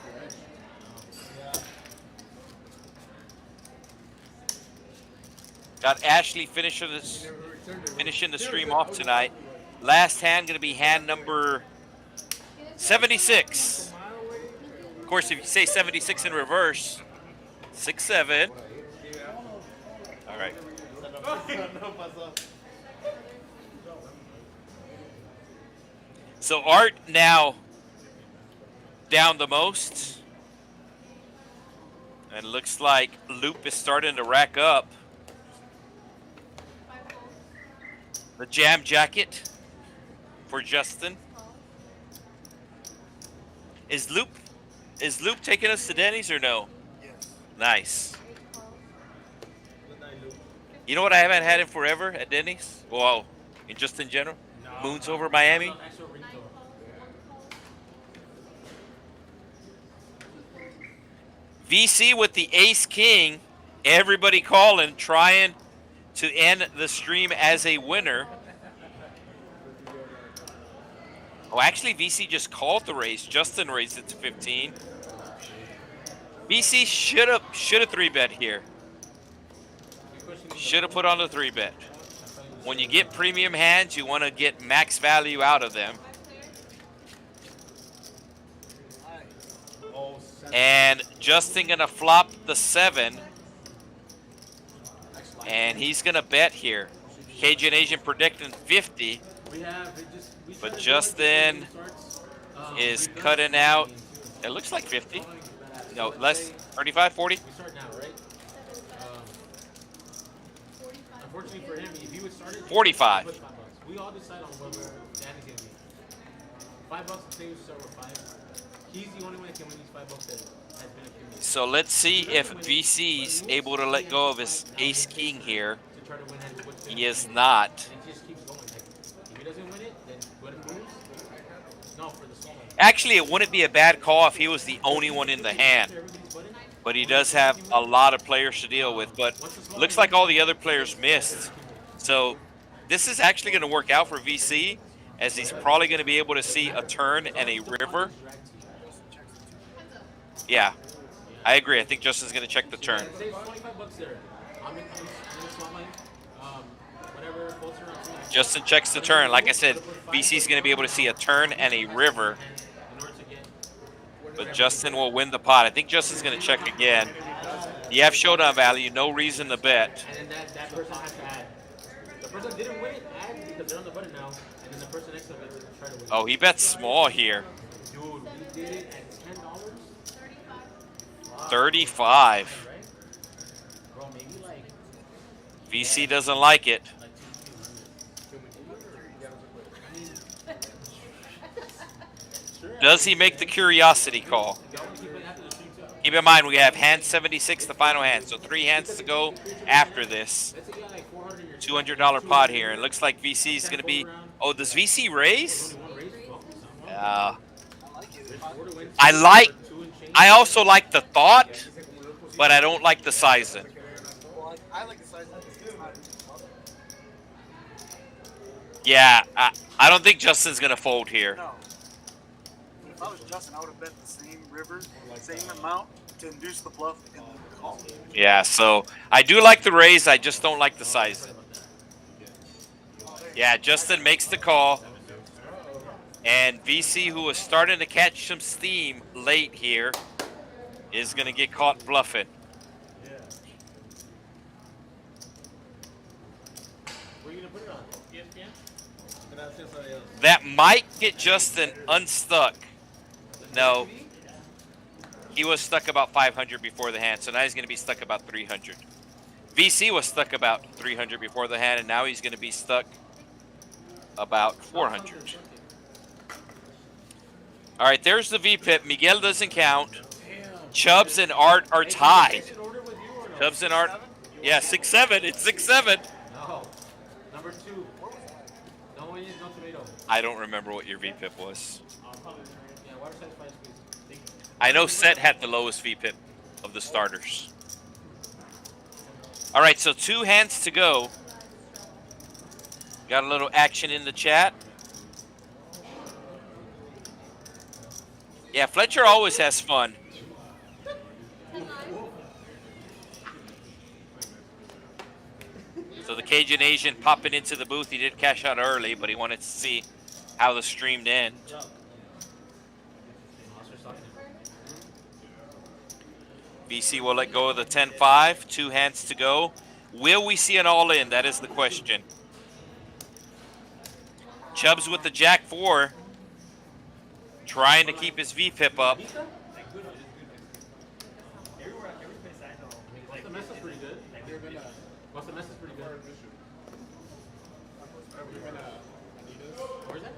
Got Ashley finishing the stream off tonight. Last hand going to be hand number 76. Of course, if you say 76 in reverse, 6-7. All right. So Art now down the most. And looks like Loop is starting to rack up. The jam jacket for Justin. Is Loop taking us to Denny's or no? Yes. Nice. You know what I haven't had in forever at Denny's? Well, just in general? Moons over Miami. VC with the ace king. Everybody calling, trying to end the stream as a winner. Oh, actually, VC just called the raise. Justin raised it to 15. VC should have 3-bet here. Should have put on the 3-bet. When you get premium hands, you want to get max value out of them. And Justin gonna flop the 7. And he's gonna bet here. Cajun Asian predicting 50. But Justin is cutting out. It looks like 50. No, less. 35, 40. We start now, right? Unfortunately for him, if he would start it, 45. $5. We all decide on whether Danny's gonna be. $5 to say we start with 5. He's the only one that can win these $5 that has been accumulated. So let's see if VC's able to let go of his ace king here. To try to win hands with He is not. and he just keeps going. Like, if he doesn't win it, then let him lose. No, for the small one. Actually, it wouldn't be a bad call if he was the only one in the hand. But he does have a lot of players to deal with. But looks like all the other players missed. So this is actually going to work out for VC, as he's probably going to be able to see a turn and a river. Yeah, I agree. I think Justin's going to check the turn. Say $25 there. I'm in the small line. Whatever floats around to me. Justin checks the turn. Like I said, VC's going to be able to see a turn and a river. In order to get. But Justin will win the pot. I think Justin's going to check again. You have showdown value, no reason to bet. And then that person has to add. The person that didn't win it, add because they're on the button now. And then the person next to them is try to win. Oh, he bets small here. Dude, we did it at $10. 35. Right? Bro, maybe like VC doesn't like it. 200. Does he make the curiosity call? Keep in mind, we have hand 76, the final hand. So 3 hands to go after this. $200 pot here. It looks like VC is going to be... Oh, does VC raise? I also like the thought, but I don't like the sizing. Well, I like the size of this. Yeah, I don't think Justin's going to fold here. No. If I was Justin, I would have bet the same river, same amount to induce the bluff and the call. Yeah, so I do like the raise. I just don't like the sizing. Yeah, Justin makes the call. And VC, who is starting to catch some steam late here, is going to get caught bluffing. That might get Justin unstuck. No. He was stuck about 500 before the hand, so now he's going to be stuck about 300. VC was stuck about 300 before the hand, and now he's going to be stuck about 400. All right, there's the VPIP. Miguel doesn't count. Chubbs and Art are tied. Chubbs and Art, yeah, 6-7. It's 6-7. No. Number 2. No onions, no tomato. I don't remember what your VPIP was. Yeah, water size 5 squeeze. I know Set had the lowest VPIP of the starters. All right, so 2 hands to go. Got a little action in the chat. Yeah, Fletcher always has fun. So the Cajun Asian popping into the booth. He did cash out early, but he wanted to see how the stream end. BC will let go of the 10-5. 2 hands to go. Will we see an all-in? That is the question. Chubbs with the Jack-4. Trying to keep his VPIP up. What's the message pretty good? What's the message pretty good? Where's that?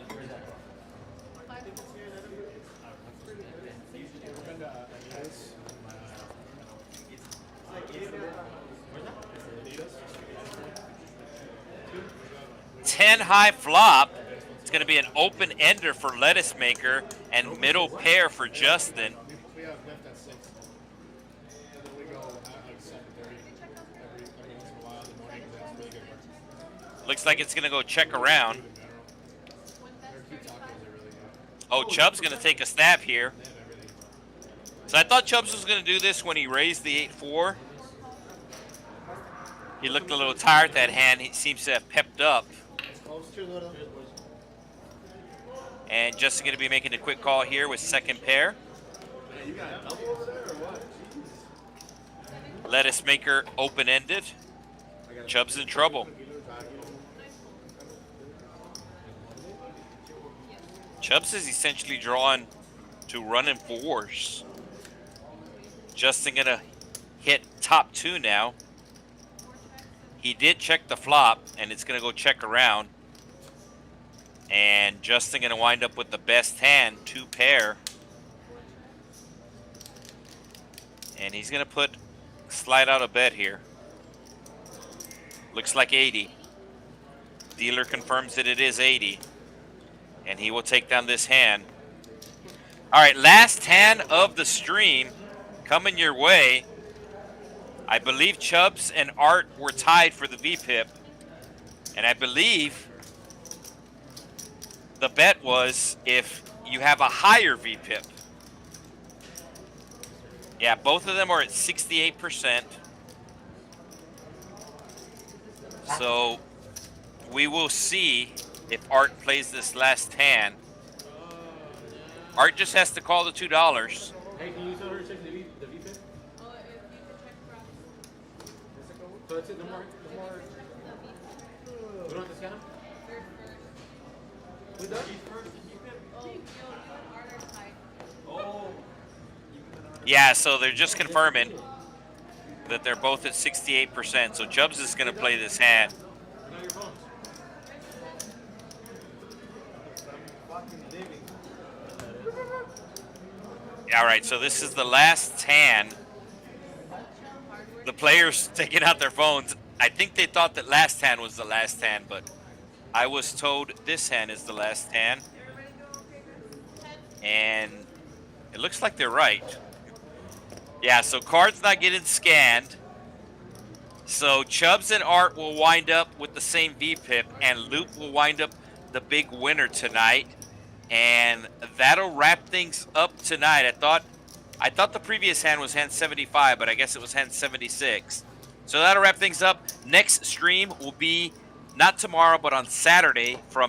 Where's that? Ten high flop. It's going to be an open ender for Lettuce Maker and middle pair for Justin. We have left at 6. And then we go at like 7:30 every once in a while in the morning. That's really good work. Looks like it's going to go check around. Their key tacos are really good. Oh, Chubbs going to take a snap here. They have everything. So I thought Chubbs was going to do this when he raised the 8-4. He looked a little tired that hand. He seems to have pepped up. And Justin going to be making a quick call here with second pair. You got a double over there or what? Lettuce Maker open-ended. Chubbs in trouble. Chubbs is essentially drawn to running 4s. Justin going to hit top 2 now. He did check the flop, and it's going to go check around. And Justin going to wind up with the best hand, 2 pair. And he's going to slide out a bet here. Looks like 80. Dealer confirms that it is 80. And he will take down this hand. All right, last hand of the stream coming your way. I believe Chubbs and Art were tied for the VPIP. And I believe the bet was if you have a higher VPIP. Yeah, both of them are at 68%. So we will see if Art plays this last hand. Art just has to call the $2. Hey, can you tell her to check the VPIP? So that's it, no more. We don't have to scan them? We done? Yeah, so they're just confirming that they're both at 68%. So Chubbs is going to play this hand. All right, so this is the last hand. The players taking out their phones. I think they thought that last hand was the last hand, but I was told this hand is the last hand. And it looks like they're right. Yeah, so card's not getting scanned. So Chubbs and Art will wind up with the same VPIP, and Luke will wind up the big winner tonight. And that'll wrap things up tonight. I thought the previous hand was hand 75, but I guess it was hand 76. So that'll wrap things up. Next stream will be not tomorrow, but on Saturday from